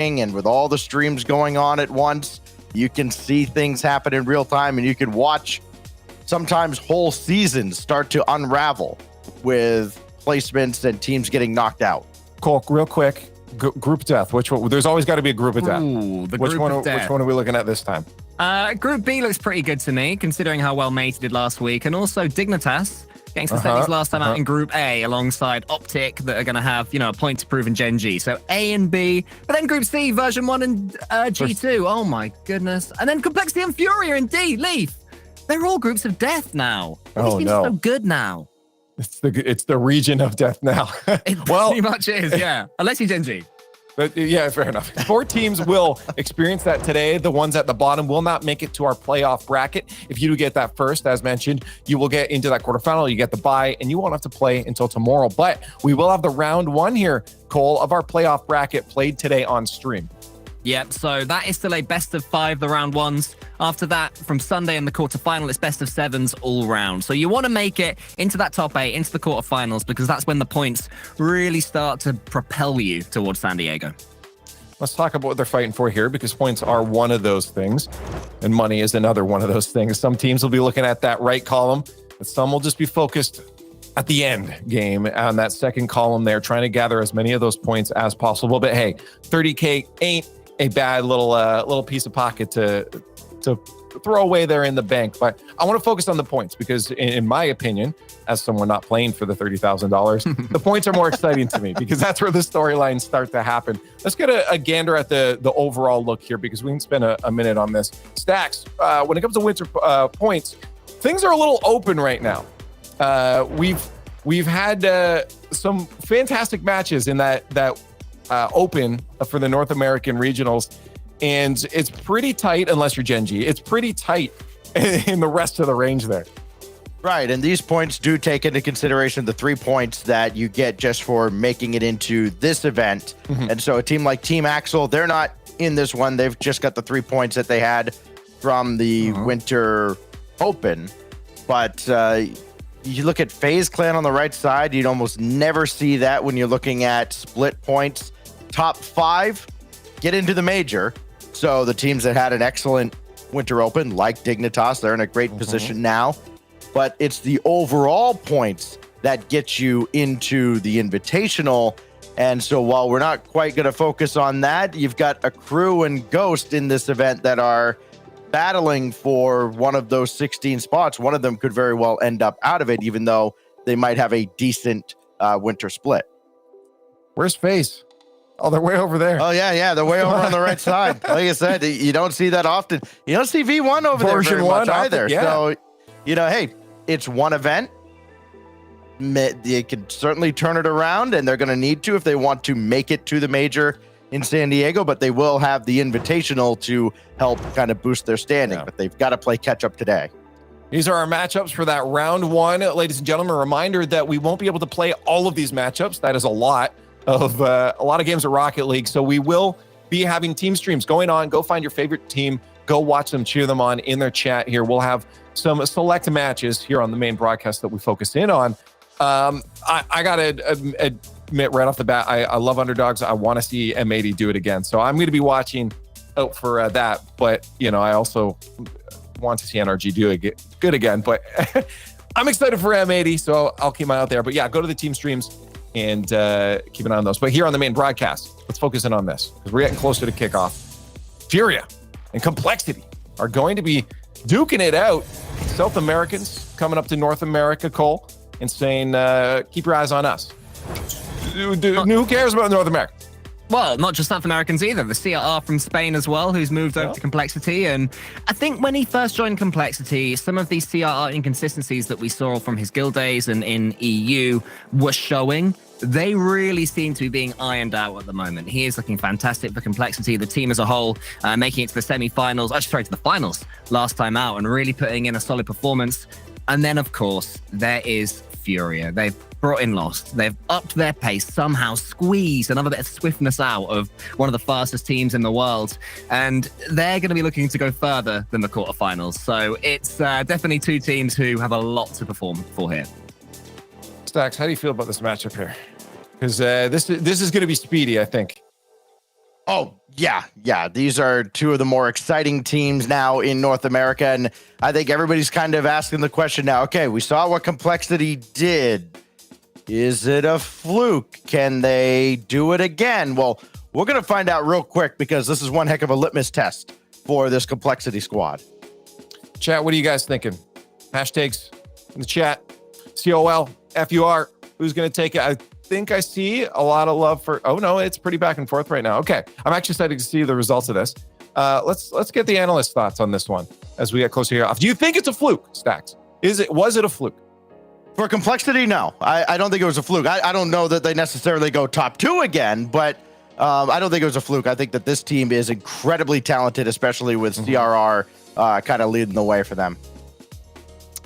and with all the streams going on at once, you can see things happen in real time, and you can watch sometimes whole seasons start to unravel with placements and teams getting knocked out. Cole, real quick, group death. Which one? There's always got to be a group of death. Ooh, the which group one? of death. Which one are we looking at this time? Group B looks pretty good to me, considering how well Mate did last week, and also Dignitas getting to the semis last time out in Group A alongside OpTic that are going to have, a point to prove in GenG. So A and B, but then Group C, version 1 and G2. Oh my goodness. And then Complexity and Furia and D, Leaf. They're all groups of death now. These teams are so good now. It's the region of death now. It pretty much is, yeah. Unless you GenG. Yeah, fair enough. 4 teams will experience that today. The ones at the bottom will not make it to our playoff bracket. If you do get that first, as mentioned, you will get into that quarterfinal. You get the bye, and you won't have to play until tomorrow. But we will have the round 1 here, Cole, of our playoff bracket played today on stream. Yep, so that is still a best of 5, the round 1s. After that, from Sunday in the quarterfinal, it's best of 7s all round. So you want to make it into that top 8, into the quarterfinals, because that's when the points really start to propel you towards San Diego. Let's talk about what they're fighting for here, because points are one of those things, and money is another one of those things. Some teams will be looking at that right column, but some will just be focused at the end game on that second column there, trying to gather as many of those points as possible. But hey, 30K ain't a bad little piece of pocket to throw away there in the bank. But I want to focus on the points because, in my opinion, as someone not playing for the $30,000, the points are more exciting to me because that's where the storylines start to happen. Let's get a gander at the overall look here because we can spend a minute on this. Stacks, when it comes to winter points, things are a little open right now. We've had some fantastic matches in that open for the North American regionals, and it's pretty tight unless you're GenG. It's pretty tight in the rest of the range there. Right, and these points do take into consideration the 3 points that you get just for making it into this event. And so a team like Team Axel, they're not in this one. They've just got the 3 points that they had from the Winter Open. But you look at FaZe Clan on the right side, you'd almost never see that when you're looking at split points. Top 5 get into the major. So the teams that had an excellent Winter Open, like Dignitas, they're in a great position now. But it's the overall points that get you into the Invitational. And so while we're not quite going to focus on that, you've got a Crew and Ghost in this event that are battling for one of those 16 spots. One of them could very well end up out of it, even though they might have a decent winter split. Where's FaZe? Oh, they're way over there. Oh, yeah. They're way over on the right side. Like I said, you don't see that often. You don't see V1 over there very much either. Yeah. So, hey, it's one event. They can certainly turn it around, and they're going to need to if they want to make it to the major in San Diego, but they will have the Invitational to help kind of boost their standing. But they've got to play catch-up today. These are our matchups for that round 1. Ladies and gentlemen, a reminder that we won't be able to play all of these matchups. That is a lot of games of Rocket League. So we will be having team streams going on. Go find your favorite team. Go watch them, cheer them on in their chat here. We'll have some select matches here on the main broadcast that we focus in on. I got to admit right off the bat, I love underdogs. I want to see M80 do it again. So I'm going to be watching out for that. But, I also want to see NRG do it good again. But I'm excited for M80, so I'll keep my eye out there. But yeah, go to the team streams and keep an eye on those. But here on the main broadcast, let's focus in on this because we're getting closer to kickoff. Furia and Complexity are going to be duking it out. South Americans coming up to North America, Cole, and saying, keep your eyes on us. Who cares about North America? Well, not just South Americans either. The CRR from Spain as well, who's moved over to Complexity. And I think when he first joined Complexity, some of these CRR inconsistencies that we saw from his guild days and in EU were showing. They really seem to be being ironed out at the moment. He is looking fantastic for Complexity, the team as a whole, making it to the semi-finals, to the finals last time out and really putting in a solid performance. And then, of course, there is Furia. They've brought in Lost. They've upped their pace, somehow squeezed another bit of swiftness out of one of the fastest teams in the world. And they're going to be looking to go further than the quarterfinals. So it's definitely 2 teams who have a lot to perform for here. Stacks, how do you feel about this matchup here? Because this is going to be speedy, I think. Oh, yeah. These are two of the more exciting teams now in North America. And I think everybody's kind of asking the question now, okay, we saw what Complexity did. Is it a fluke? Can they do it again? Well, we're going to find out real quick because this is one heck of a litmus test for this Complexity squad. Chat, what are you guys thinking? Hashtags in the chat. COL, FUR, who's going to take it? I think I see a lot of love for, oh no, it's pretty back and forth right now. Okay, I'm actually excited to see the results of this. Let's get the analyst thoughts on this one as we get closer here off. Do you think it's a fluke, Stacks? Was it a fluke? For Complexity, no. I don't think it was a fluke. I don't know that they necessarily go top 2 again, but I don't think it was a fluke. I think that this team is incredibly talented, especially with CRR kind of leading the way for them.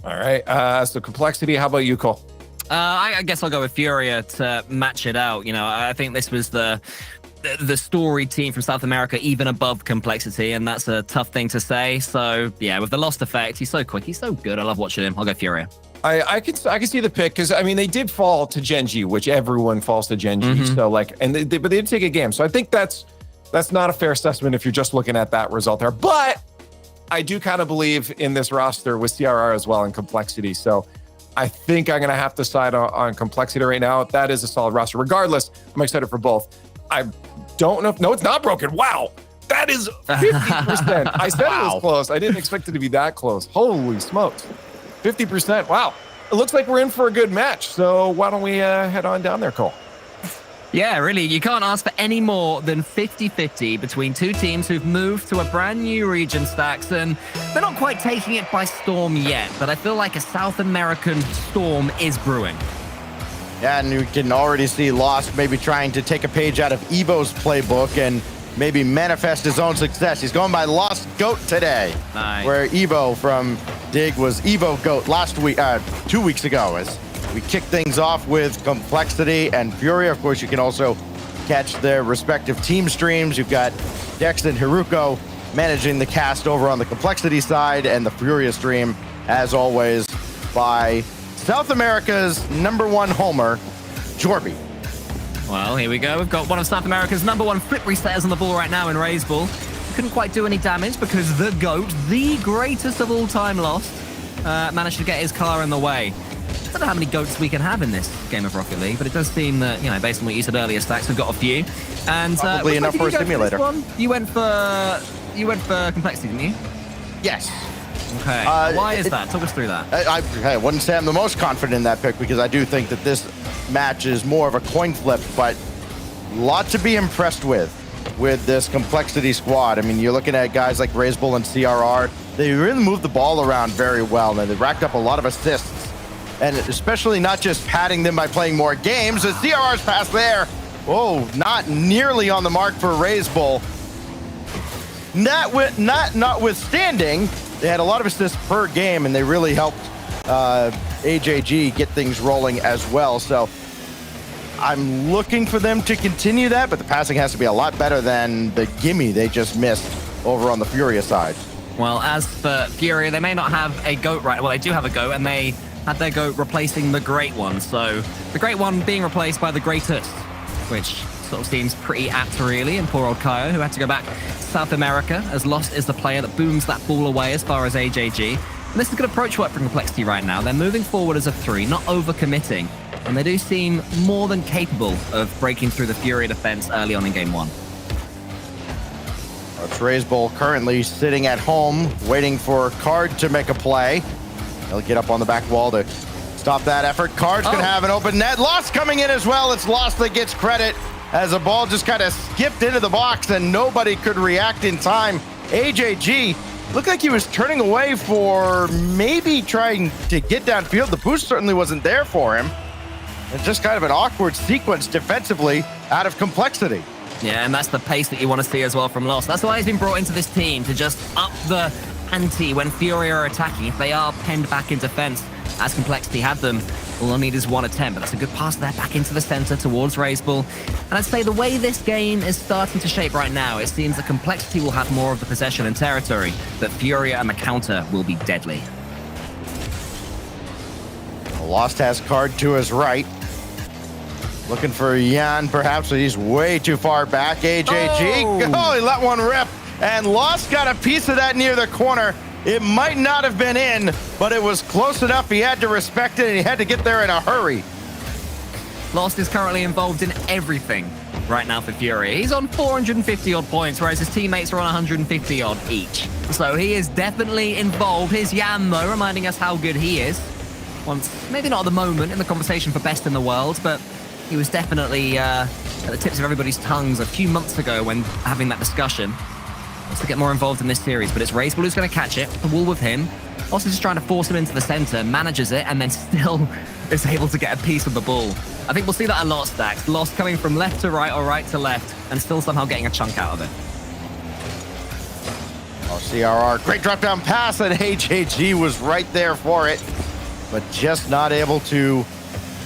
All right, so Complexity, how about you, Cole? I guess I'll go with Furia to match it out. You know, I think this was the story team from South America, even above Complexity, and that's a tough thing to say. So yeah, with the Lost effect, he's so quick, he's so good. I love watching him. I'll go Furia. I can see the pick because I mean they did fall to GenG, which everyone falls to GenG. So like, and but they did take a game. So I think that's not a fair assessment if you're just looking at that result there. But I do kind of believe in this roster with CRR as well and Complexity. So I think I'm going to have to side on Complexity right now. That is a solid roster. Regardless, I'm excited for both. I don't know. No, it's not broken. Wow. That is 50%. I said it was close. I didn't expect it to be that close. Holy smokes. 50%. Wow. It looks like we're in for a good match. So why don't we head on down there, Cole? Yeah, really. You can't ask for any more than 50-50 between two teams who've moved to a brand new region, Stacks, and they're not quite taking it by storm yet, but I feel like a South American storm is brewing. Yeah, and you can already see Lost maybe trying to take a page out of Evo's playbook and maybe manifest his own success. He's going by Lost Goat today, where Evo from Dig was Evo Goat last week, 2 weeks ago, as we kick things off with Complexity and Furia. Of course, you can also catch their respective team streams. You've got Dex and Hiruko managing the cast over on the Complexity side, and the Furia stream, as always, by South America's #1 homer, Jorby. Well, here we go. We've got one of South America's #1 flip resetters on the ball right now in Raiseball. Couldn't quite do any damage because the GOAT, the greatest of all time Lost, managed to get his car in the way. I don't know how many GOATs we can have in this game of Rocket League, but it does seem that, you know, based on what you said earlier, Stacks, we've got a few. And probably enough for a simulator. You went for Complexity, didn't you? Yes. Okay. Why is that? Talk us through that. I wouldn't say I'm the most confident in that pick because I do think that this match is more of a coin flip, but a lot to be impressed with this Complexity squad. I mean, you're looking at guys like Raiseball and CRR. They really moved the ball around very well, and they racked up a lot of assists. And especially not just padding them by playing more games. The CRR's pass there, not nearly on the mark for Raiseball. Notwithstanding, they had a lot of assists per game, and they really helped AJG get things rolling as well. So I'm looking for them to continue that, but the passing has to be a lot better than the gimme they just missed over on the Furia side. Well, as for Furia, they may not have a GOAT right. Well, they do have a GOAT, and they had their GOAT replacing the Great One. So the Great One being replaced by the Greatest, which sort of seems pretty apt, really. And poor old Kaio, who had to go back to South America, as Lost is the player that booms that ball away as far as AJG. And this is good approach work for Complexity right now. They're moving forward as a 3, not overcommitting. And they do seem more than capable of breaking through the Furia defense early on in Game 1. It's Raiseball currently sitting at home, waiting for Card to make a play. He'll get up on the back wall to stop that effort. Card's gonna have an open net. Lost coming in as well. It's Lost that gets credit as the ball just kind of skipped into the box and nobody could react in time. AJG looked like he was turning away for maybe trying to get downfield. The boost certainly wasn't there for him. It's just kind of an awkward sequence defensively out of Complexity. Yeah, and that's the pace that you want to see as well from Lost. That's why he's been brought into this team, to just up the ante when Furia are attacking. If they are penned back in defense, as Complexity had them, all they'll need is one attempt. But that's a good pass there back into the center towards Raiseball. And I'd say the way this game is starting to shape right now, it seems that Complexity will have more of the possession and territory, but Furia and the counter will be deadly. Lost has Card to his right. Looking for Jan, perhaps, but he's way too far back. AJG, oh, he let one rip, and Lost got a piece of that near the corner. It might not have been in, but it was close enough. He had to respect it, and he had to get there in a hurry. Lost is currently involved in everything right now for Furia. He's on 450-odd points, whereas his teammates are on 150-odd each. So he is definitely involved. Here's Jan, though, reminding us how good he is. Once, maybe not at the moment in the conversation for best in the world, but he was definitely at the tips of everybody's tongues a few months ago when having that discussion. Wants to get more involved in this series, but it's Razeball who's going to catch it. The wall with him. Also just trying to force him into the center, manages it, and then still is able to get a piece of the ball. I think we'll see that a lot, Stacks. Lost coming from left to right or right to left, and still somehow getting a chunk out of it. Oh, CRR, great drop down pass, and HAG was right there for it, but just not able to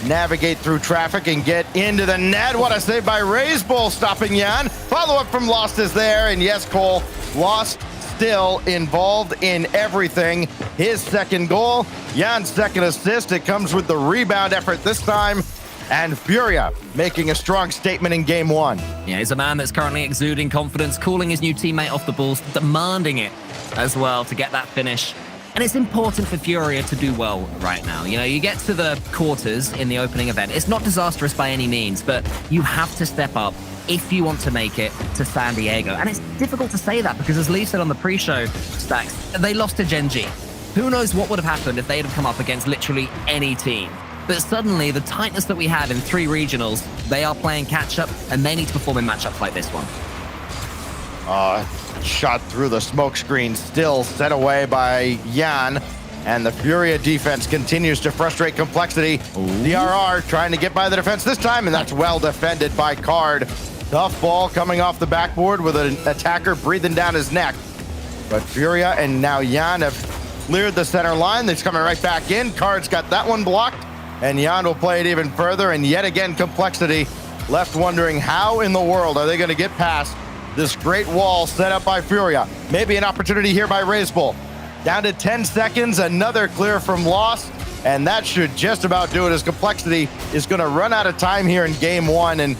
navigate through traffic and get into the net. What a save by Razeball, stopping Jan. Follow-up from Lost is there, and yes, Cole, Lost still involved in everything. His second goal, Jan's second assist. It comes with the rebound effort this time, and Furia making a strong statement in game one. Yeah, he's a man that's currently exuding confidence, calling his new teammate off the balls, demanding it as well to get that finish. And it's important for Furia to do well right now. You know, you get to the quarters in the opening event. It's not disastrous by any means, but you have to step up if you want to make it to San Diego. And it's difficult to say that because, as Lee said on the pre-show, Stacks, they lost to GenG. Who knows what would have happened if they had come up against literally any team. But suddenly, the tightness that we had in 3 regionals, they are playing catch-up, and they need to perform in matchups like this one. Shot through the smoke screen, still set away by Jan, and the Furia defense continues to frustrate Complexity. DRR trying to get by the defense this time, and that's well defended by Card. Tough ball coming off the backboard with an attacker breathing down his neck. But Furia and now Jan have cleared the center line. He's coming right back in. Card's got that one blocked, and Jan will play it even further, and yet again Complexity left wondering how in the world are they going to get past this great wall set up by Furia. Maybe an opportunity here by Razeball. Down to 10 seconds, another clear from Lost, and that should just about do it as Complexity is going to run out of time here in game one. And,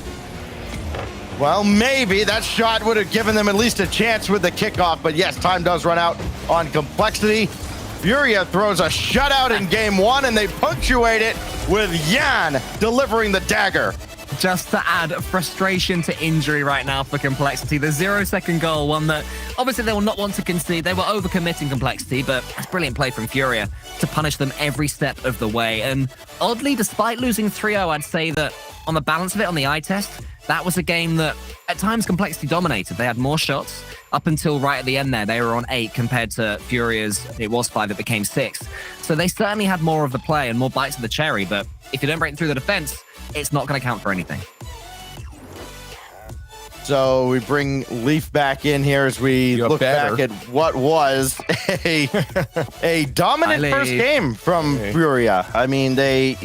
well, maybe that shot would have given them at least a chance with the kickoff, but yes, time does run out on Complexity. Furia throws a shutout in game one, and they punctuate it with Jan delivering the dagger. Just to add frustration to injury right now for Complexity. The 0-second goal, one that obviously they will not want to concede. They were overcommitting Complexity, but it's brilliant play from Furia to punish them every step of the way. And oddly, despite losing 3-0, I'd say that on the balance of it, on the eye test, that was a game that at times Complexity dominated. They had more shots up until right at the end there. They were on 8 compared to Furia's, it was 5, it became 6. So they certainly had more of the play and more bites of the cherry, but if you don't break through the defense, it's not going to count for anything. So we bring Leaf back in here as we look back at what was a dominant first game from Furia. I mean, they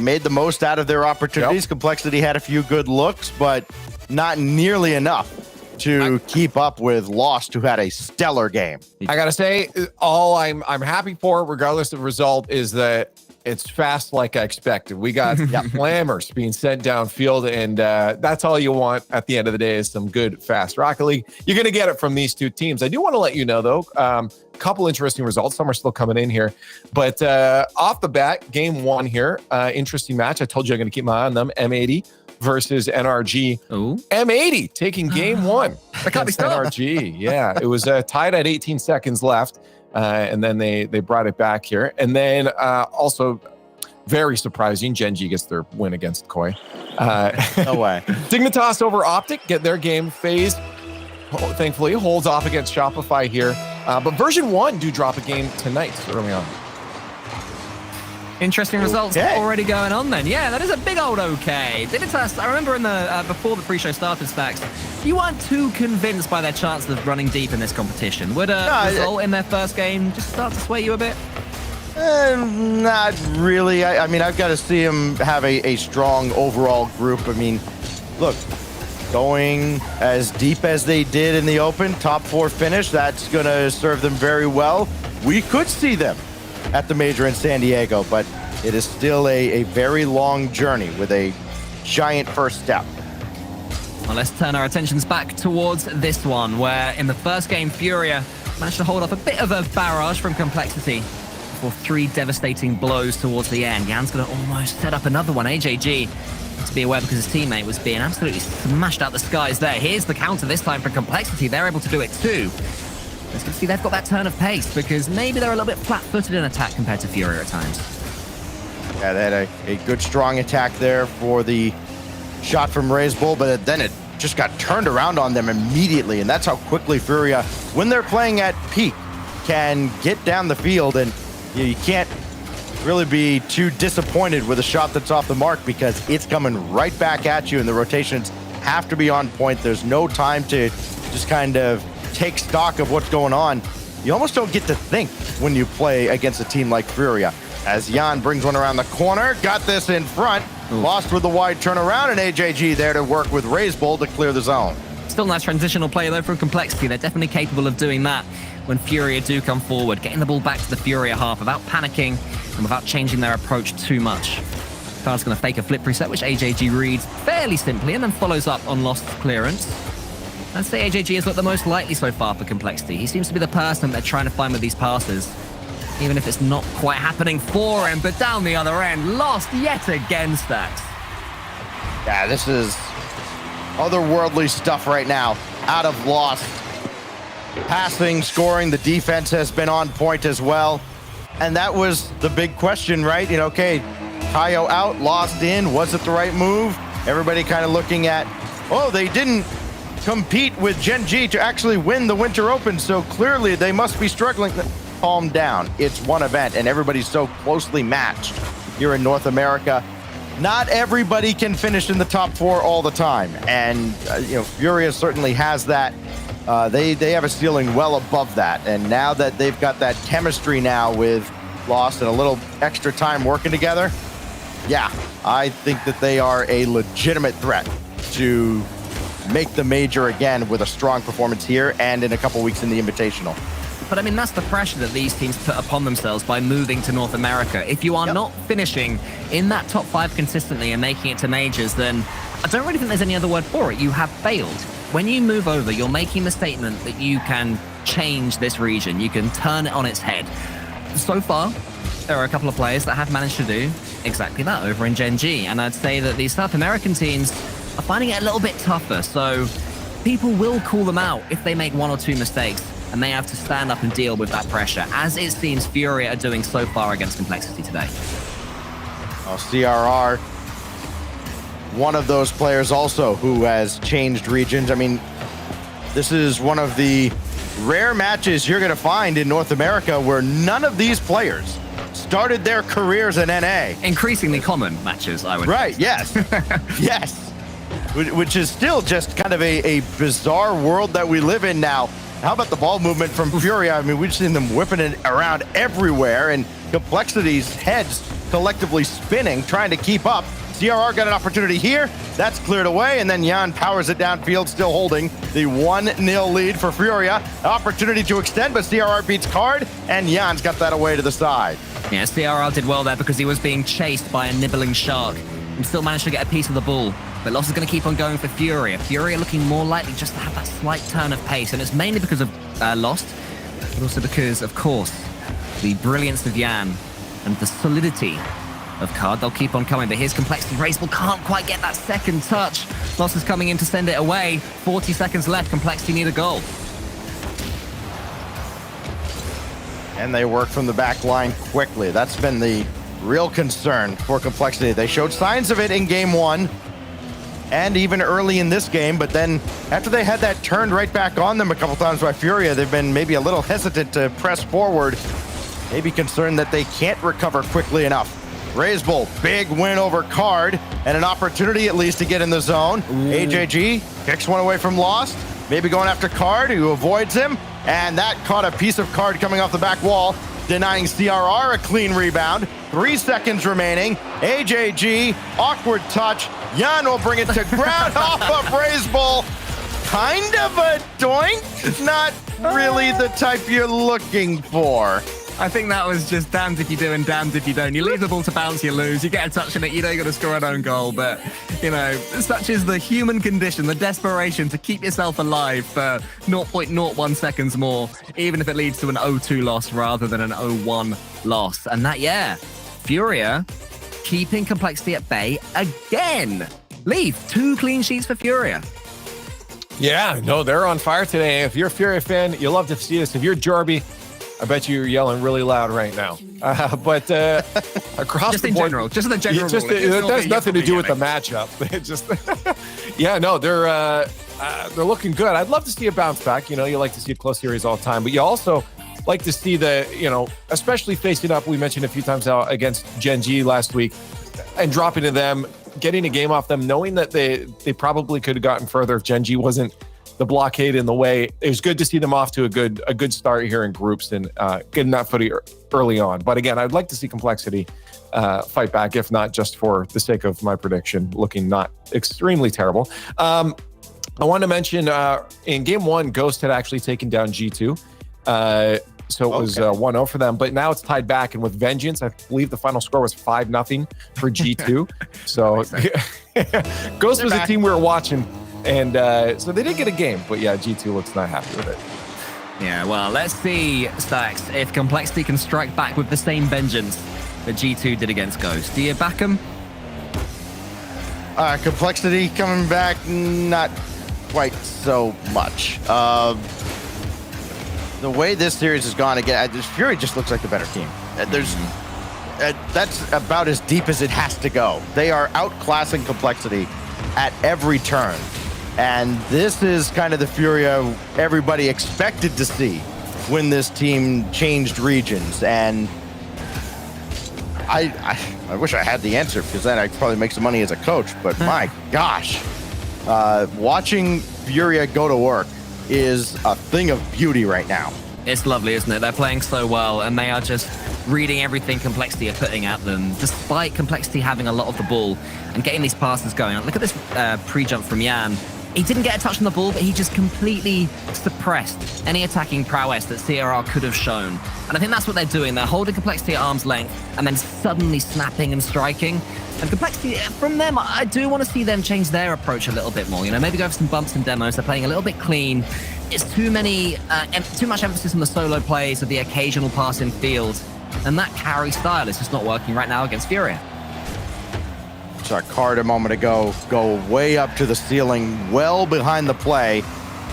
made the most out of their opportunities. Complexity had a few good looks, but not nearly enough to keep up with Lost, who had a stellar game. I gotta say, all I'm happy for, regardless of result, is that it's fast like I expected. We got slammers being sent downfield, and that's all you want at the end of the day is some good, fast Rocket League. You're going to get it from these two teams. I do want to let you know, though, a couple interesting results. Some are still coming in here. But off the bat, game one here, interesting match. I told you I'm going to keep my eye on them. M80 versus NRG. Ooh. M80 taking game one against NRG. Yeah, it was tied at 18 seconds left. And then they brought it back here. And then also very surprising, GenG gets their win against Koi. No way. Dignitas over OpTic get their game. FaZe, thankfully, holds off against Shopify here. But version 1 do drop a game tonight early on. Interesting results already going on then. Yeah, that is a big old okay. Dignitas, I remember in the before the pre-show started, Stacks, you weren't too convinced by their chances of running deep in this competition. Would a result in their first game just start to sway you a bit? Not really. I mean, I've got to see them have a strong overall group. I mean, look, going as deep as they did in the Open, top 4 finish, that's going to serve them very well. We could see them at the major in San Diego, but it is still a very long journey with a giant first step. Well, let's turn our attentions back towards this one, where in the first game, Furia managed to hold off a bit of a barrage from Complexity before 3 devastating blows towards the end. Jan's going to almost set up another one. AJG, to be aware because his teammate was being absolutely smashed out the skies there. Here's the counter this time for Complexity. They're able to do it too. As you can see, they've got that turn of pace because maybe they're a little bit flat-footed in attack compared to Furia at times. Yeah, they had a good strong attack there for the shot from Ray's Bull, but then it just got turned around on them immediately, and that's how quickly Furia, when they're playing at peak, can get down the field, and you can't really be too disappointed with a shot that's off the mark because it's coming right back at you, and the rotations have to be on point. There's no time to just kind of take stock of what's going on. You almost don't get to think when you play against a team like Furia. As Jan brings one around the corner, got this in front, lost with the wide turnaround, and AJG there to work with Ray's Bull to clear the zone. Still nice transitional play though from Complexity. They're definitely capable of doing that when Furia do come forward, getting the ball back to the Furia half without panicking and without changing their approach too much. Card's going to fake a flip reset, which AJG reads fairly simply and then follows up on lost clearance. I'd say AJG has looked the most likely so far for Complexity. He seems to be the person they're trying to find with these passes, even if it's not quite happening for him. But down the other end, lost yet again, Stacks. Yeah, this is otherworldly stuff right now. Out of Lost. Passing, scoring, the defense has been on point as well. And that was the big question, right? You know, okay, Tayo out, Lost in. Was it the right move? Everybody kind of looking at, oh, they didn't compete with GenG to actually win the Winter Open, so clearly they must be struggling. Calm down. It's one event, and everybody's so closely matched here in North America. Not everybody can finish in the top 4 all the time, and you know, Furia certainly has that. They have a ceiling well above that, and now that they've got that chemistry now with Lost and a little extra time working together, yeah, I think that they are a legitimate threat to make the major again with a strong performance here and in a couple weeks in the Invitational. But I mean, that's the pressure that these teams put upon themselves by moving to North America. If you are not finishing in that top 5 consistently and making it to majors, then I don't really think there's any other word for it. You have failed. When you move over, you're making the statement that you can change this region. You can turn it on its head. So far, there are a couple of players that have managed to do exactly that over in GenG. And I'd say that these South American teams are finding it a little bit tougher. So people will call them out if they make 1 or 2 mistakes, and they have to stand up and deal with that pressure, as it seems Furia are doing so far against Complexity today. Well, CRR, one of those players also who has changed regions. I mean, this is one of the rare matches you're going to find in North America where none of these players started their careers in NA. Increasingly common matches, I would Right, yes. Yes. Which is still just kind of a bizarre world that we live in now. How about the ball movement from Furia? I mean, we've seen them whipping it around everywhere, and Complexity's heads collectively spinning, trying to keep up. CRR got an opportunity here. That's cleared away, and then Jan powers it downfield, still holding the 1-0 lead for Furia. Opportunity to extend, but CRR beats Card, and Jan's got that away to the side. Yeah, CRR did well there because he was being chased by a nibbling shark and still managed to get a piece of the ball. But Lost is going to keep on going for Furia. Furia looking more likely just to have that slight turn of pace, and it's mainly because of Lost, but also because, of course, the brilliance of Jan and the solidity of Card. They'll keep on coming, but here's Complexity. Ray's Bull can't quite get that second touch. Lost is coming in to send it away. 40 seconds left. Complexity need a goal. And they work from the back line quickly. That's been the real concern for Complexity. They showed signs of it in game 1 and even early in this game, but then after they had that turned right back on them a couple times by Furia, they've been maybe a little hesitant to press forward, maybe concerned that they can't recover quickly enough. Ray's Bull, big win over Card, and an opportunity at least to get in the zone. AJG kicks one away from Lost, maybe going after Card, who avoids him, and that caught a piece of Card coming off the back wall, denying CRR a clean rebound. 3 seconds remaining. AJG, awkward touch. Jan will bring it to ground off of Ray's Bull. Kind of a doink. Not really the type you're looking for. I think that was just damned if you do and damned if you don't. You leave the ball to bounce, you lose. You get a touch in it, you know you're going to score an own goal. But, you know, such is the human condition, the desperation to keep yourself alive for 0.01 seconds more, even if it leads to an 0-2 loss rather than an 0-1 loss. And that, yeah, Furia keeping Complexity at bay again. Leaf, 2 clean sheets for Furia. Yeah, no, they're on fire today. If you're a Furia fan, you'll love to see this. If you're Jorby, I bet you're yelling really loud right now. But across just the in board, general, just as a general rule, it has nothing to do with the matchup. It just, yeah, no, they're looking good. I'd love to see a bounce back. You know, you like to see a close series all the time, but you also like to see the, you know, especially facing up. We mentioned a few times now against GenG last week, and dropping to them, getting a game off them, knowing that they probably could have gotten further if GenG wasn't the blockade in the way. It was good to see them off to a good start here in groups and getting that footy early on. But again, I'd like to see Complexity fight back, if not just for the sake of my prediction, looking not extremely terrible. I want to mention in game 1, Ghost had actually taken down G2. So it was 1-0 for them, but now it's tied back. And with Vengeance, I believe the final score was 5-0 for G2. So Ghost was a team we were watching. And so they did get a game, but yeah, G2 looks not happy with it. Yeah, well, let's see, Stacks, if Complexity can strike back with the same vengeance that G2 did against Ghost. Do you back them? Complexity coming back, not quite so much. The way this series has gone again, Fury just looks like the better team. That's about as deep as it has to go. They are outclassing Complexity at every turn. And this is kind of the Furia everybody expected to see when this team changed regions. And I wish I had the answer, because then I'd probably make some money as a coach. But my gosh, watching Furia go to work is a thing of beauty right now. It's lovely, isn't it? They're playing so well, and they are just reading everything Complexity are putting at them, despite Complexity having a lot of the ball and getting these passes going. Look at this pre-jump from Jan. He didn't get a touch on the ball, but he just completely suppressed any attacking prowess that CRR could have shown. And I think that's what they're doing. They're holding Complexity at arm's length and then suddenly snapping and striking. And Complexity, from them, I do want to see them change their approach a little bit more. You know, maybe go for some bumps and demos. They're playing a little bit clean. It's too much emphasis on the solo plays of the occasional pass in field. And that carry style is just not working right now against Furia. Saw Card a moment ago go way up to the ceiling, well behind the play,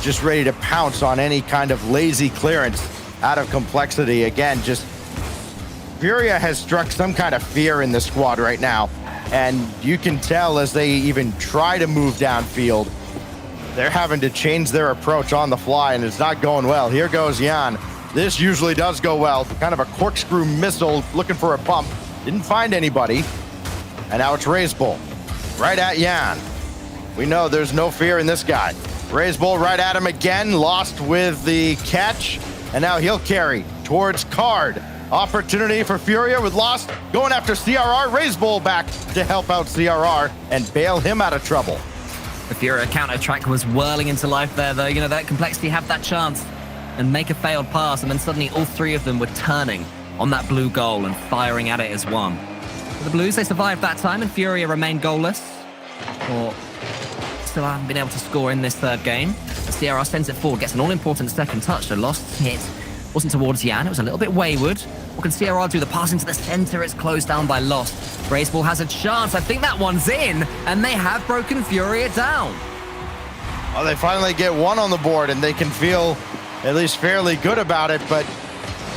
just ready to pounce on any kind of lazy clearance out of Complexity. Again, just Furia has struck some kind of fear in this squad right now, and you can tell as they even try to move downfield, they're having to change their approach on the fly, and it's not going well. Here goes Jan. This usually does go well. Kind of a corkscrew missile looking for a bump. Didn't find anybody. And now it's Razebull, right at Jan. We know there's no fear in this guy. Razebull right at him again, lost with the catch, and now he'll carry towards Card. Opportunity for Furia with Lost, going after CRR. Razebull back to help out CRR and bail him out of trouble. The Furia counter-attack was whirling into life there, though. You know, that Complexity have that chance and make a failed pass, and then suddenly all 3 of them were turning on that blue goal and firing at it as one. The Blues, they survived that time, and Furia remained goalless, or still haven't been able to score in this third game. The CRR sends it forward, gets an all-important second touch. The Lost hit wasn't towards Jan, it was a little bit wayward. What can CRR do? The pass into the center, it's closed down by Lost. Razebull has a chance, I think that one's in, and they have broken Furia down. Well, they finally get one on the board, and they can feel at least fairly good about it, but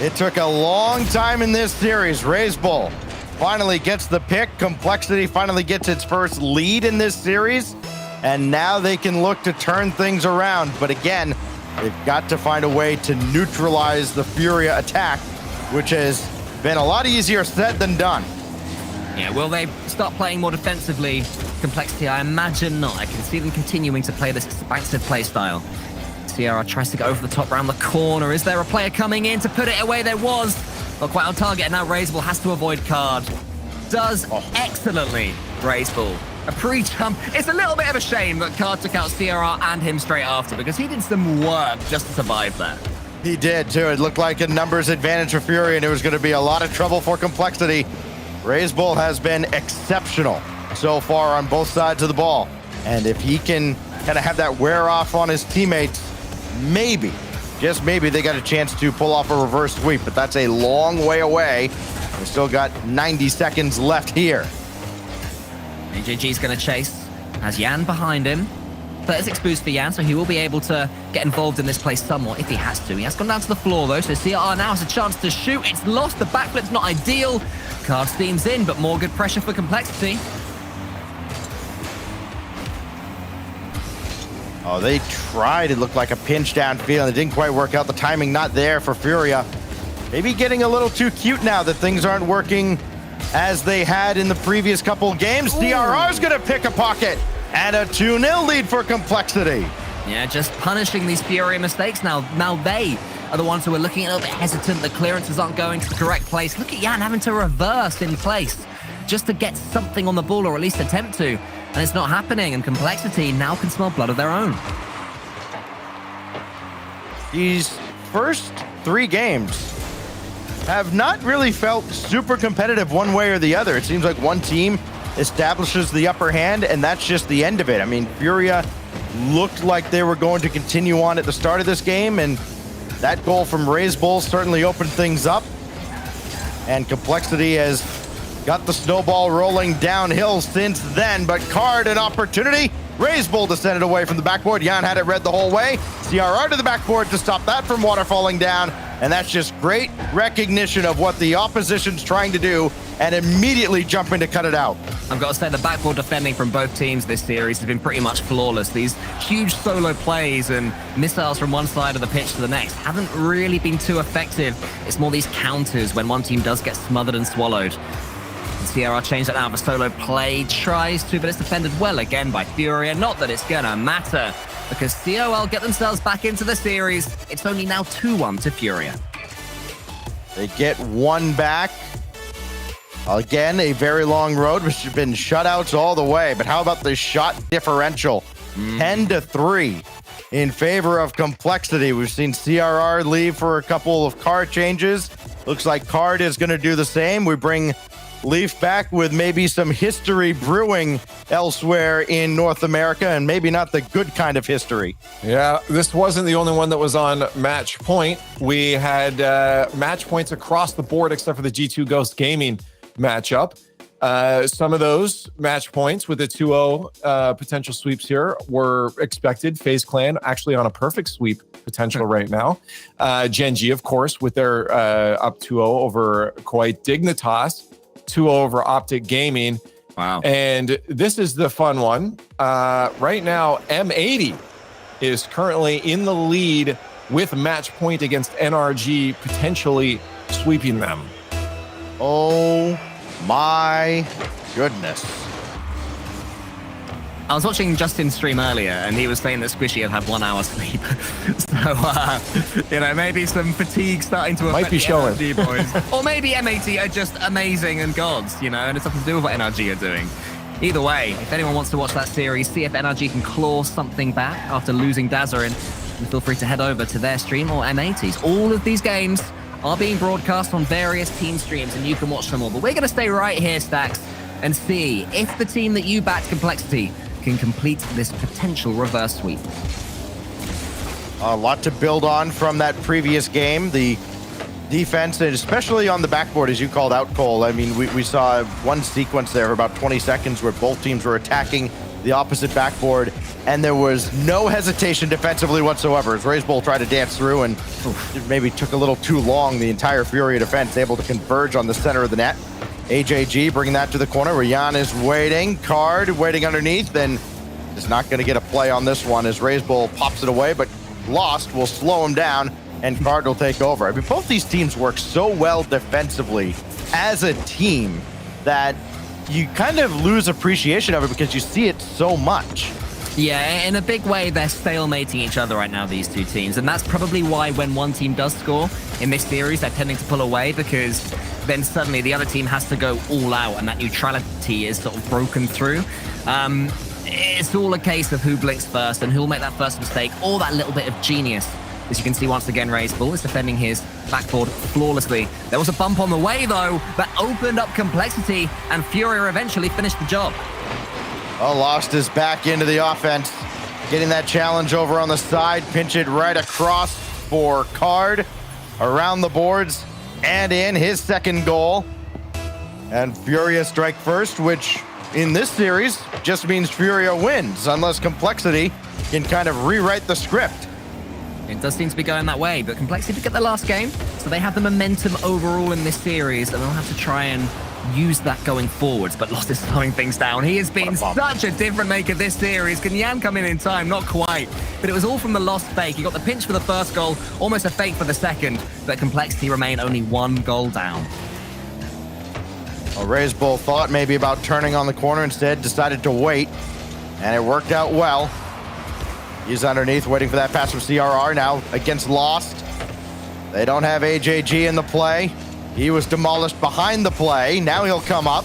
it took a long time in this series. Razebull finally gets the pick. Complexity finally gets its first lead in this series, and now they can look to turn things around. But again, they've got to find a way to neutralize the Furia attack, which has been a lot easier said than done. Yeah, will they start playing more defensively? Complexity, I imagine not. I can see them continuing to play this expansive play style. CRR tries to go over the top round the corner. Is there a player coming in to put it away? There was. Not quite on target, and now Razebull has to avoid Card. Does excellently, Razebull. A pre-jump. It's a little bit of a shame that Card took out CRR and him straight after, because he did some work just to survive there. He did too. It looked like a numbers advantage for Furia, and it was going to be a lot of trouble for Complexity. RazeBull has been exceptional so far on both sides of the ball. And if he can kind of have that wear off on his teammates, maybe, just maybe, they got a chance to pull off a reverse sweep, but that's a long way away. We've still got 90 seconds left here. GenG's going to chase. Has Yan behind him. 36 boost for Yan, so he will be able to get involved in this play somewhat if he has to. He has gone down to the floor, though, so CR now has a chance to shoot. It's lost. The backflip's not ideal. Card steams in, but more good pressure for Complexity. Oh, they tried. It looked like a pinch downfield. It didn't quite work out. The timing not there for Furia. Maybe getting a little too cute now that things aren't working as they had in the previous couple of games. DRR's going to pick a pocket. And a 2-0 lead for Complexity. Yeah, just punishing these Furia mistakes now. Now they are the ones who are looking a little bit hesitant. The clearances aren't going to the correct place. Look at Yan having to reverse in place just to get something on the ball, or at least attempt to. And it's not happening, and Complexity now can smell blood of their own. These first 3 games have not really felt super competitive one way or the other. It seems like one team establishes the upper hand, and that's just the end of it. I mean, Furia looked like they were going to continue on at the start of this game, and that goal from RazeBull certainly opened things up. And Complexity has got the snowball rolling downhill since then, but Card an opportunity. RazeBull descended away from the backboard. Yan had it red the whole way. CRR to the backboard to stop that from waterfalling down, and that's just great recognition of what the opposition's trying to do and immediately jumping to cut it out. I've got to say, the backboard defending from both teams this series has been pretty much flawless. These huge solo plays and missiles from one side of the pitch to the next haven't really been too effective. It's more these counters when one team does get smothered and swallowed. CRR changed that out of a solo play, tries to, but it's defended well again by Furia. Not that it's gonna matter, because COL get themselves back into the series. It's only now 2-1 to Furia. They get one back. Again, a very long road, which has been shutouts all the way. But how about the shot differential? 10-3 in favor of Complexity. We've seen CRR leave for a couple of card changes. Looks like Card is going to do the same. We bring Leaf back with maybe some history brewing elsewhere in North America, and maybe not the good kind of history. Yeah, this wasn't the only one that was on match point. We had match points across the board except for the G2 Ghost Gaming matchup. Some of those match points with the 2-0 potential sweeps here were expected. FaZe Clan actually on a perfect sweep potential right now. GenG, of course, with their up 2-0 over Kuwait Dignitas. 2-0 over OpTic Gaming. Wow. And this is the fun one. Right now, M80 is currently in the lead with match point against NRG, potentially sweeping them. Oh my goodness. I was watching Justin's stream earlier, and he was saying that Squishy had 1 hour sleep. So, maybe some fatigue starting to affect Might be showing. the NRG boys. Or maybe M80 are just amazing and gods, and it's nothing to do with what NRG are doing. Either way, if anyone wants to watch that series, see if NRG can claw something back after losing Dazarin, then feel free to head over to their stream or M80's. All of these games are being broadcast on various team streams, and you can watch them all. But we're going to stay right here, Stacks, and see if the team that you backed, Complexity, can complete this potential reverse sweep. A lot to build on from that previous game. The defense, and especially on the backboard, as you called out, Cole. I mean, we saw one sequence there for about 20 seconds where both teams were attacking the opposite backboard, and there was no hesitation defensively whatsoever as RazeBull tried to dance through, and it maybe took a little too long. The entire Furia defense able to converge on the center of the net. AJG bringing that to the corner where Yan is waiting. Card waiting underneath, then is not going to get a play on this one as RazeBull pops it away, but Lost will slow him down, and Card will take over. I mean, both these teams work so well defensively as a team that you kind of lose appreciation of it because you see it so much. Yeah, in a big way, they're stalemating each other right now, these two teams. And that's probably why when one team does score in this series, they're tending to pull away, because then suddenly the other team has to go all out, and that neutrality is sort of broken through. It's all a case of who blinks first and who'll make that first mistake, or that little bit of genius As you can see, once again, RazeBull is defending his backboard flawlessly. There was a bump on the way, though, that opened up Complexity, and Furia eventually finished the job. Oh, Lost is back into the offense. Getting that challenge over on the side. Pinch it right across for Card. Around the boards and in his second goal. And Furia strike first, which in this series just means Furia wins, unless Complexity can kind of rewrite the script. It does seem to be going that way, but Complexity did get the last game, so they have the momentum overall in this series, and they'll have to try and use that going forwards, but Lost is slowing things down. He has been such a different maker this series. Can Yan come in time? Not quite, but it was all from the Lost fake. He got the pinch for the first goal, almost a fake for the second, but Complexity remain only 1 goal down. Well, RazeBull thought maybe about turning on the corner, instead decided to wait, and it worked out well. He's underneath, waiting for that pass from CRR now against Lost. They don't have AJG in the play. He was demolished behind the play. Now he'll come up.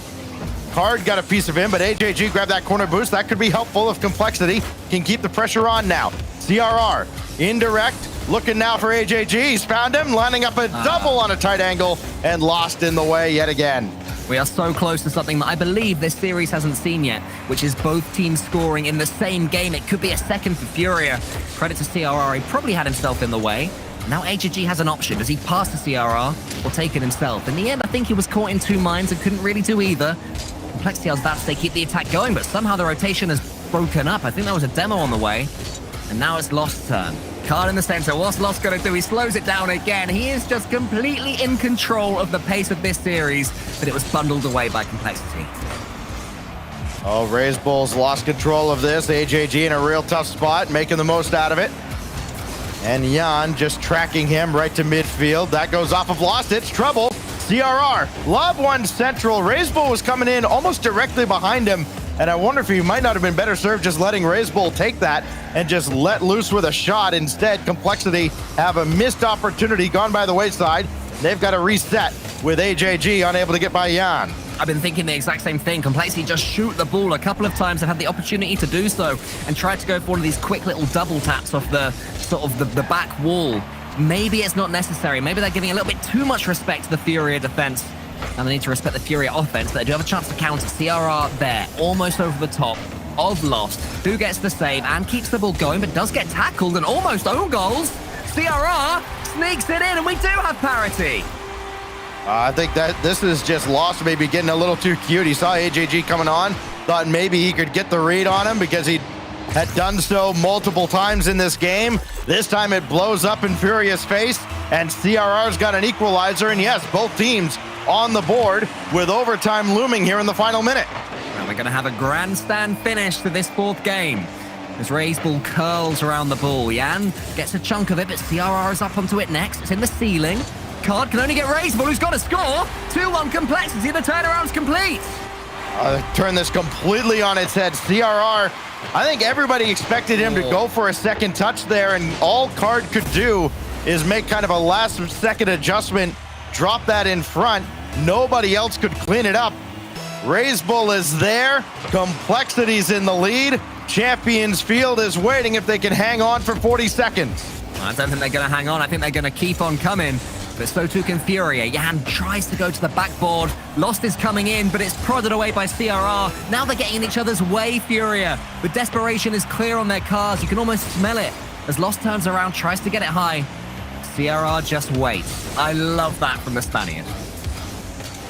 Card got a piece of him, but AJG grabbed that corner boost. That could be helpful if Complexity can keep the pressure on now. CRR, indirect, looking now for AJG. He's found him, lining up a double on a tight angle, and Lost in the way yet again. We are so close to something that I believe this series hasn't seen yet, which is both teams scoring in the same game. It could be a second for Furia. Credit to CRR, he probably had himself in the way. Now AJG has an option. Does he pass to CRR or take it himself? In the end, I think he was caught in 2 minds and couldn't really do either. Complexity was about to say keep the attack going, but somehow the rotation has broken up. I think there was a demo on the way, and now it's Lost's turn. Card in the center. What's Lost going to do? He slows it down again. He is just completely in control of the pace of this series, but it was bundled away by Complexity. Oh, RazeBull's lost control of this. AJG in a real tough spot, making the most out of it. And Yan just tracking him right to midfield. That goes off of Lost. It's trouble. CRR, lob one central. RazeBull was coming in almost directly behind him. And I wonder if he might not have been better served just letting RazeBull take that and just let loose with a shot. Instead, Complexity have a missed opportunity gone by the wayside. They've got to reset with AJG unable to get by Yan. I've been thinking the exact same thing. Complexity just shoot the ball a couple of times. They've had the opportunity to do so and tried to go for one of these quick little double taps off the sort of the back wall. Maybe it's not necessary. Maybe they're giving a little bit too much respect to the Furia defense. And they need to respect the Furia offense. They do have a chance to counter. CRR there, almost over the top of Lost. Who gets the save and keeps the ball going, but does get tackled and almost own goals. CRR sneaks it in, and we do have parity. I think that this is just Lost maybe getting a little too cute. He saw AJG coming on, thought maybe he could get the read on him because he had done so multiple times in this game. This time it blows up in Furia's face, and CRR's got an equalizer, and yes, both teams on the board with overtime looming here in the final minute. And we're going to have a grandstand finish to this 4th game. As RazeBull curls around the ball, Yan gets a chunk of it, but CRR is up onto it next. It's in the ceiling. Card can only get RazeBull, who's got to score. 2-1 Complexity, the turnaround's complete. Turn this completely on its head. CRR, I think everybody expected him to go for a second touch there, and all Card could do is make kind of a last-second adjustment, drop that in front. Nobody else could clean it up. RazeBull is there. Complexity's in the lead. Champions Field is waiting if they can hang on for 40 seconds. I don't think they're going to hang on. I think they're going to keep on coming. But so too can Furia. Yan tries to go to the backboard. Lost is coming in, but it's prodded away by CRR. Now they're getting in each other's way, Furia. The desperation is clear on their cars. You can almost smell it. As Lost turns around, tries to get it high. CRR just waits. I love that from the Spaniard.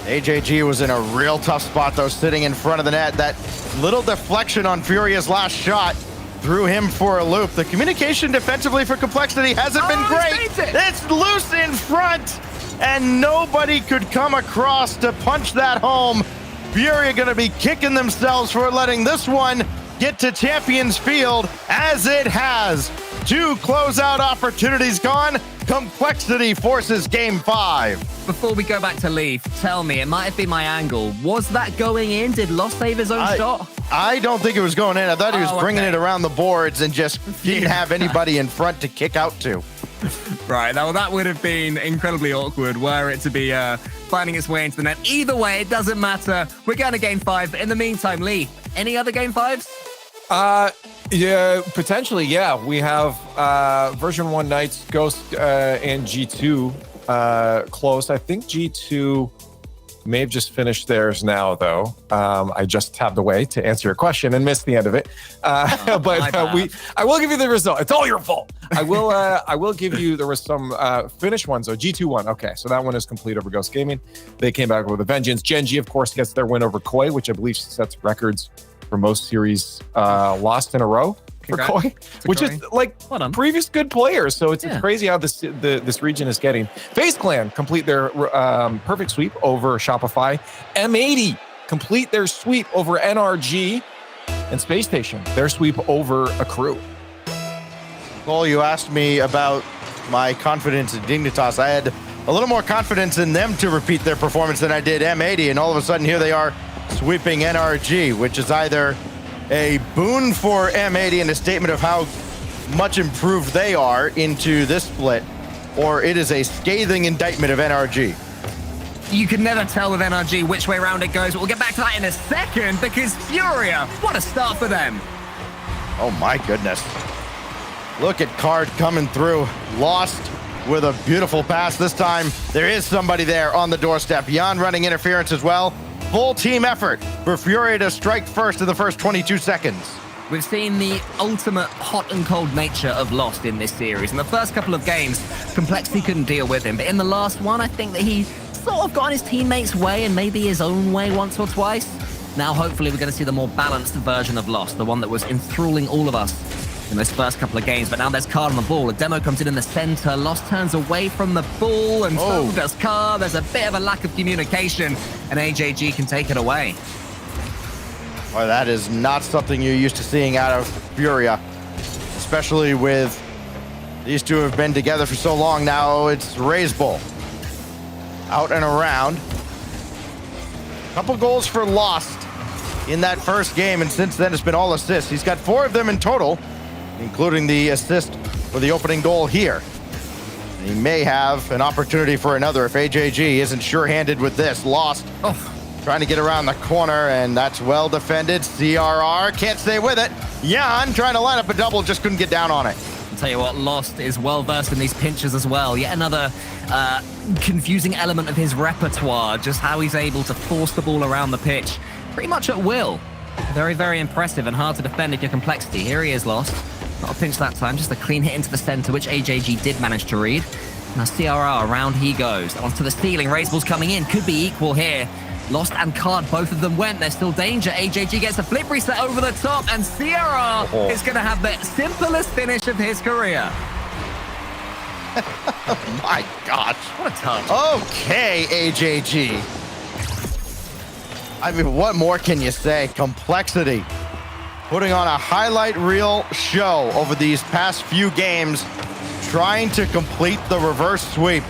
AJG was in a real tough spot, though, sitting in front of the net. That little deflection on Furia's last shot threw him for a loop. The communication defensively for Complexity hasn't been great. It's loose in front, and nobody could come across to punch that home. Furia going to be kicking themselves for letting this one get to Champions Field, as it has. 2 closeout opportunities gone. Complexity forces game 5. Before we go back to Leaf, tell me, it might have been my angle. Was that going in? Did Lost save his own shot? I don't think it was going in. I thought he was bringing it around the boards and just didn't have anybody in front to kick out to. Right, now that would have been incredibly awkward were it to be finding its way into the net. Either way, it doesn't matter. We're going to game 5. But in the meantime, Lee, any other game 5s? Yeah, potentially. Yeah, we have version 1 Knights, Ghost, and G2 close. I think G2 may have just finished theirs now, though. I just tabbed away to answer your question and missed the end of it. But I will give you the result. It's all your fault. I will give you. There was some finished ones. So G2 won. Okay, so that one is complete over Ghost Gaming. They came back with a vengeance. GenG, of course, gets their win over Koi, which I believe sets records for most series lost in a row for Koi, which is like previous good players. So it's crazy how this region is getting. FaZe Clan complete their perfect sweep over Shopify. M80 complete their sweep over NRG, and Space Station their sweep over Accrue. Cole, you asked me about my confidence in Dignitas. I had a little more confidence in them to repeat their performance than I did M80, and all of a sudden here they are sweeping NRG, which is either a boon for M80 and a statement of how much improved they are into this split, or it is a scathing indictment of NRG. You can never tell with NRG which way around it goes, but we'll get back to that in a second, because Furia, what a start for them. Oh my goodness. Look at Card coming through. Lost with a beautiful pass this time. There is somebody there on the doorstep. Jan running interference as well. Full team effort for Furia to strike first in the first 22 seconds. We've seen the ultimate hot and cold nature of Lost in this series. In the first couple of games, Complexity couldn't deal with him. But in the last one, I think that he sort of got in his teammates' way and maybe his own way once or twice. Now, hopefully, we're going to see the more balanced version of Lost, the one that was enthralling all of us in those first couple of games. But now there's Card on the ball. A demo comes in the center. Lost turns away from the ball, and so does Card. There's a bit of a lack of communication, and AJG can take it away. Well, that is not something you're used to seeing out of Furia, especially with these two have been together for so long now. It's Raise Bull out and around. Couple goals for Lost in that first game, and since then it's been all assists. He's got 4 of them in total, including the assist for the opening goal here. And he may have an opportunity for another if AJG isn't sure-handed with this. Lost trying to get around the corner, and that's well defended. CRR can't stay with it. Jan trying to line up a double, just couldn't get down on it. I'll tell you what, Lost is well versed in these pinches as well. Yet another confusing element of his repertoire, just how he's able to force the ball around the pitch pretty much at will. Very, very impressive and hard to defend if you're Complexity. Here he is, Lost. Not a pinch that time, just a clean hit into the center, which AJG did manage to read. Now CRR, around he goes. Onto the ceiling, Raiseball's coming in. Could be equal here. Lost and Card, both of them went. There's still danger. AJG gets a flip reset over the top, and CRR is going to have the simplest finish of his career. Oh my gosh. What a touch. Okay, AJG. I mean, what more can you say? Complexity putting on a highlight reel show over these past few games, trying to complete the reverse sweep.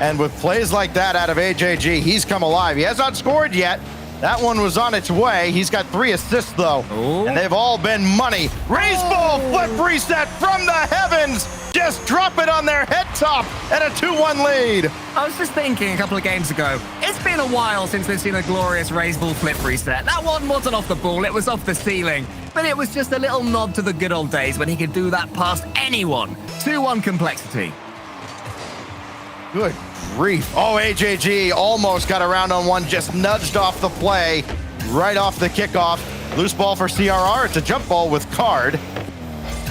And with plays like that out of AJG, he's come alive. He has not scored yet. That one was on its way. He's got 3 assists, though, and they've all been money. Raise ball, flip reset from the heavens. Just drop it on their head top and a 2-1 lead. I was just thinking a couple of games ago, it's been a while since we've seen a glorious raise ball flip reset. That one wasn't off the ball, it was off the ceiling. But it was just a little nod to the good old days when he could do that past anyone. 2-1 Complexity. Good grief. Oh, AJG almost got around on one, just nudged off the play, right off the kickoff. Loose ball for CRR. It's a jump ball with Card.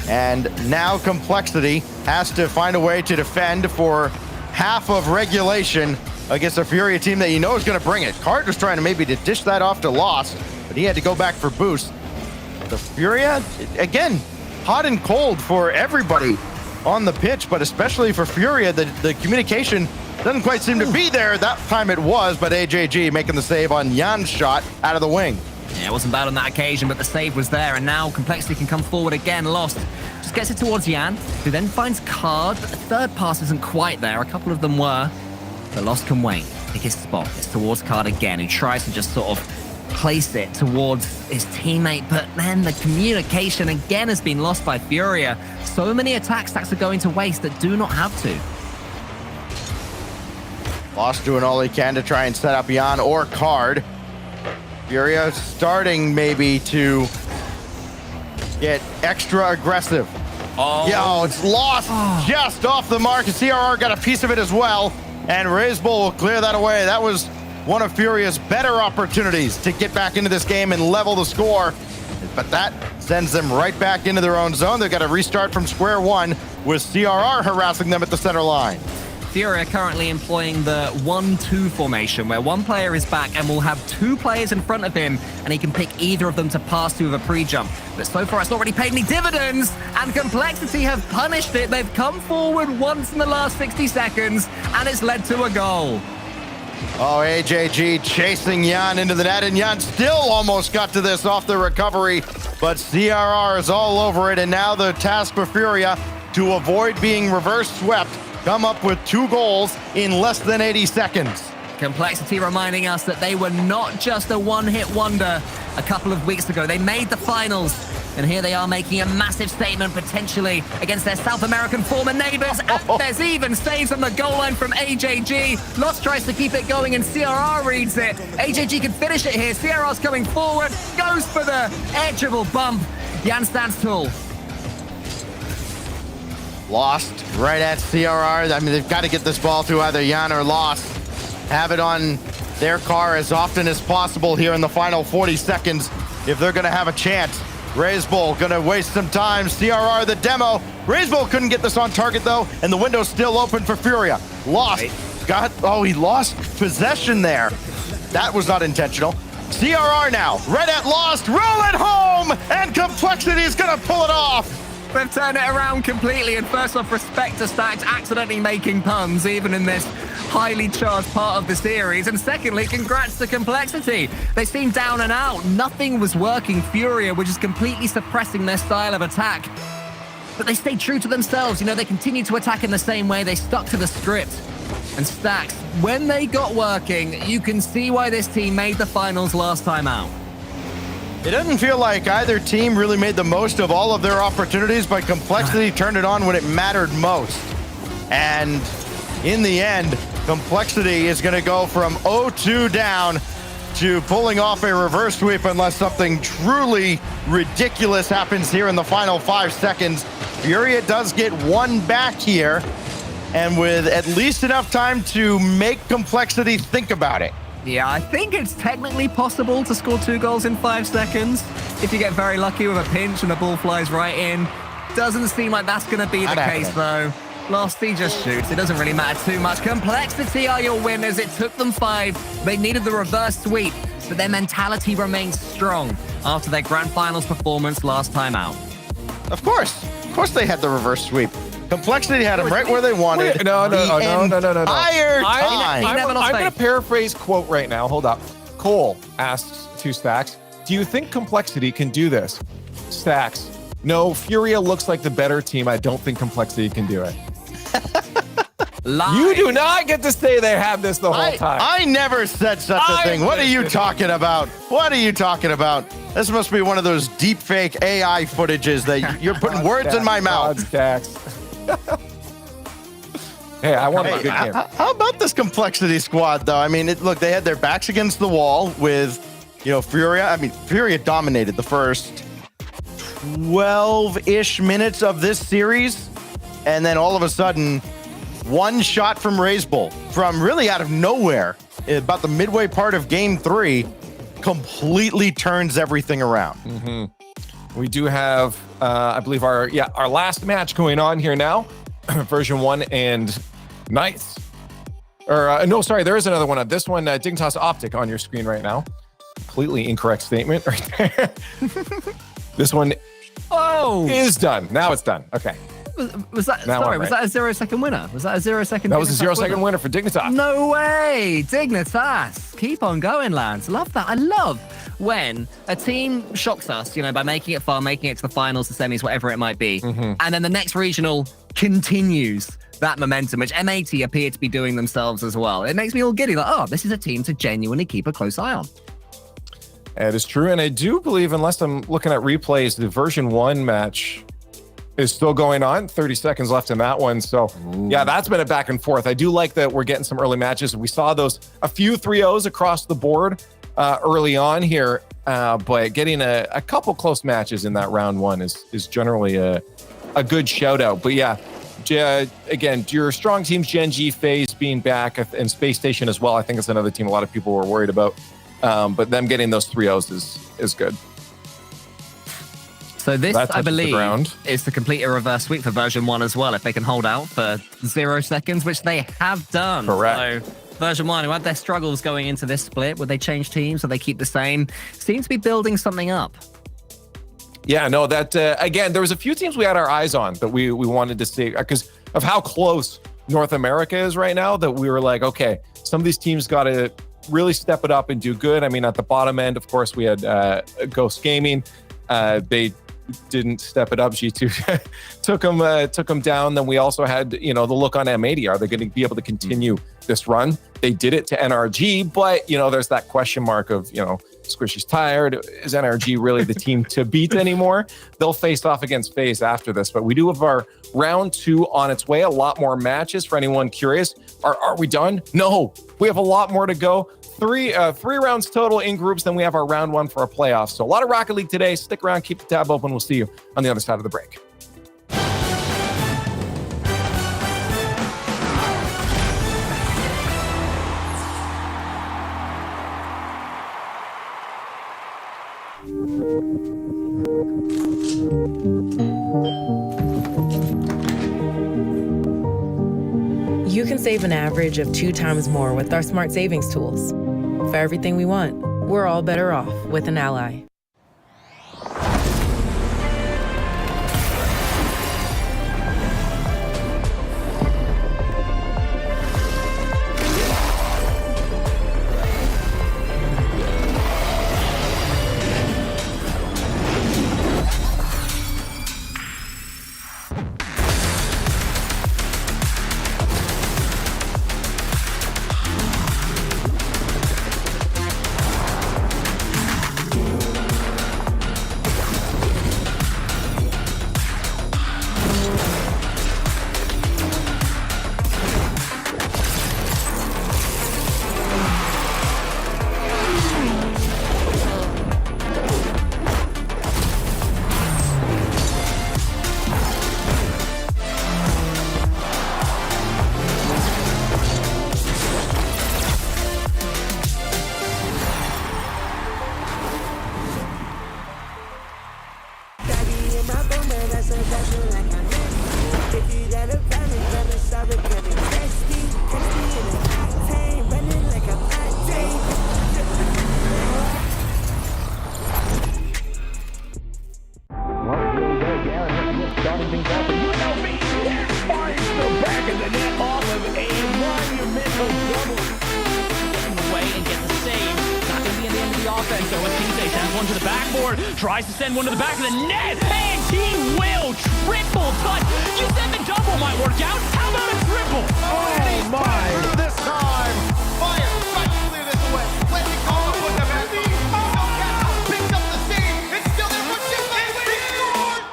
And now Complexity has to find a way to defend for half of regulation against a Furia team that you know is going to bring it. Card was trying to maybe to dish that off to Lost, but he had to go back for boost. The Furia, again, hot and cold for everybody on the pitch, but especially for Furia, the communication doesn't quite seem to be there. That time it was, but AJG making the save on Jan's shot out of the wing. Yeah, it wasn't bad on that occasion, but the save was there, and now Complexity can come forward again. Lost just gets it towards Jan, who then finds Card, but the third pass isn't quite there. A couple of them were, but Lost can wait. Pick his spot. It's towards Card again, who tries to just sort of place it towards his teammate, but then the communication again has been lost by Furia. So many attack stacks are going to waste that do not have to. Lost doing all he can to try and set up Jan or Card. Furia starting maybe to get extra aggressive. Oh. Yo, it's lost just off the mark. CRR got a piece of it as well, and RazeBull will clear that away. That was one of Furia's better opportunities to get back into this game and level the score, but that sends them right back into their own zone. They've got to restart from square one with CRR harassing them at the center line. Furia currently employing the 1-2 formation, where one player is back and will have two players in front of him, and he can pick either of them to pass to with a pre-jump. But so far, it's not really paid any dividends, and Complexity have punished it. They've come forward once in the last 60 seconds, and it's led to a goal. Oh, AJG chasing Jan into the net, and Jan still almost got to this off the recovery, but CRR is all over it, and now the task for Furia to avoid being reverse swept, come up with 2 goals in less than 80 seconds. Complexity reminding us that they were not just a one-hit wonder a couple of weeks ago. They made the finals, and here they are making a massive statement potentially against their South American former neighbors. And there's even saves on the goal line from AJG. Lost tries to keep it going, and CRR reads it. AJG can finish it here. CRR's coming forward, goes for the air dribble bump. Jan stands tall. Lost right at CRR. I mean, they've got to get this ball to either Jan or Lost. Have it on their car as often as possible here in the final 40 seconds if they're going to have a chance. RazeBull going to waste some time. CRR the demo. RazeBull couldn't get this on target though, and the window's still open for Furia. Lost. He lost possession there. That was not intentional. CRR now, right at Lost, roll it home, and Complexity is going to pull it off. They've turned it around completely, and first off, respect to Stacks accidentally making puns, even in this highly charged part of the series, and secondly, congrats to Complexity. They seemed down and out. Nothing was working. Furia were just completely suppressing their style of attack. But they stayed true to themselves. You know, they continued to attack in the same way. They stuck to the script. And Stacks, when they got working, you can see why this team made the finals last time out. It doesn't feel like either team really made the most of all of their opportunities, but Complexity turned it on when it mattered most. And in the end, Complexity is going to go from 0-2 down to pulling off a reverse sweep unless something truly ridiculous happens here in the final 5 seconds. Furia does get one back here, and with at least enough time to make Complexity think about it. Yeah, I think it's technically possible to score 2 goals in 5 seconds if you get very lucky with a pinch and the ball flies right in. Doesn't seem like that's going to be the case, though. Losty just shoots. It doesn't really matter too much. Complexity are your winners. It took them 5. They needed the reverse sweep, but their mentality remains strong after their grand finals performance last time out. Of course they had the reverse sweep. Complexity had them right where they wanted. No. Entire time. I'm going to paraphrase quote right now. Hold up. Cole asks to Stacks, do you think Complexity can do this? Stacks, no, Furia looks like the better team. I don't think Complexity can do it. You do not get to say they have this the whole time. I never said such a thing. What are you talking about? What are you talking about? This must be one of those deep fake AI footages that you're putting words in my mouth. Stacks. Hey, I want a good game. How about this Complexity squad, though? I mean, look, they had their backs against the wall with, Furia. I mean, Furia dominated the first 12-ish minutes of this series, and then all of a sudden, one shot from RazeBull from really out of nowhere, about the midway part of Game 3, completely turns everything around. Mm-hmm. We do have, I believe, our last match going on here now. Version 1 and nice. No, sorry, there is another one. This one, Dignitas OpTic on your screen right now. Completely incorrect statement right there. This one is done. Now it's done. Okay. Was that a 0-second winner? Was that a 0-second? That was a 0-second winner for Dignitas. No way, Dignitas. Keep on going, lads. Love that. I love when a team shocks us, by making it far, making it to the finals, the semis, whatever it might be, and then the next regional continues that momentum, which M80 appear to be doing themselves as well. It makes me all giddy, like, this is a team to genuinely keep a close eye on. It is true, and I do believe, unless I'm looking at replays, the version 1 match is still going on. 30 seconds left in that one. So, yeah, that's been a back and forth. I do like that we're getting some early matches. We saw a few 3-0s across the board early on here. but getting a couple close matches in that round one is generally a good shout out. But yeah, again, your strong teams, GenG, FaZe being back, and Space Station as well. I think it's another team a lot of people were worried about. But them getting those 3-0s is good. So this, I believe, is to complete a reverse sweep for version 1 as well, if they can hold out for 0 seconds, which they have done. Correct. So version 1, who had their struggles going into this split, would they change teams? Would they keep the same? Seems to be building something up. Yeah, no, that, again, there was a few teams we had our eyes on that we wanted to see because of how close North America is right now, that we were like, okay, some of these teams got to really step it up and do good. I mean, at the bottom end, of course, we had Ghost Gaming. They didn't step it up. G2 took them down. Then we also had, the look on M80. Are they going to be able to continue this run? They did it to NRG, but, there's that question mark of, Squishy's tired. Is NRG really the team to beat anymore? They'll face off against FaZe after this, but we do have our round 2 on its way. A lot more matches for anyone curious. Are we done? No, we have a lot more to go. Three rounds total in groups. Then we have our round 1 for our playoffs. So a lot of Rocket League today. Stick around, keep the tab open. We'll see you on the other side of the break. You can save an average of 2 times more with our smart savings tools. For everything we want, we're all better off with an ally. Tries to send one to the back of the net, and he will triple touch. You said the double might work out. How about a triple? Oh my! This time, fire! Try to clear this away. Let me go with the back. Picked up the save. It's still there for Jim. He scored!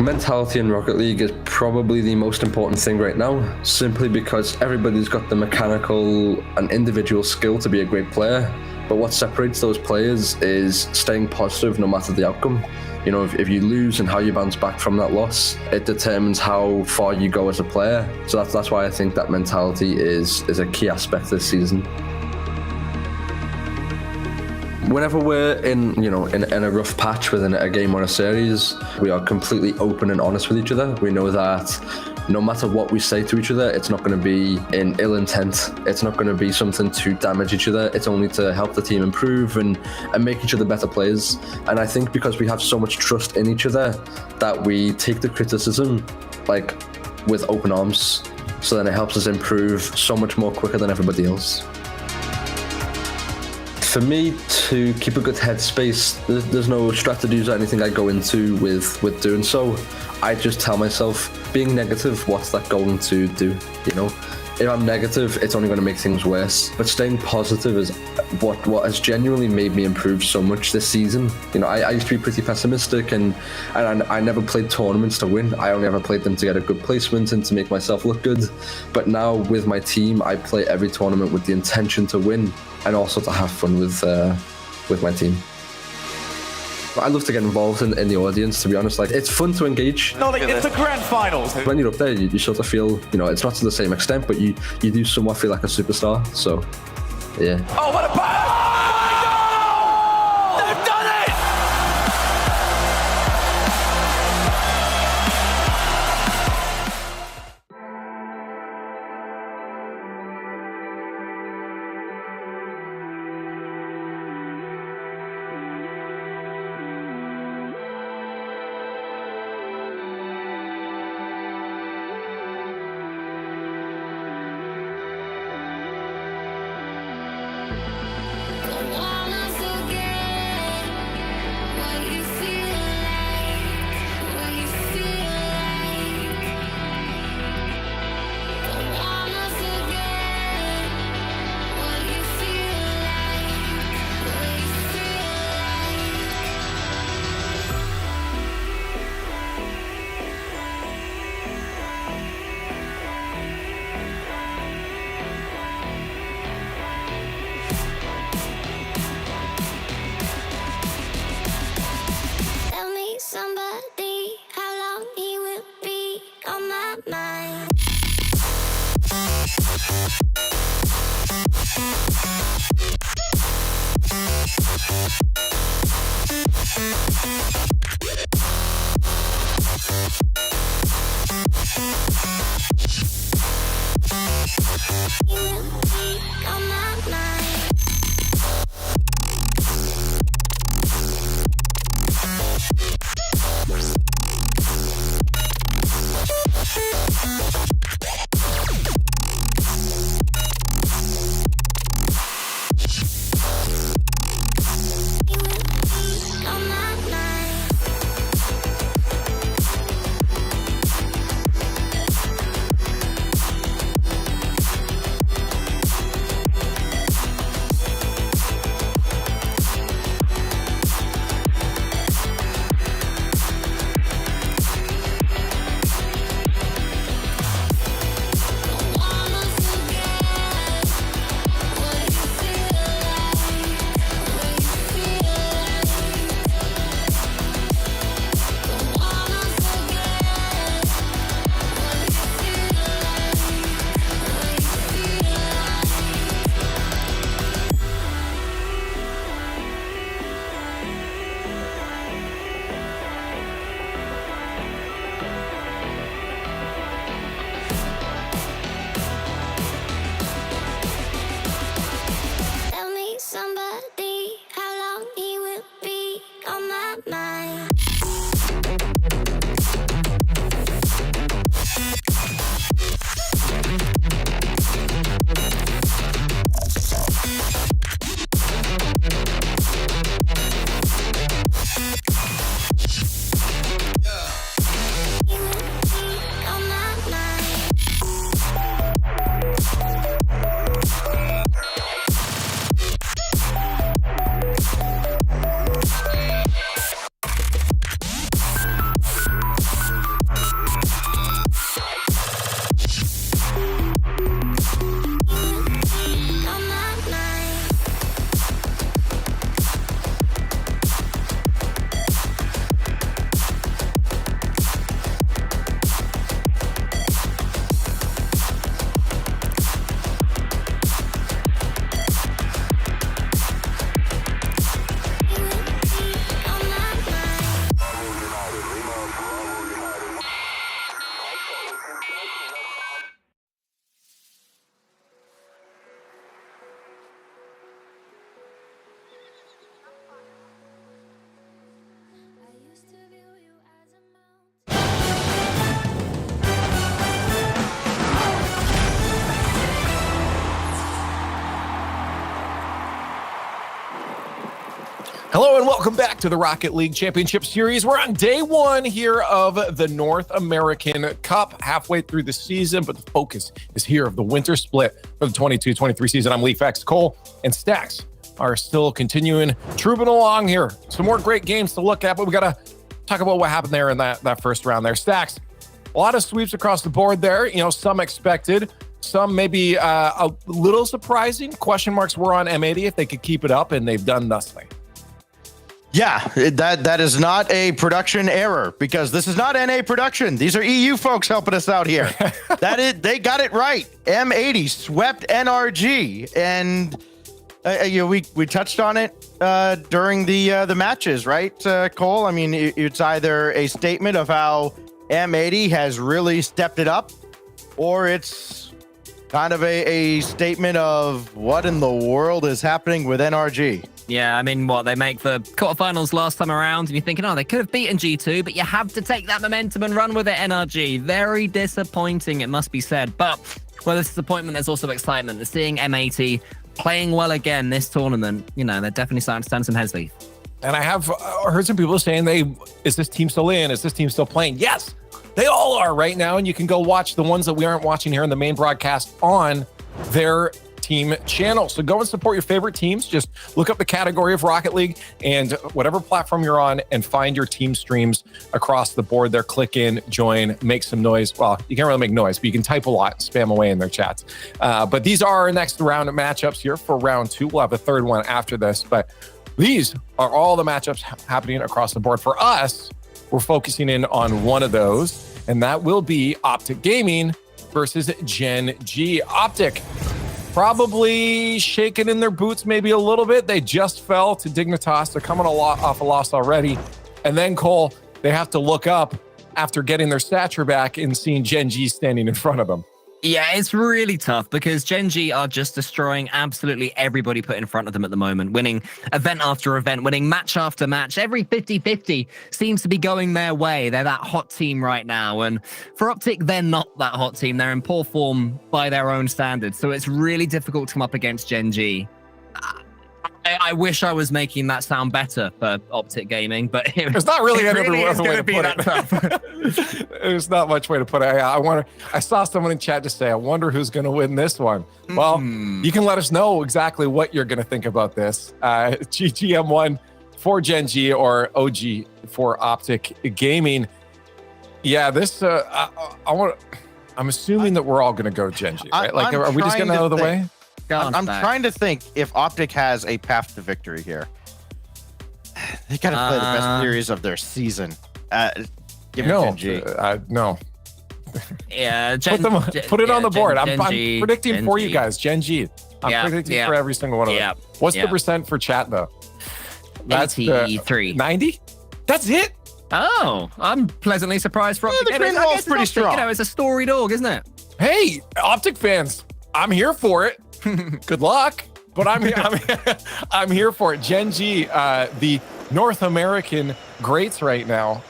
Mentality in Rocket League is probably the most important thing right now, simply because everybody's got the mechanical and individual skill to be a great player, but what separates those players is staying positive no matter the outcome. If you lose and how you bounce back from that loss, it determines how far you go as a player. So that's why I think that mentality is a key aspect this season. Whenever we're in a rough patch within a game or a series, we are completely open and honest with each other. We know that no matter what we say to each other, it's not going to be in ill intent. It's not going to be something to damage each other. It's only to help the team improve and make each other better players. And I think because we have so much trust in each other, that we take the criticism with open arms. So then it helps us improve so much more quicker than everybody else. For me to keep a good headspace, there's no strategies or anything I go into with doing so. I just tell myself, being negative, what's that going to do? If I'm negative, it's only going to make things worse. But staying positive is what has genuinely made me improve so much this season. You know, I used to be pretty pessimistic, and I never played tournaments to win. I only ever played them to get a good placement and to make myself look good. But now with my team, I play every tournament with the intention to win and also to have fun with my team. I love to get involved in the audience, to be honest. Like, it's fun to engage. No, like, it's the grand finals. When you're up there, you sort of feel, you know, it's not to the same extent, but you do somewhat feel like a superstar. So, yeah. Oh, what a pass! Oh, they've done it! Somebody, how long he will be on my mind. He will be on my mind. Somebody, how long he will be on my mind. He will be on my mind. Hello and welcome back to the Rocket League Championship Series. We're on day one here of the North American Cup, halfway through the season, but the focus is here of the winter split for the 22-23 season. I'm LeafX Cole, and Stacks are still continuing trooping along here. Some more great games to look at, but we got to talk about what happened there in that first round there. Stacks, a lot of sweeps across the board there. You know, some expected, some maybe a little surprising. Question marks were on M80 if they could keep it up, and they've done thusly. Yeah, that is not a production error, because this is not NA production. These are EU folks helping us out here. They got it right. M80 swept NRG, and we touched on it during the matches, right, Cole? I mean, it's either a statement of how M80 has really stepped it up, or it's kind of a statement of what in the world is happening with NRG. Yeah, I mean, they make the quarterfinals last time around, and you're thinking, they could have beaten G2, but you have to take that momentum and run with it, NRG. Very disappointing, it must be said. But with this disappointment, there's also excitement. And seeing M80 playing well again this tournament, they're definitely starting to stand some heads, Leaf. And I have heard some people saying, is this team still in? Is this team still playing? Yes, they all are right now, and you can go watch the ones that we aren't watching here in the main broadcast on their team channel. So go and support your favorite teams. Just look up the category of Rocket League and whatever platform you're on and find your team streams across the board there. Click in, join, make some noise. Well, you can't really make noise, but you can type a lot, spam away in their chats. But these are our next round of matchups here for round 2. We'll have a third one after this, but these are all the matchups happening across the board. For us, we're focusing in on one of those, and that will be OpTic Gaming versus GenG. OpTic probably shaking in their boots maybe a little bit. They just fell to Dignitas. They're coming off a loss already. And then, Cole, they have to look up after getting their stature back and seeing GenG standing in front of them. Yeah, it's really tough because GenG are just destroying absolutely everybody put in front of them at the moment, winning event after event, winning match after match. Every 50-50 seems to be going their way. They're that hot team right now. And for OpTic, they're not that hot team. They're in poor form by their own standards. So it's really difficult to come up against GenG. I wish I was making that sound better for OpTic Gaming, but it's not really any really other way to put that it. There's not much way to put it. I saw someone in chat just say, I wonder who's going to win this one. Well, you can let us know exactly what you're going to think about this. GGM1 for GenG or OG for OpTic Gaming. Yeah, this, I'm assuming that we're all going to go GenG, right? Like, are we just getting out of the way? I'm trying to think if OpTic has a path to victory here. They got to play the best series of their season. Give me GenG. No. Yeah, put it on the board. I'm predicting GenG. for you guys. GenG. I'm predicting for every single one of them. What's the percent for chat though? That's 83. 90? That's it? Oh, I'm pleasantly surprised for OpTic. The green wall's pretty strong. It's a story dog, isn't it? Hey, OpTic fans, I'm here for it. Good luck, but I'm here for it. GenG, the North American greats right now,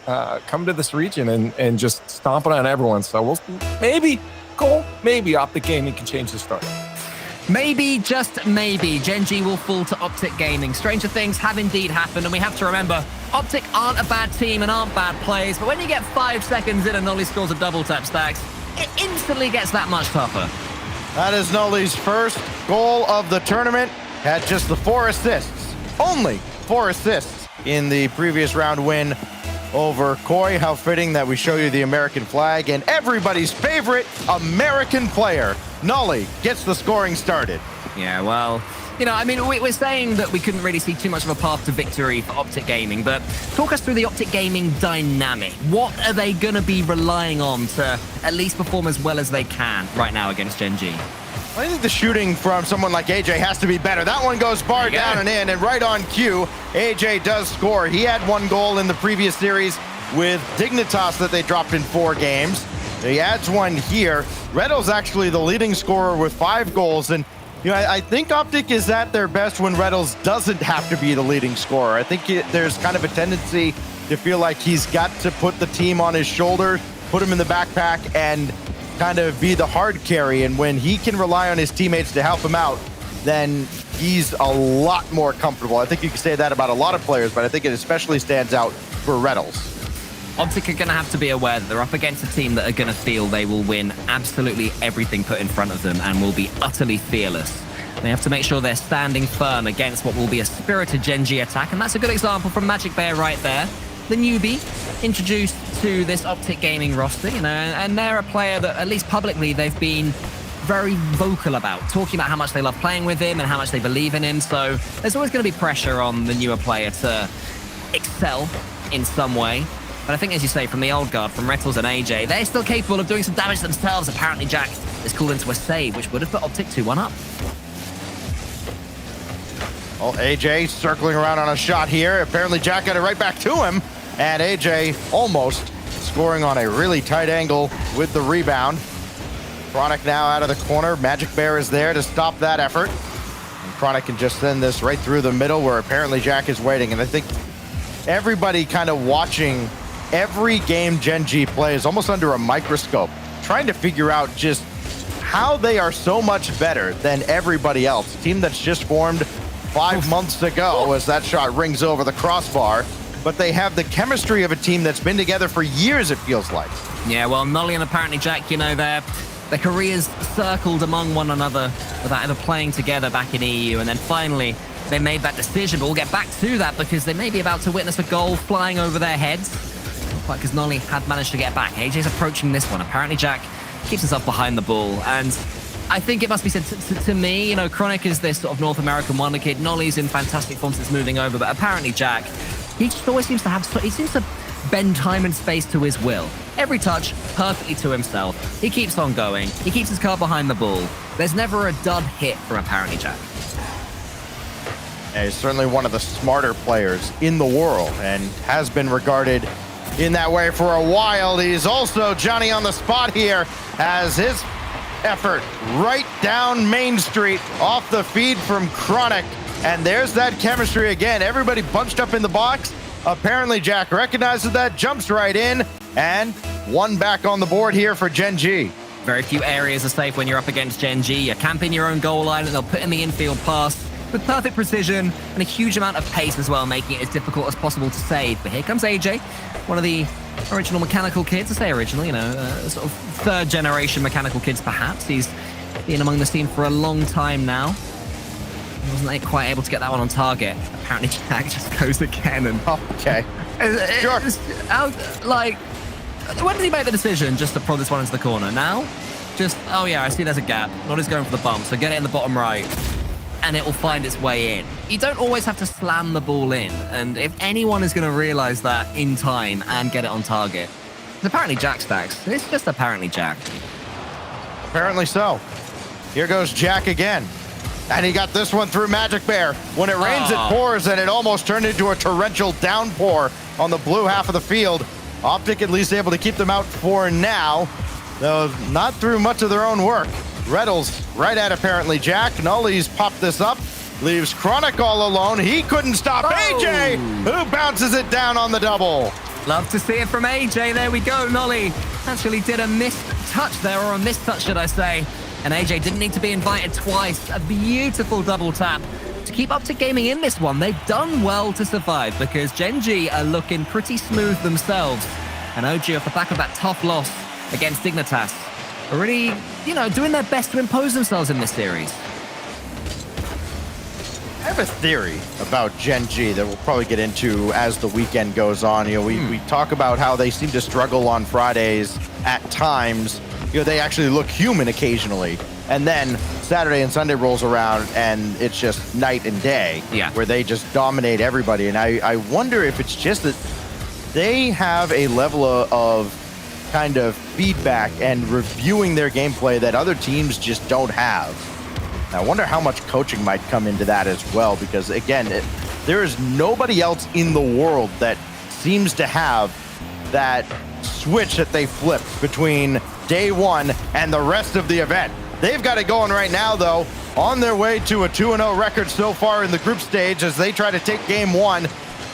come to this region and just stomping on everyone. So we'll maybe OpTic Gaming can change the story. Maybe, just maybe, GenG will fall to OpTic Gaming. Stranger things have indeed happened, and we have to remember, OpTic aren't a bad team and aren't bad plays, but when you get 5 seconds in and Nolly scores a double tap, Stacks, it instantly gets that much tougher. That is Nolly's first goal of the tournament. Had just the 4 assists. Only 4 assists in the previous round win over Koi. How fitting that we show you the American flag and everybody's favorite American player, Nolly, gets the scoring started. Yeah, well, we're saying that we couldn't really see too much of a path to victory for OpTic Gaming, but talk us through the OpTic Gaming dynamic. What are they going to be relying on to at least perform as well as they can right now against GenG? I think the shooting from someone like AJ has to be better. That one goes far down and in, and right on cue, AJ does score. He had 1 goal in the previous series with Dignitas that they dropped in 4 games. He adds 1 here. Reddle's actually the leading scorer with 5 goals, and I think OpTic is at their best when Reddles doesn't have to be the leading scorer. I think there's kind of a tendency to feel like he's got to put the team on his shoulders, put him in the backpack, and kind of be the hard carry. And when he can rely on his teammates to help him out, then he's a lot more comfortable. I think you can say that about a lot of players, but I think it especially stands out for Reddles. OpTic are going to have to be aware that they're up against a team that are going to feel they will win absolutely everything put in front of them and will be utterly fearless They have to make sure they're standing firm against what will be a spirited GenG attack, and that's a good example from Magic Bear right there. The newbie introduced to this OpTic gaming roster, you know, and they're a player that, at least publicly, they've been very vocal about, talking about how much they love playing with him and how much they believe in him. So there's always going to be pressure on the newer player to excel in some way. But I think, as you say, from the old guard, from Rettles and AJ, they're still capable of doing some damage themselves. Apparently, Jack is called into a save, which would have put OpTic 2-1 up. Well, AJ circling around on a shot here. Apparently, Jack got it right back to him. And AJ almost scoring on a really tight angle with the rebound. Chronic now out of the corner. Magic Bear is there to stop that effort. And Chronic can just send this right through the middle where apparently Jack is waiting. And I think everybody kind of watching every game GenG plays almost under a microscope, trying to figure out just how they are so much better than everybody else. A team that's just formed 5 months ago as that shot rings over the crossbar, but they have the chemistry of a team that's been together for years, it feels like. Yeah, well, Nolly and apparently Jack, you know, their careers circled among one another without ever playing together back in EU, and then finally they made that decision, but we'll get back to that because they may be about to witness a goal flying over their heads. Not quite, because Nolly had managed to get back. AJ's approaching this one. Apparently Jack keeps himself behind the ball, and I think it must be said to me, you know, Chronic is this sort of North American wonder kid. Nolly's in fantastic form since moving over, but apparently Jack, he just always seems to have, he seems to bend time and space to his will. Every touch, perfectly to himself. He keeps on going. He keeps his car behind the ball. There's never a dud hit from apparently Jack. Yeah, he's certainly one of the smarter players in the world and has been regarded in that way for a while. He's also Johnny on the spot here as his effort right down Main Street off the feed from Chronic. And there's that chemistry again. Everybody bunched up in the box. Apparently Jack recognizes that, jumps right in, and one back on the board here for GenG. Very few areas are safe when you're up against GenG. You're camping your own goal line and they'll put in the infield pass with perfect precision and a huge amount of pace as well, making it as difficult as possible to save. But here comes AJ, one of the original mechanical kids. I say original, you know, sort of third generation mechanical kids perhaps. He's been among the scene for a long time now. Wasn't quite able to get that one on target. Apparently Jack just goes again and... Okay. Sure. Like, when did he make the decision just to prod this one into the corner? Now? Just, oh yeah, I see there's a gap. Noddy's going for the bump, so get it in the bottom right. And it will find its way in. You don't always have to slam the ball in. And if anyone is going to realize that in time and get it on target, it's apparently Jack Stacks. It's just apparently Jack. Apparently so. Here goes Jack again. And he got this one through Magic Bear. When it rains, it pours, and it almost turned into a torrential downpour on the blue half of the field. OpTic at least able to keep them out for now, though not through much of their own work. Rettles right at apparently Jack. Nolly's popped this up, leaves Chronic all alone. He couldn't stop AJ, who bounces it down on the double. Love to see it from AJ. There we go. Nolly actually did a missed touch there, or a missed touch, should I say. And AJ didn't need to be invited twice. A beautiful double tap to keep OpTic gaming in this one. They've done well to survive because GenG are looking pretty smooth themselves. And OG, off the back of that tough loss against Dignitas, are really, you know, doing their best to impose themselves in this series. I have a theory about GenG that we'll probably get into as the weekend goes on. You know, we talk about how they seem to struggle on Fridays at times. You know, they actually look human occasionally. And then Saturday and Sunday rolls around and it's just night and day, where they just dominate everybody. And I wonder if it's just that they have a level of kind of feedback and reviewing their gameplay that other teams just don't have. And I wonder how much coaching might come into that as well, because again, there is nobody else in the world that seems to have that switch that they flip between day one and the rest of the event. They've got it going right now, though, on their way to a 2-0 record so far in the group stage as they try to take game one.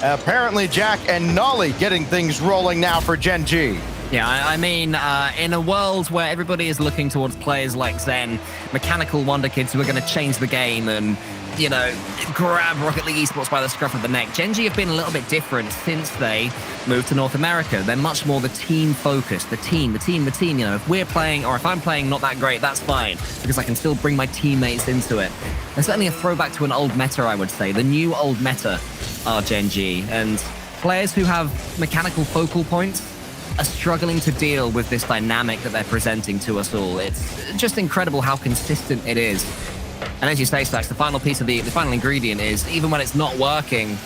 Apparently, Jack and Nolly getting things rolling now for GenG. Yeah, I mean, in a world where everybody is looking towards players like Zen, mechanical wonder kids who are going to change the game and you know, grab Rocket League Esports by the scruff of the neck. GenG have been a little bit different since they moved to North America. They're much more the team focused, the team. You know, if we're playing or if I'm playing not that great, that's fine because I can still bring my teammates into it. There's certainly a throwback to an old meta, I would say. The new old meta are GenG, and players who have mechanical focal points are struggling to deal with this dynamic that they're presenting to us all. It's just incredible how consistent it is. And as you say, Stacks, the final piece of the final ingredient is even when it's not working,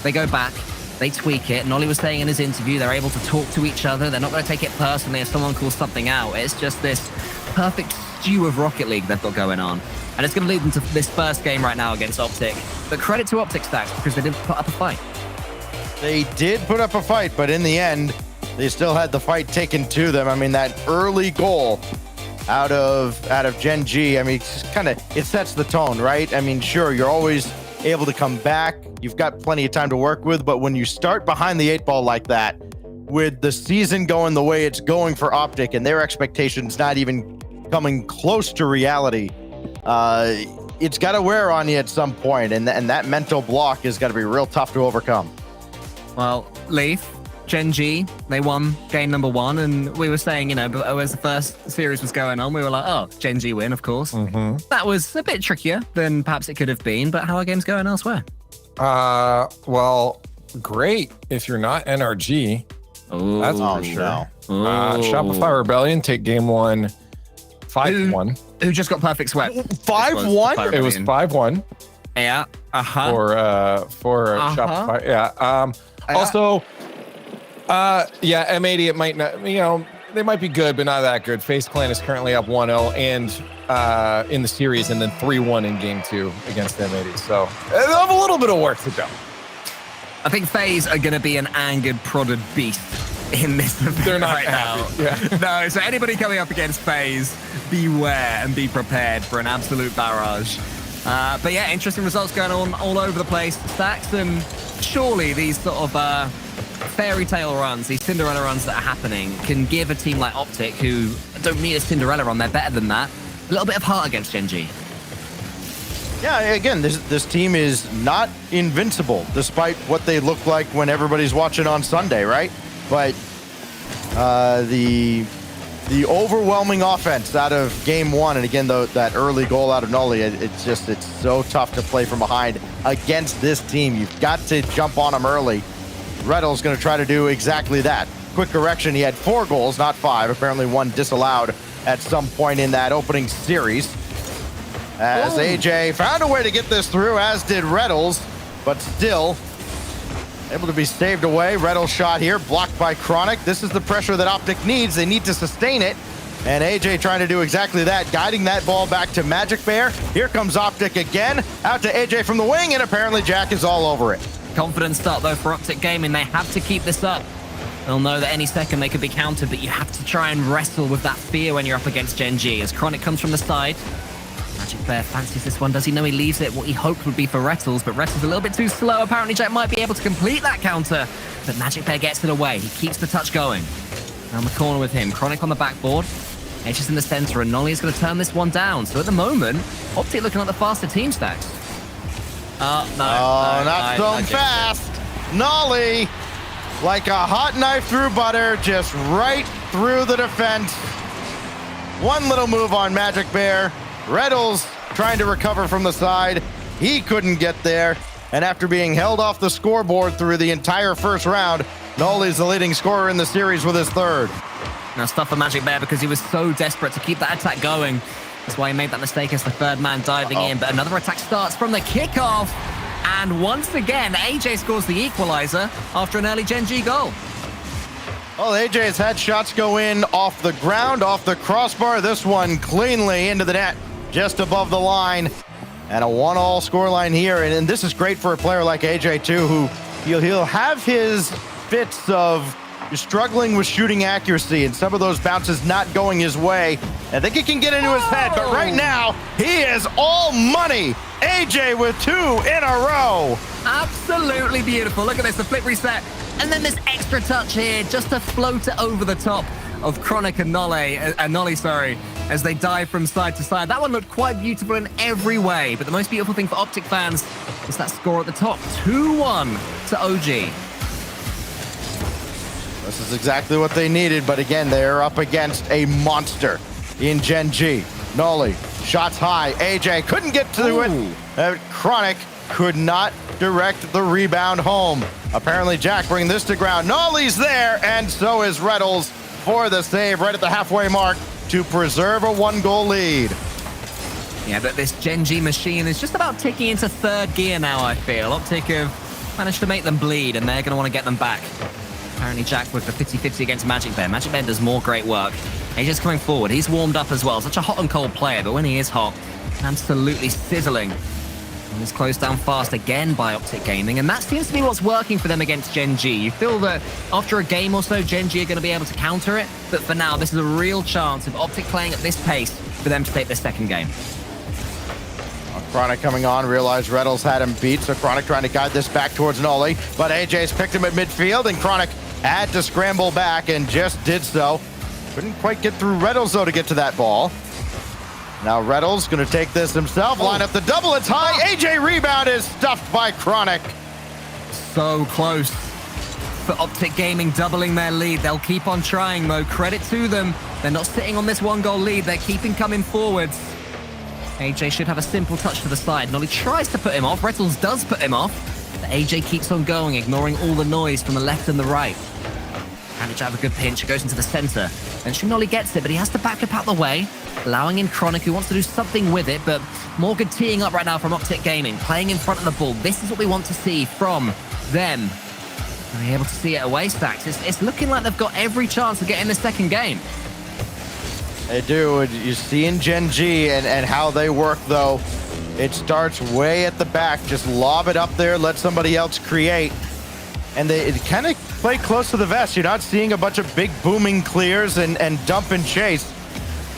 they go back, they tweak it. Nolly was saying in his interview, they're able to talk to each other. They're not going to take it personally if someone calls something out. It's just this perfect stew of Rocket League they've got going on. And it's going to lead them to this first game right now against OpTic. But credit to OpTic, Stacks, because they didn't put up a fight. They did put up a fight, but in the end, they still had the fight taken to them. I mean, that early goal out of GenG, I mean, it sets the tone, right? I mean, sure, you're always able to come back. You've got plenty of time to work with, but when you start behind the 8 ball like that, with the season going the way it's going for OpTic and their expectations not even coming close to reality, it's got to wear on you at some point, and that mental block is got to be real tough to overcome. Well, Leaf, GenG, they won game number 1, and we were saying, you know, as the first series was going on, we were like, oh, GenG win, of course. That was a bit trickier than perhaps it could have been, but how are games going elsewhere? Well, great if you're not NRG. Ooh, that's for sure. No. Shopify Rebellion take game 1 5-1. Who just got perfect sweat? 5-1? It was 5-1. Yeah. For Shopify. Yeah. Also, yeah, M80, it might not, you know, they might be good, but not that good. FaZe Clan is currently up 1-0 and in the series, and then 3-1 in game 2 against M80. So they'll have a little bit of work to do. I think FaZe are going to be an angered, prodded beast in this event. They're not right happy. now. Yeah. No, so anybody coming up against FaZe, beware and be prepared for an absolute barrage. But yeah, interesting results going on all over the place. Stacks, and surely these sort of fairy tale runs, these Cinderella runs that are happening, can give a team like OpTic, who don't need a Cinderella run, they're better than that, a little bit of heart against GenG. Yeah, again, this team is not invincible, despite what they look like when everybody's watching on Sunday, right? But the overwhelming offense out of game 1, and again, that early goal out of Nolly, it's so tough to play from behind against this team. You've got to jump on them early. Reddle's going to try to do exactly that. Quick correction, he had 4 goals, not 5. Apparently 1 disallowed at some point in that opening series. As AJ found a way to get this through, as did Reddles, but still able to be saved away. Reddles' shot here, blocked by Chronic. This is the pressure that OpTic needs. They need to sustain it. And AJ trying to do exactly that, guiding that ball back to Magic Bear. Here comes OpTic again, out to AJ from the wing, and apparently Jack is all over it. Confident start, though, for OpTic Gaming. They have to keep this up. They'll know that any second they could be countered, but you have to try and wrestle with that fear when you're up against GenG. As Chronic comes from the side, Magic Bear fancies this one. Does he know he leaves it what he hoped would be for Rettles, but Rettles a little bit too slow. Apparently Jack might be able to complete that counter, but Magic Bear gets it away. He keeps the touch going. Around the corner with him. Chronic on the backboard. Edge is in the center, and Nolly is going to turn this one down. So at the moment, OpTic looking like the faster team, Stacks. Not so fast. Nolly, like a hot knife through butter, just right through the defense. One little move on Magic Bear. Reddles trying to recover from the side. He couldn't get there. And after being held off the scoreboard through the entire first round, Nolly's the leading scorer in the series with his 3rd. Now, stuff for Magic Bear because he was so desperate to keep that attack going. That's why he made that mistake as the 3rd man diving in. But another attack starts from the kickoff. And once again, AJ scores the equalizer after an early GenG goal. Well, AJ has had shots go in off the ground, off the crossbar. This one cleanly into the net, just above the line. And a 1-1 scoreline here. And this is great for a player like AJ, too, who he'll have his fits of struggling with shooting accuracy and some of those bounces not going his way. I think it can get into his head, but right now, he is all money. AJ with 2 in a row. Absolutely beautiful. Look at this, the flip reset. And then this extra touch here just to float it over the top of Chronic and Nolly, as they dive from side to side. That one looked quite beautiful in every way, but the most beautiful thing for OpTic fans is that score at the top. 2-1 to OG. This is exactly what they needed, but again, they're up against a monster in GenG. Nolly, shots high. AJ couldn't get to it. Chronic could not direct the rebound home. Apparently, Jack bringing this to ground. Nolly's there, and so is Rettles for the save right at the halfway mark to preserve a 1-goal lead. Yeah, but this GenG machine is just about ticking into third gear now, I feel. OpTic have managed to make them bleed, and they're going to want to get them back. Apparently, Jack with the 50-50 against Magic Bear. Magic Bear does more great work. He's just coming forward. He's warmed up as well. Such a hot and cold player, but when he is hot, absolutely sizzling. And he's closed down fast again by OpTic Gaming, and that seems to be what's working for them against GenG. You feel that after a game or so, GenG are going to be able to counter it, but for now, this is a real chance of OpTic playing at this pace for them to take their second game. Chronic coming on, realized Rettles had him beat, so Chronic trying to guide this back towards Nolly, but AJ's picked him at midfield, and Chronic had to scramble back and just did so. Couldn't quite get through Rettles, though, to get to that ball. Now Rettles going to take this himself, line up the double, it's high. AJ rebound is stuffed by Chronic. So close for OpTic Gaming doubling their lead. They'll keep on trying, though. Credit to them. They're not sitting on this 1-goal lead. They're keeping coming forwards. AJ should have a simple touch to the side. Nolly tries to put him off. Rettles does put him off. But AJ keeps on going, ignoring all the noise from the left and the right. Managed to have a good pinch. It goes into the center. Eventually Nolly gets it, but he has to back up out the way, allowing in Chronic, who wants to do something with it, but Morgan teeing up right now from OpTic Gaming, playing in front of the ball. This is what we want to see from them. Are they able to see it away, Stacks? It's looking like they've got every chance of getting the second game. They do. You see in GenG and how they work, though. It starts way at the back. Just lob it up there, let somebody else create. And they kind of play close to the vest. You're not seeing a bunch of big booming clears and dump and chase.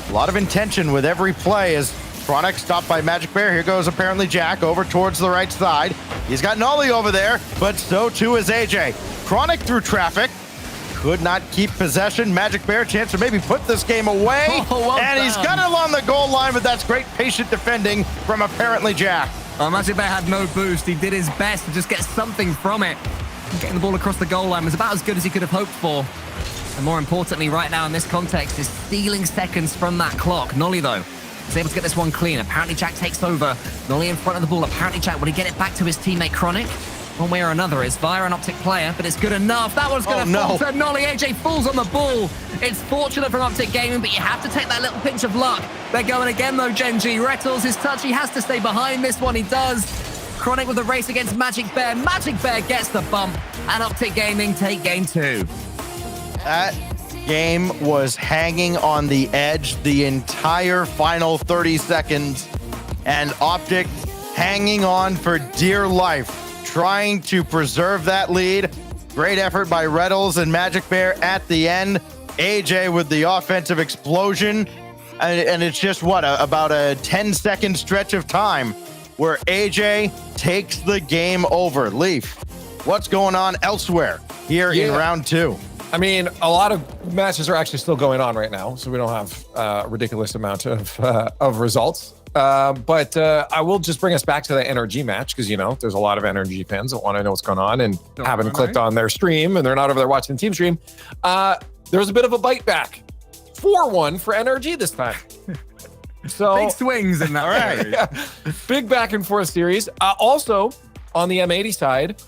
A lot of intention with every play as Chronic stopped by Magic Bear. Here goes apparently Jack over towards the right side. He's got Nolly over there, but so too is AJ. Chronic through traffic. Could not keep possession. Magic Bear chance to maybe put this game away. And he's got it along the goal line, but that's great patient defending from apparently Jack. Magic Bear had no boost. He did his best to just get something from it. Getting the ball across the goal line was about as good as he could have hoped for. And more importantly, right now in this context, is stealing seconds from that clock. Nolly, though, is able to get this one clean. Apparently, Jack takes over. Nolly in front of the ball. Apparently, Jack, will he get it back to his teammate, Chronic? One way or another, it's via an OpTic player, but it's good enough. That one's going to fall to Nolly. AJ falls on the ball. It's fortunate from OpTic Gaming, but you have to take that little pinch of luck. They're going again, though, GenG. Rettles, his touch, he has to stay behind this one. He does. Chronic with the race against Magic Bear. Magic Bear gets the bump, and OpTic Gaming take game 2. That game was hanging on the edge the entire final 30 seconds, and OpTic hanging on for dear life, trying to preserve that lead. Great effort by Rettles and Magic Bear at the end. AJ with the offensive explosion, and it's just about a 10-second stretch of time where AJ takes the game over. Leaf, what's going on elsewhere here in round 2? I mean, a lot of matches are actually still going on right now, so we don't have a ridiculous amount of results. But I will just bring us back to the NRG match because, there's a lot of NRG fans that want to know what's going on and haven't clicked on their stream and they're not over there watching the team stream. There's a bit of a bite back. 4-1 for NRG this time. So big swings in that. All right. Yeah, big back and forth series. Also, on the M80 side,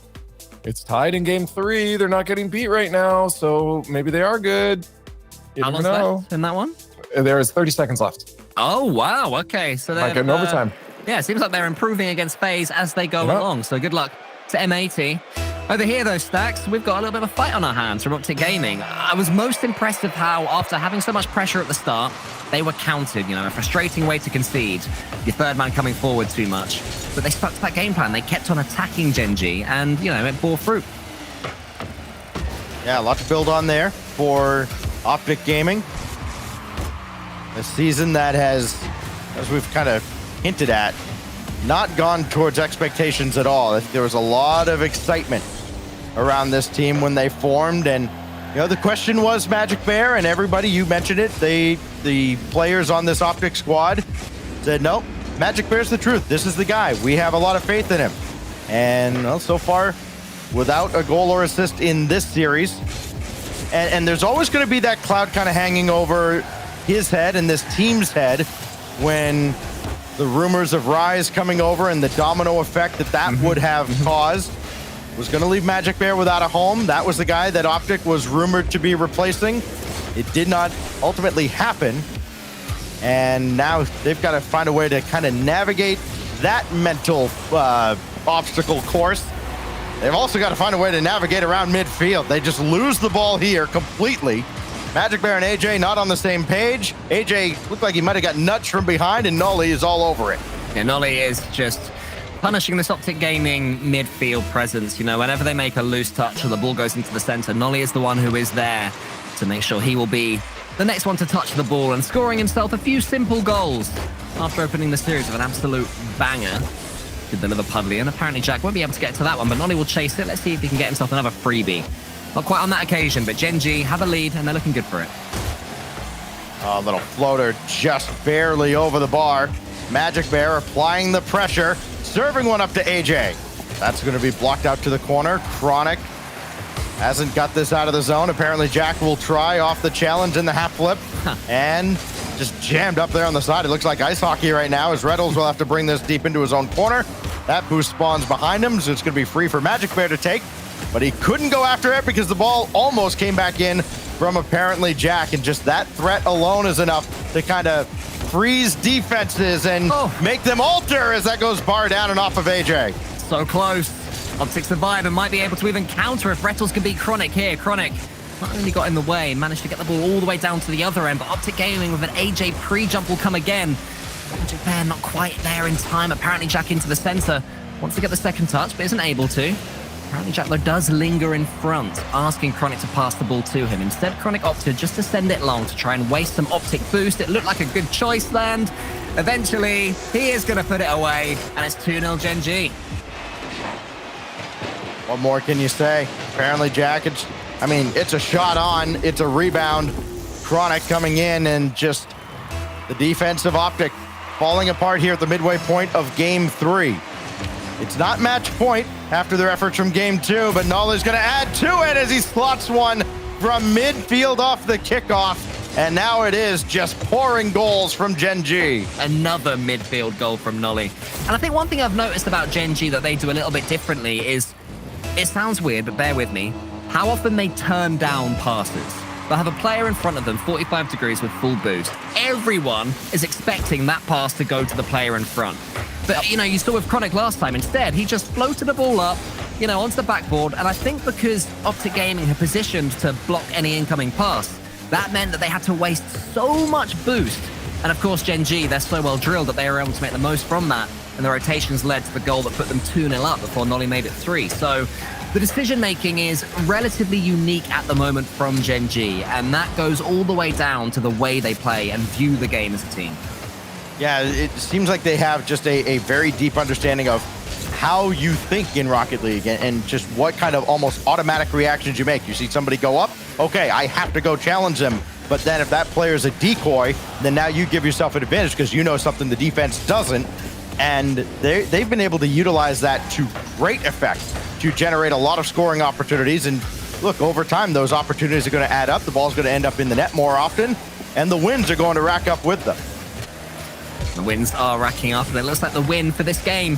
it's tied in game 3. They're not getting beat right now, so maybe they are good. How long's left in that one? There is 30 seconds left. Oh, wow. Okay. So they're getting overtime. Yeah, it seems like they're improving against FaZe as they go along. So good luck to M80. Over here, though, Stacks, we've got a little bit of a fight on our hands from OpTic Gaming. I was most impressed with how, after having so much pressure at the start, they were countered. A frustrating way to concede. Your third man coming forward too much. But they stuck to that game plan. They kept on attacking GenG, and, it bore fruit. Yeah, a lot to build on there for OpTic Gaming. A season that has, as we've kind of hinted at, not gone towards expectations at all. There was a lot of excitement around this team when they formed, and You know, the question was Magic Bear, and everybody, you mentioned it, the players on this OpTic squad said, nope, Magic Bear's the truth. This is the guy. We have a lot of faith in him. And well, so far, without a goal or assist in this series. And there's always going to be that cloud kind of hanging over his head and this team's head when the rumors of Rise coming over and the domino effect that would have caused was going to leave Magic Bear without a home. That was the guy that OpTic was rumored to be replacing. It did not ultimately happen. And now they've got to find a way to kind of navigate that mental obstacle course. They've also got to find a way to navigate around midfield. They just lose the ball here completely. Magic Bear and AJ not on the same page. AJ looked like he might have got nudged from behind, and Nolly is all over it. Yeah, Nolly is just punishing this OpTic Gaming midfield presence. You know, whenever they make a loose touch or the ball goes into the center, Nolly is the one who is there to make sure he will be the next one to touch the ball and scoring himself a few simple goals after opening the series with an absolute banger. Did deliver Pudley, and apparently Jack won't be able to get to that one, but Nolly will chase it. Let's see if he can get himself another freebie. Not quite on that occasion, but GenG have a lead and they're looking good for it. A little floater just barely over the bar. Magic Bear applying the pressure, serving one up to AJ. That's going to be blocked out to the corner. Chronic hasn't got this out of the zone. Apparently Jack will try off the challenge in the half flip and just jammed up there on the side. It looks like ice hockey right now as Reynolds will have to bring this deep into his own corner. That boost spawns behind him, so it's going to be free for Magic Bear to take, but he couldn't go after it because the ball almost came back in from apparently Jack, and just that threat alone is enough to kind of freeze defenses and make them alter as that goes bar down and off of AJ. So close. OpTic survive and might be able to even counter if Rettles can beat Chronic here. Chronic not only got in the way, managed to get the ball all the way down to the other end, but OpTic Gaming with an AJ pre-jump will come again. Magic Bear not quite there in time. Apparently Jack into the center. Wants to get the second touch, but isn't able to. Apparently Jack, though, does linger in front, asking Chronic to pass the ball to him. Instead, Chronic opted just to send it long to try and waste some OpTic boost. It looked like a good choice, and eventually he is going to put it away, and it's 2-0 GenG. What more can you say? Apparently Jack, it's a shot on, it's a rebound. Chronic coming in, and just the defense of OpTic falling apart here at the midway point of game 3. It's not match point after their efforts from game 2, but Nolly's going to add to it as he slots one from midfield off the kickoff. And now it is just pouring goals from GenG. Another midfield goal from Nolly. And I think one thing I've noticed about GenG that they do a little bit differently is, it sounds weird, but bear with me, how often they turn down passes. They'll have a player in front of them, 45 degrees with full boost. Everyone is expecting that pass to go to the player in front. But, you know, you saw with Chronic last time, instead, he just floated the ball up, you know, onto the backboard. And I think because OpTic Gaming had positioned to block any incoming pass, that meant that they had to waste so much boost. And of course, GenG, they're so well drilled that they were able to make the most from that. And the rotations led to the goal that put them 2-0 up before Nolly made it 3. So the decision-making is relatively unique at the moment from GenG, and that goes all the way down to the way they play and view the game as a team. Yeah, it seems like they have just a very deep understanding of how you think in Rocket League and just what kind of almost automatic reactions you make. You see somebody go up, okay, I have to go challenge them. But then if that player is a decoy, then now you give yourself an advantage because you know something the defense doesn't. And they've been able to utilize that to great effect to generate a lot of scoring opportunities. And look, over time, those opportunities are going to add up. The ball's going to end up in the net more often, and the wins are going to rack up with them. The wins are racking up, and it looks like the win for this game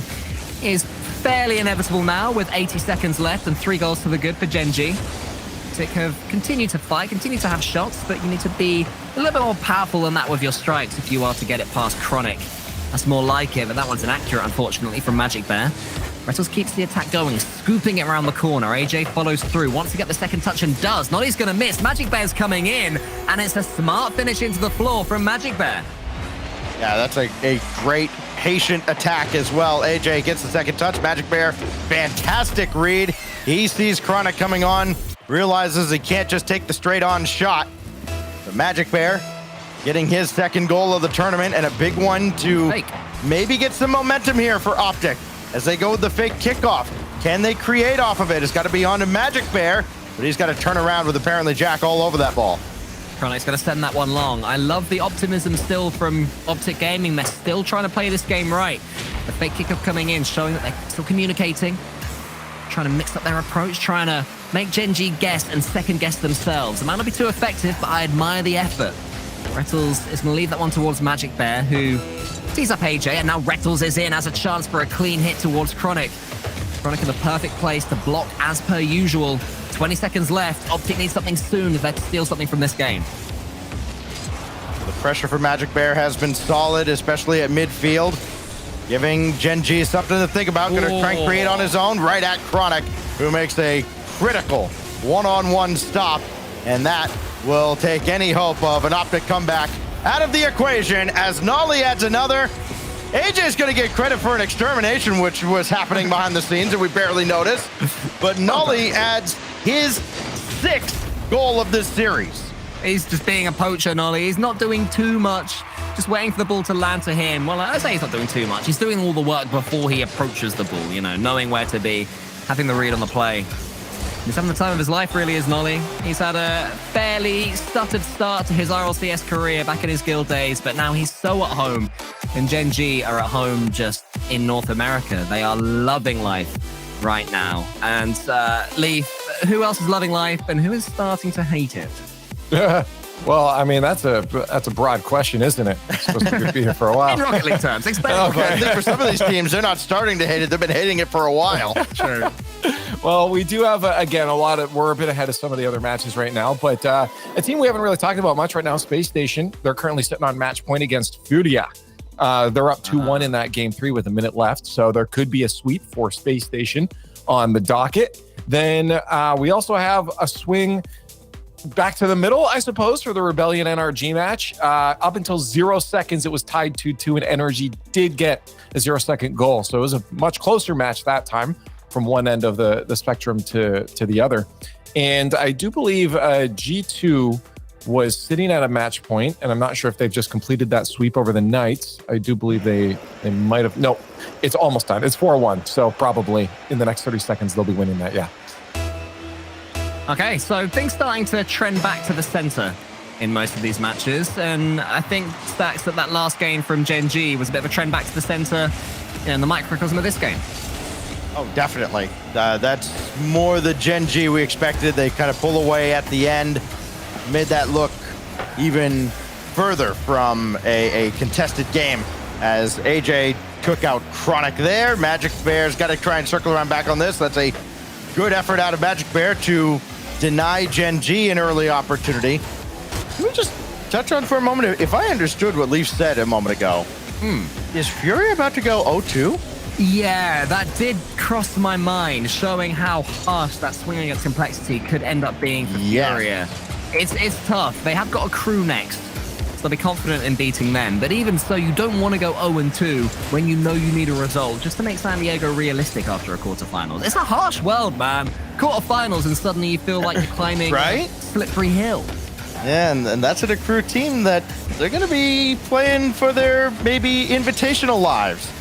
is fairly inevitable now with 80 seconds left and 3 goals to the good for GenG. OpTic have continued to fight, continue to have shots, but you need to be a little bit more powerful than that with your strikes if you are to get it past Chronic. That's more like it, but that one's inaccurate, unfortunately, from Magic Bear. Rettles keeps the attack going, scooping it around the corner. AJ follows through, wants to get the second touch and does. Nolly's going to miss. Magic Bear's coming in, and it's a smart finish into the floor from Magic Bear. Yeah, that's a great, patient attack as well. AJ gets the second touch. Magic Bear, fantastic read. He sees Chronic coming on, realizes he can't just take the straight-on shot. The Magic Bear getting his second goal of the tournament, and a big one to maybe get some momentum here for OpTic as they go with the fake kickoff. Can they create off of it? It's got to be on to Magic Bear. but he's got to turn around with apparently Jack all over that ball. Chronic's going to send that one long. I love the optimism still from OpTic Gaming. They're still trying to play this game right. The fake kickoff coming in, showing that they're still communicating, trying to mix up their approach, trying to make GenG guess and second guess themselves. It might not be too effective, but I admire the effort. Rettles is going to leave that one towards Magic Bear, who tees up AJ, and now Rettles is in, has a chance for a clean hit towards Chronic. Chronic in the perfect place to block as per usual. 20 seconds left. OpTic needs something soon if they're to steal something from this game. The pressure for Magic Bear has been solid, especially at midfield, giving GenG something to think about. Going to try and create on his own right at Chronic, who makes a critical one-on-one stop, and that will take any hope of an OpTic comeback out of the equation as Nolly adds another. AJ's going to get credit for an extermination, which was happening behind the scenes and we barely noticed. But Nolly adds his 6th goal of this series. He's just being a poacher, Nolly. He's not doing too much, just waiting for the ball to land to him. Well, I say he's not doing too much. He's doing all the work before he approaches the ball, you know, knowing where to be, having the read on the play. He's having the time of his life, really, is Nolly. He's had a fairly stuttered start to his RLCS career back in his guild days, but now he's so at home. And GenG are at home just in North America. They are loving life right now. And Leaf, who else is loving life and who is starting to hate it? Well, I mean, that's a broad question, isn't it? It's supposed to be here for a while. In Rocket League terms, explain. Okay. I think for some of these teams, they're not starting to hate it. They've been hating it for a while. True. Well, we do have, again, we're a bit ahead of some of the other matches right now, but a team we haven't really talked about much right now, Space Station. They're currently sitting on match point against Furia. They're up 2-1 in that game 3 with a minute left, so there could be a sweep for Space Station on the docket. Then we also have a swing back to the middle, I suppose, for the Rebellion NRG match. Up until 0 seconds, it was tied 2-2, and NRG did get a 0-second goal. So it was a much closer match that time from one end of the spectrum to the other. And I do believe G2 was sitting at a match point, and I'm not sure if they've just completed that sweep over the Knights. I do believe they might have. No, it's almost done. It's 4-1, so probably in the next 30 seconds, they'll be winning that, yeah. Okay, so things starting to trend back to the center in most of these matches, and I think Stacks that last game from GenG was a bit of a trend back to the center in the microcosm of this game. Oh, definitely. That's more the GenG we expected. They kind of pull away at the end, made that look even further from a contested game as AJ took out Chronic there. Magic Bear's got to try and circle around back on this. That's a good effort out of Magic Bear to deny GenG an early opportunity. Can we just touch on for a moment, if I understood what Leaf said a moment ago, is Furia about to go 0-2? Yeah, that did cross my mind, showing how harsh that swing against Complexity could end up being for Furia. It's tough. They have got a crew next, so they'll be confident in beating them. But even so, you don't want to go 0-2 when you know you need a result just to make San Diego realistic after a quarterfinals. It's a harsh world, man. Quarterfinals, and suddenly you feel like you're climbing a slippery hill. Yeah, and that's at a crew team that they're going to be playing for their maybe invitational lives.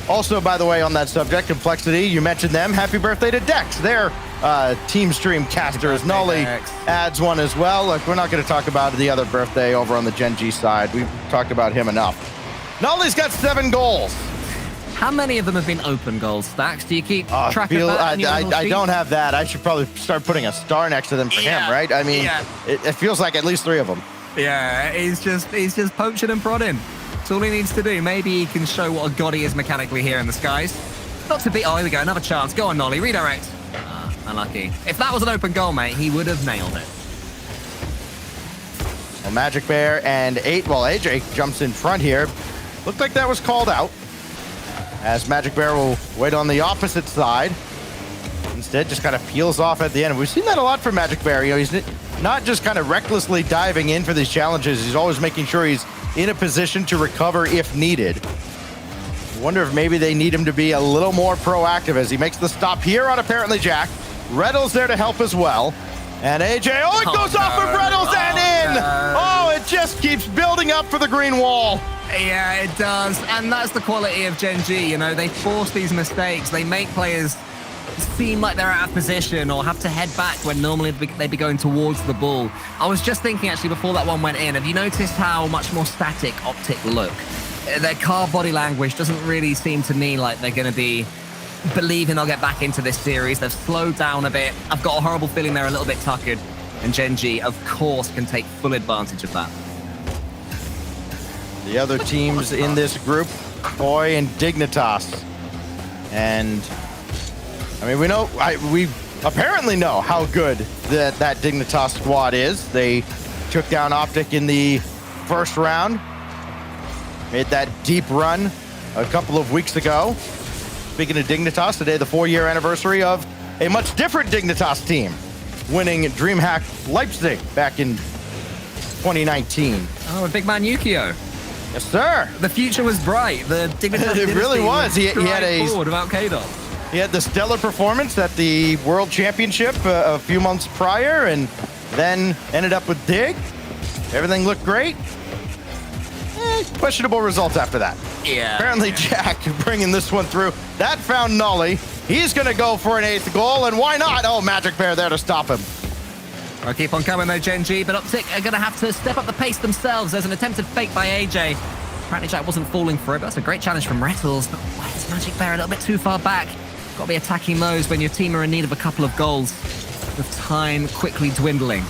Also, by the way, on that subject, Complexity, you mentioned them. Happy birthday to Dex, their team stream caster, as Nolly adds one as well. Look, we're not going to talk about the other birthday over on the GenG side. We've talked about him enough. Nolly's got 7 goals. How many of them have been open goals, Stacks? Do you keep track of that? I don't have that. I should probably start putting a star next to them for him, right? I mean, it feels like at least 3 of them. Yeah, he's just poaching and prodding. That's all he needs to do. Maybe he can show what a god he is mechanically here in the skies. Not to be. Oh, here we go. Another chance. Go on, Nolly. Redirect. Unlucky. If that was an open goal, mate, he would have nailed it. Well, Magic Bear and AJ jumps in front here. Looked like that was called out, as Magic Bear will wait on the opposite side. Instead, just kind of peels off at the end. We've seen that a lot from Magic Bear. You know, he's not just kind of recklessly diving in for these challenges. He's always making sure he's in a position to recover if needed. I wonder if maybe they need him to be a little more proactive as he makes the stop here on apparently Jack. Reddle's there to help as well. And AJ, it goes off of Reddles and in! Oh, it just keeps building up for the green wall. Yeah, it does. And that's the quality of GenG. You know, they force these mistakes. They make players seem like they're out of position or have to head back when normally they'd be going towards the ball. I was just thinking, actually, before that one went in, have you noticed how much more static OpTic look? Their car body language doesn't really seem to me like they're going to be believing they'll get back into this series. They've slowed down a bit. I've got a horrible feeling they're a little bit tuckered. And GenG, of course, can take full advantage of that. The other teams in this group, Boy and Dignitas. And I mean, we apparently know how good that Dignitas squad is. They took down OpTic in the first round, made that deep run a couple of weeks ago. Speaking of Dignitas, today the 4-year anniversary of a much different Dignitas team, winning DreamHack Leipzig back in 2019. Oh, and big man Yukio. Yes, sir. The future was bright. The Dignitas It really was. He had forward without Kadon. He had the stellar performance at the World Championship a few months prior, and then ended up with Dig. Everything looked great. Questionable results after that. Yeah. Apparently Jack bringing this one through. That found Nolly. He's going to go for an 8th goal, and why not? Oh, Magic Bear there to stop him. I'll keep on coming though, GenG, but OpTic are going to have to step up the pace themselves. There's an attempted fake by AJ. Apparently Jack wasn't falling for it, but that's a great challenge from Rettles. But why is Magic Bear a little bit too far back? Got to be attacking those when your team are in need of a couple of goals. With time quickly dwindling.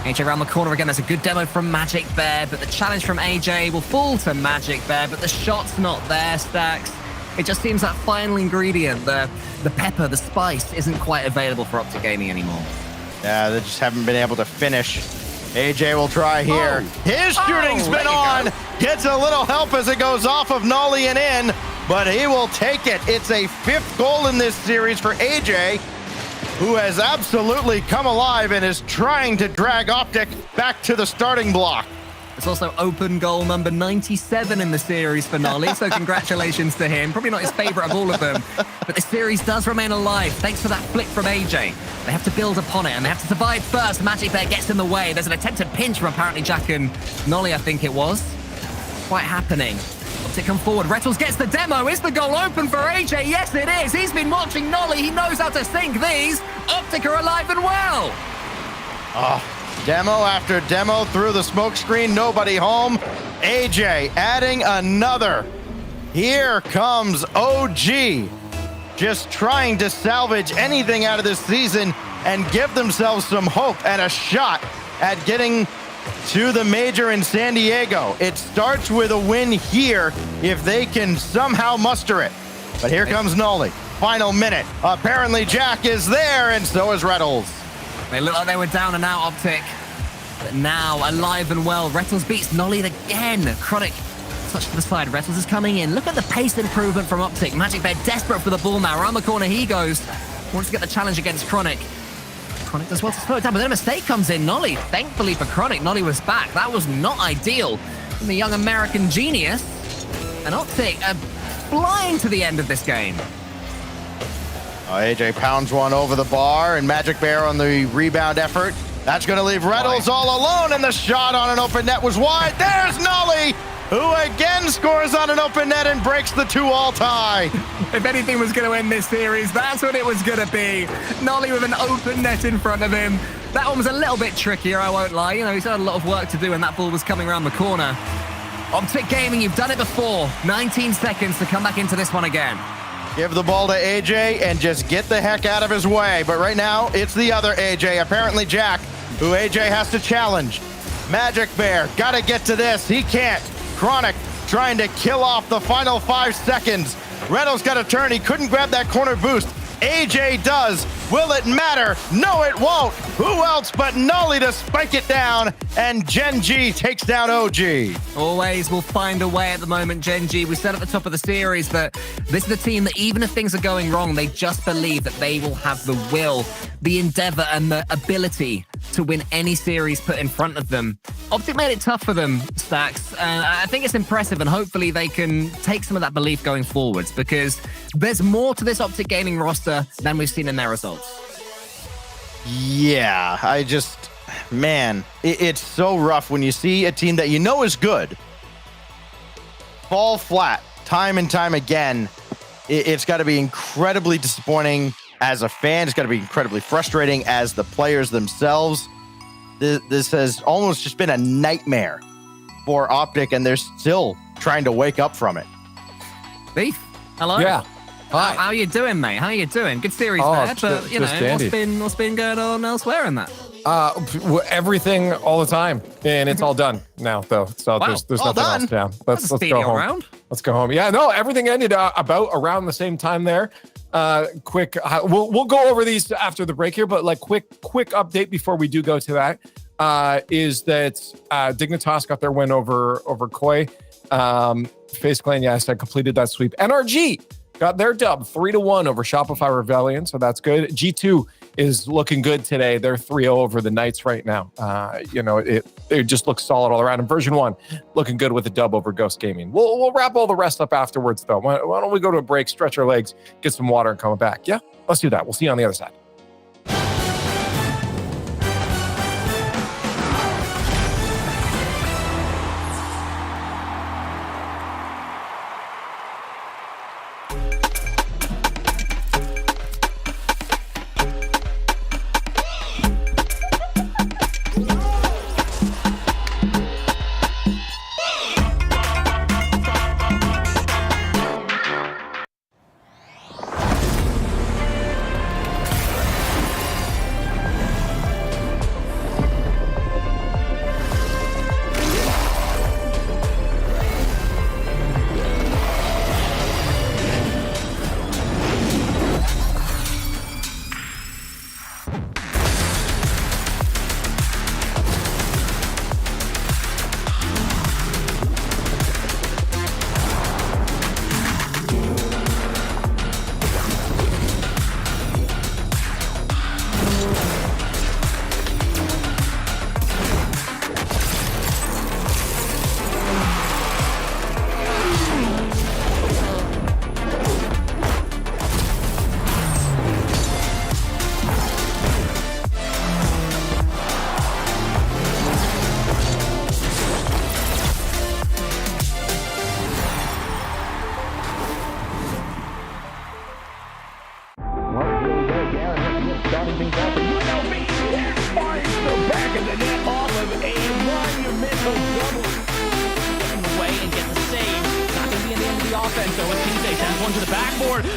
AJ around the corner again. There's a good demo from Magic Bear, but the challenge from AJ will fall to Magic Bear, but the shot's not there, Stacks. It just seems that final ingredient, the pepper, the spice, isn't quite available for OpTic Gaming anymore. Yeah, they just haven't been able to finish. AJ will try here. His shooting's been on. Gets a little help as it goes off of Nolly and in, but he will take it. It's a 5th goal in this series for AJ, who has absolutely come alive and is trying to drag OpTic back to the starting block. It's also open goal number 97 in the series for Nolly, so congratulations to him. Probably not his favorite of all of them, but the series does remain alive thanks to that flick from AJ. They have to build upon it, and they have to survive first. Magic Bear gets in the way. There's an attempted pinch from apparently Jack and Nolly, I think it was. Quite happening. OpTic come forward. Rettles gets the demo. Is the goal open for AJ? Yes, it is. He's been watching Nolly. He knows how to sink these. OpTic are alive and well. Oh. Demo after demo through the smoke screen, nobody home. AJ adding another. Here comes OG, just trying to salvage anything out of this season and give themselves some hope and a shot at getting to the major in San Diego. It starts with a win here if they can somehow muster it. But here comes Nolly. Final minute. Apparently Jack is there, and so is Rettles. They look like they were down and out, OpTic. But now, alive and well. Rettles beats Nolly again. Chronic touch to the side. Rettles is coming in. Look at the pace improvement from OpTic. Magic Bear desperate for the ball now. Around the corner he goes. Wants to get the challenge against Chronic. Chronic does well to slow it down, but then a mistake comes in. Nolly, thankfully for Chronic, Nolly was back. That was not ideal from the young American genius. And OpTic are flying to the end of this game. Oh, AJ pounds one over the bar, and Magic Bear on the rebound effort. That's going to leave Rettles all alone, and the shot on an open net was wide. There's Nolly, who again scores on an open net and breaks the 2-all tie. If anything was going to end this series, that's what it was going to be. Nolly with an open net in front of him. That one was a little bit trickier, I won't lie. You know, he's had a lot of work to do, and that ball was coming around the corner. OpTic Gaming, you've done it before. 19 seconds to come back into this one again. Give the ball to AJ and just get the heck out of his way. But right now, it's the other AJ, apparently Jack, who AJ has to challenge. Magic Bear, gotta get to this. He can't. Chronic trying to kill off the final 5 seconds. Rettles got a turn. He couldn't grab that corner boost. AJ does. Will it matter? No, it won't. Who else but Nolly to spike it down? And GenG takes down OG. Always will find a way at the moment, GenG. We said at the top of the series that this is a team that even if things are going wrong, they just believe that they will have the will, the endeavor, and the ability to win any series put in front of them. OpTic made it tough for them, Stacks. I think it's impressive, and hopefully they can take some of that belief going forwards, because there's more to this OpTic Gaming roster than we've seen in their results. Yeah, man, it's so rough when you see a team that you know is good fall flat time and time again. It's got to be incredibly disappointing as a fan, it's got to be incredibly frustrating as the players themselves. This has almost just been a nightmare for OpTic, and they're still trying to wake up from it. Beef, hello. Yeah. Hi. How you doing, mate? How you doing? Good series Oh, there, but you know, dandy. what's been going on elsewhere in that? Everything all the time, and it's all done now, though. So Wow. there's All nothing done? else down. Let's That's a go speedy home. round. Let's go home. Yeah, no, everything ended about around the same time there. Quick, we'll go over these after the break here, but like quick update before we do go to that is that Dignitas got their win over Koi. FaZe Clan, yes, I completed that sweep. NRG got their dub 3-1 over Shopify Rebellion, so that's good. G2 is looking good today. They're 3-0 over the Knights right now. It just looks solid all around. And version 1 looking good with a dub over Ghost Gaming. We'll wrap all the rest up afterwards, though. Why don't we go to a break, stretch our legs, get some water, and come back? Yeah, let's do that. We'll see you on the other side.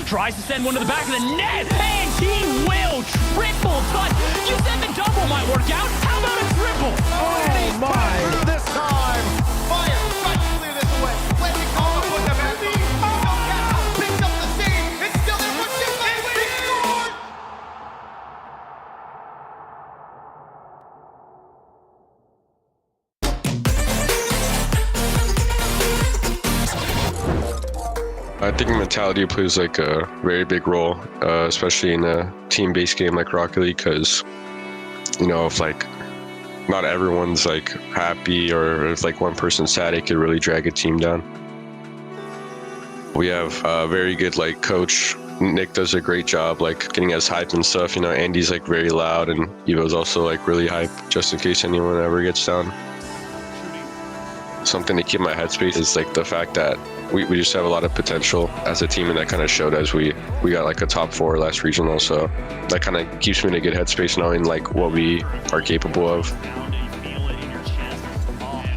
Tries to send one to the back of the net, and he will triple touch. You said the double might work out. How about a triple? Oh my! This time, fire! Try to clear this away. Let me call it. Put them at me. Picked up the save. It's still there for Jimbo. He scored. I think mentality plays like a very big role, especially in a team-based game like Rocket League, because if like not everyone's like happy, or if like one person's sad, it could really drag a team down. We have a very good like coach. Nick does a great job like getting us hype and stuff. Andy's like very loud, and Evo's also like really hype, just in case anyone ever gets down. Something to keep my headspace is like the fact that we just have a lot of potential as a team, and that kind of showed as we got like a top 4 last regional. So that kind of keeps me in a good headspace, knowing like what we are capable of.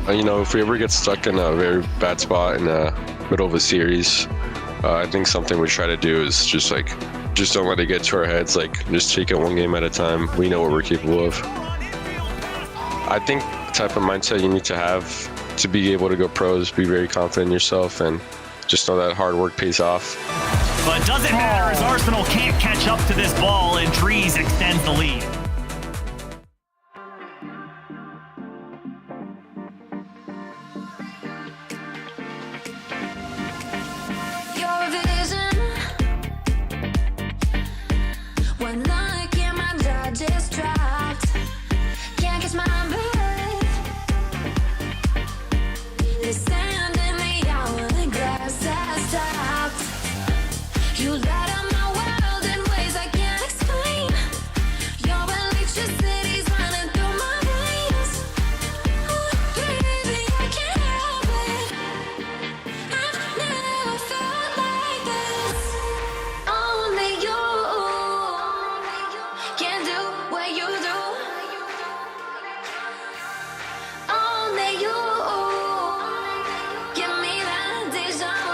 If we ever get stuck in a very bad spot in the middle of a series, I think something we try to do is just don't let it get to our heads. Like, just take it one game at a time. We know what we're capable of. I think the type of mindset you need to have to be able to go pros, be very confident in yourself, and just know that hard work pays off. But doesn't matter as Arsenal can't catch up to this ball, and Trees extends the lead. You light up my world in ways I can't explain. You're what you do. Only you. Give me that deja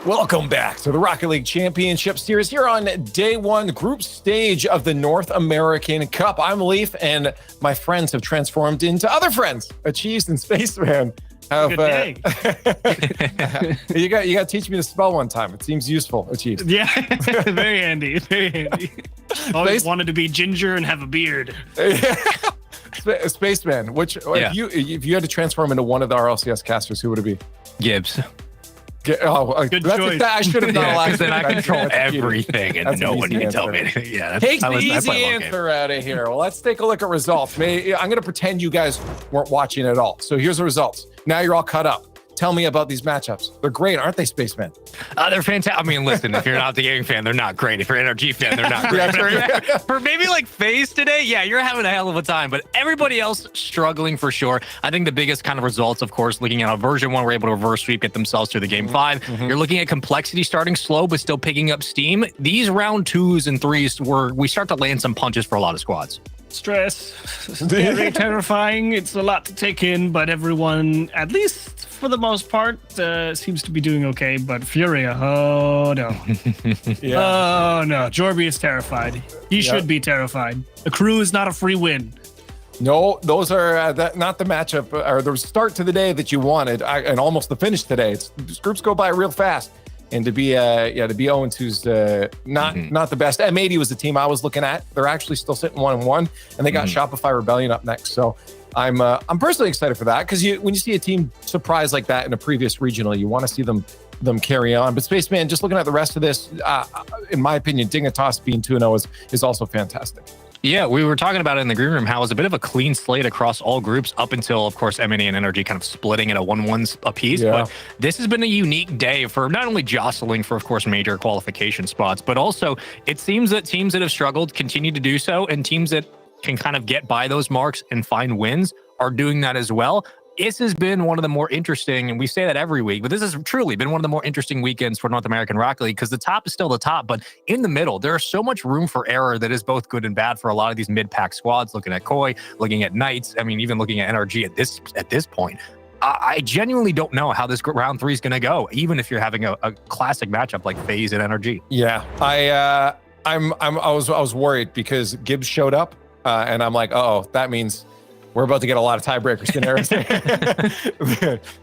Welcome back to the Rocket League Championship Series here on day one, group stage of the North American Cup. I'm Leaf, and my friends have transformed into other friends. Achieves and Spaceman have. Good day. You got to teach me to spell one time. It seems useful. Achieves. Yeah, very handy. Very handy. Always wanted to be ginger and have a beard. Spaceman, which if you had to transform into one of the RLCS casters, who would it be? Gibbs. Good choice. I should have done a lot. Then I control everything, and no one can tell me anything. Yeah, take the easy answer out of here. Well, let's take a look at results. I'm going to pretend you guys weren't watching at all. So here's the results. Now you're all caught up. Tell me about these matchups. They're great, aren't they, Spaceman? They're fantastic. I mean, listen, if you're not the GenG fan, they're not great. If you're an NRG fan, they're not great. For maybe like FaZe today, yeah, you're having a hell of a time. But everybody else struggling for sure. I think the biggest kind of results, of course, looking at a version 1, we're able to reverse sweep, get themselves to the game 5. You're looking at complexity starting slow, but still picking up steam. These round 2s and 3s we start to land some punches for a lot of squads. Stress, very terrifying. It's a lot to take in, but everyone, at least for the most part, seems to be doing okay. But Furia, oh no. Oh no, Jorby is terrified. He should be terrified. The crew is not a free win. No, those are not the matchup or the start to the day that you wanted, and almost the finish today. These groups go by real fast. And to be 0-2's not the best. M80 was the team I was looking at. They're actually still sitting 1-1, and they got Shopify Rebellion up next. So I'm personally excited for that, because when you see a team surprise like that in a previous regional, you want to see them carry on. But Spaceman, just looking at the rest of this, in my opinion, Dignitas being 2-0 is also fantastic. Yeah, we were talking about it in the green room, how it was a bit of a clean slate across all groups up until, of course, M&A and NRG kind of splitting at a 1-1 apiece. Yeah. But this has been a unique day for not only jostling for, of course, major qualification spots, but also it seems that teams that have struggled continue to do so, and teams that can kind of get by those marks and find wins are doing that as well. this has been one of the more interesting, and we say that every week, but this has truly been one of the more interesting weekends for North American Rocket League because the top is still the top, but in the middle, there's so much room for error that is both good and bad for a lot of these mid-pack squads, looking at Koi, looking at Knights, I mean, even looking at NRG at this point. I genuinely don't know how this round 3 is going to go, even if you're having a classic matchup like FaZe and NRG. Yeah, I was worried because Gibbs showed up, and I'm like, oh, that means we're about to get a lot of tiebreakers scenarios.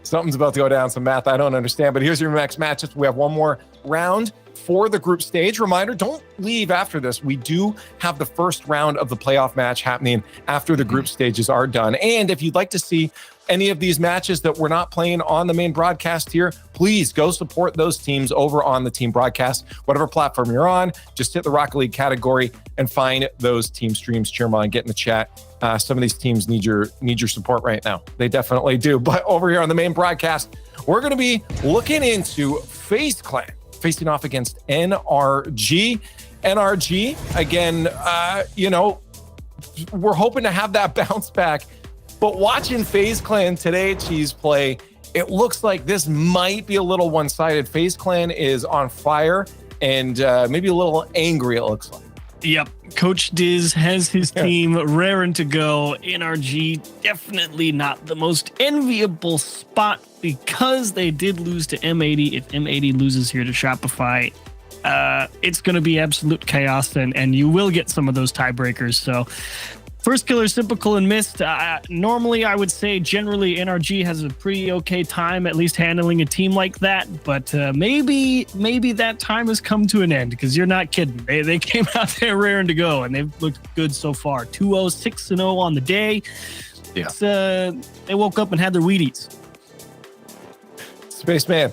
Something's about to go down, some math I don't understand. But here's your next matchups. We have one more round for the group stage. Reminder, don't leave after this. We do have the first round of the playoff match happening after the group stages are done. And if you'd like to see any of these matches that we're not playing on the main broadcast here, please go support those teams over on the team broadcast. Whatever platform you're on, just hit the Rocket League category and find those team streams. Cheer them on, get in the chat. Some of these teams need your support right now. They definitely do. But over here on the main broadcast, we're going to be looking into FaZe Clan facing off against NRG. NRG, again, we're hoping to have that bounce back. But watching FaZe Clan today, Cheese play, it looks like this might be a little one-sided. FaZe Clan is on fire and maybe a little angry, it looks like. Yep. Coach Diz has his team raring to go. NRG definitely not the most enviable spot because they did lose to M80. If M80 loses here to Shopify, it's going to be absolute chaos, and you will get some of those tiebreakers. So first killer, Simple and missed. Normally, I would say generally NRG has a pretty okay time, at least handling a team like that. But maybe that time has come to an end because you're not kidding. They came out there raring to go, and they've looked good so far. 2-0, 6-0 on the day. Yeah. They woke up and had their Wheaties. Spaceman,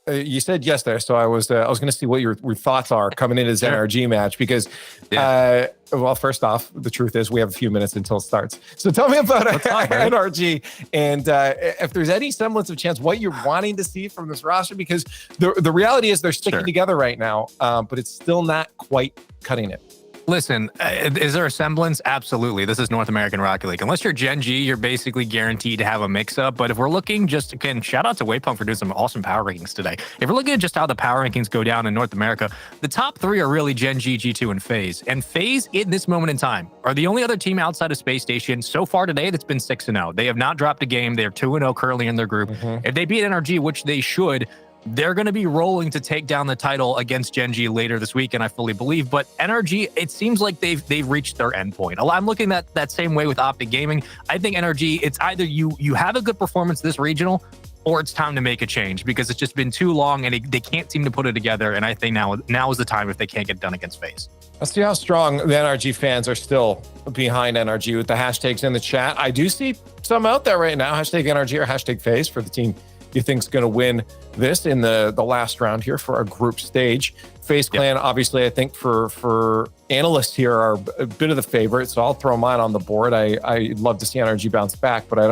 you said yes there, so I was going to see what your thoughts are coming into this NRG match because, well, first off, the truth is we have a few minutes until it starts. So tell me about NRG and if there's any semblance of chance what you're wanting to see from this roster because the reality is they're sticking together right now, but it's still not quite cutting it. Listen, is there a semblance? Absolutely. This is North American Rocket League. Unless you're GenG, you're basically guaranteed to have a mix-up. But if we're looking just, again, shout out to Waypunk for doing some awesome power rankings today. If we're looking at just how the power rankings go down in North America, the top 3 are really GenG, G2, and FaZe. And FaZe, in this moment in time, are the only other team outside of Space Station so far today that's been 6-0. They have not dropped a game. They're 2-0 currently in their group. If they beat NRG, which they should, they're going to be rolling to take down the title against GenG later this week, and I fully believe. But NRG, it seems like they've reached their endpoint. I'm looking at that same way with OpTic Gaming. I think NRG, it's either you have a good performance this regional, or it's time to make a change because it's just been too long and they can't seem to put it together. And I think now is the time if they can't get done against FaZe. Let's see how strong the NRG fans are still behind NRG with the hashtags in the chat. I do see some out there right now, hashtag NRG or hashtag FaZe for the team you think's going to win this in the last round here for our group stage. FaZe Clan, obviously, I think for analysts here are a bit of the favorite, so I'll throw mine on the board. I'd love to see NRG bounce back, but I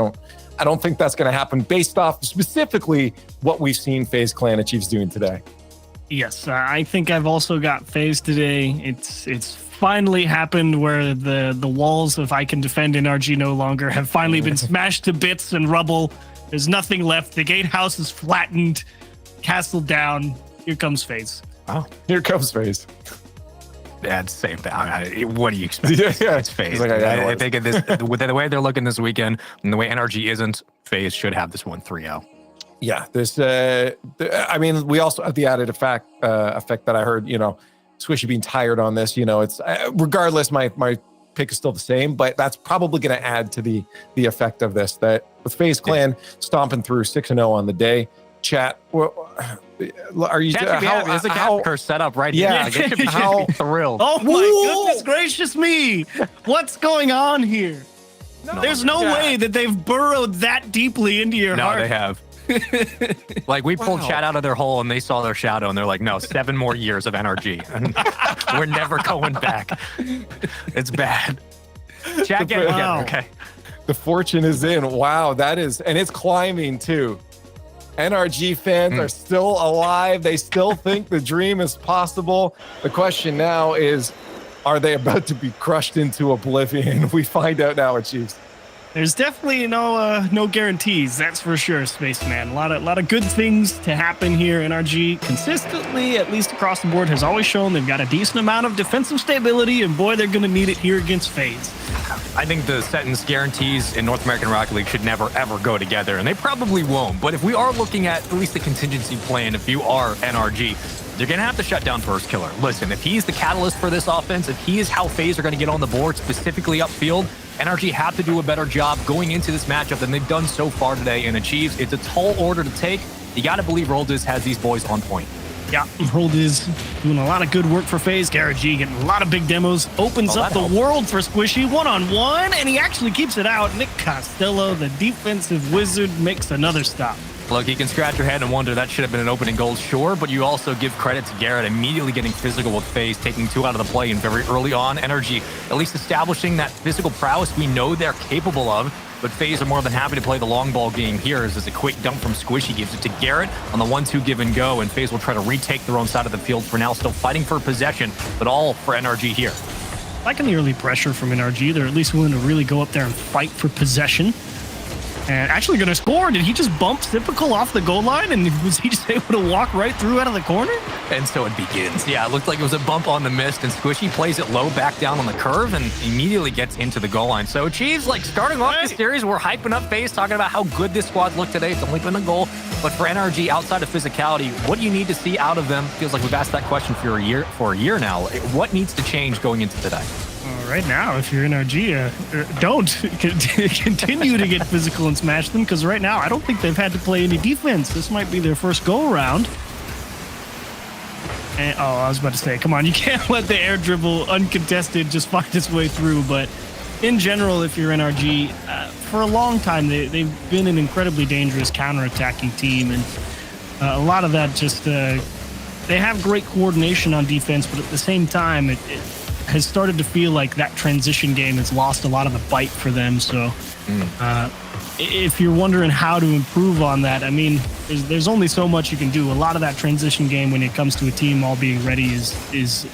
don't think that's going to happen based off specifically what we've seen FaZe Clan Achieves doing today. Yes, I think I've also got FaZe today. It's finally happened where the walls of I can defend NRG no longer have finally been smashed to bits and rubble. There's nothing left. The gatehouse is flattened, castle down. Here comes FaZe. Oh, here comes FaZe. Yeah, it's the same thing. What do you expect? It's FaZe. Like, I think with the way they're looking this weekend and the way NRG isn't, FaZe should have this one 3-0. Yeah, this. I mean, we also have the added effect that I heard. Swishy being tired on this. It's regardless. My pick is still the same, but that's probably going to add to the effect of this. That with FaZe Clan stomping through 6-0 on the day. Chat, are you? There's a gap curse set up right here. How thrilled! Oh my goodness gracious me! What's going on here? There's no way that they've burrowed that deeply into your heart. No, they have. Like we pulled chat out of their hole and they saw their shadow and they're like, no, 7 more years of NRG. And we're never going back. It's bad. Chat, get together, okay? The fortune is in. Wow, that is, and it's climbing too. NRG fans are still alive. They still think the dream is possible. The question now is, are they about to be crushed into oblivion? We find out now, Chiefs. There's definitely no guarantees, that's for sure, Spaceman. A lot of good things to happen here. NRG consistently, at least across the board, has always shown they've got a decent amount of defensive stability, and boy, they're going to need it here against FaZe. I think the sentence guarantees in North American Rocket League should never, ever go together, and they probably won't. But if we are looking at least the contingency plan, if you are NRG, they're going to have to shut down First Killer. Listen, if he's the catalyst for this offense, if he is how FaZe are going to get on the board, specifically upfield, NRG have to do a better job going into this matchup than they've done so far today and achieves. It's a tall order to take. You got to believe Roldiz has these boys on point. Yeah, Roldiz doing a lot of good work for FaZe. Garrett G getting a lot of big demos. Opens up the world for Squishy one-on-one, and he actually keeps it out. Nick Costello, the defensive wizard, makes another stop. Look, you can scratch your head and wonder that should have been an opening goal, sure, but you also give credit to Garrett immediately getting physical with FaZe, taking 2 out of the play and very early on. NRG at least establishing that physical prowess we know they're capable of, but FaZe are more than happy to play the long ball game here as a quick dump from Squishy gives it to Garrett on the 1-2 give and go, and FaZe will try to retake their own side of the field for now, still fighting for possession, but all for NRG here. Liking the early pressure from NRG. They're at least willing to really go up there and fight for possession. And actually going to score. Did he just bump Typical off the goal line? And was he just able to walk right through out of the corner? And so it begins. Yeah, it looked like it was a bump on the mist, and Squishy plays it low back down on the curve and immediately gets into the goal line. So Chiefs, like starting off the series, we're hyping up FaZe, talking about how good this squad looked today. It's only been a goal. But for NRG, outside of physicality, what do you need to see out of them? Feels like we've asked that question for a year now. What needs to change going into today? Right now, if you're NRG, don't continue to get physical and smash them, because right now I don't think they've had to play any defense. This might be their first go-around. And, I was about to say, come on, you can't let the air dribble uncontested just find its way through. But in general, if you're NRG, for a long time, they've been an incredibly dangerous counter-attacking team. And a lot of that just, they have great coordination on defense, but at the same time, it has started to feel like that transition game has lost a lot of the bite for them. So if you're wondering how to improve on that, I mean, there's only so much you can do. A lot of that transition game when it comes to a team all being ready is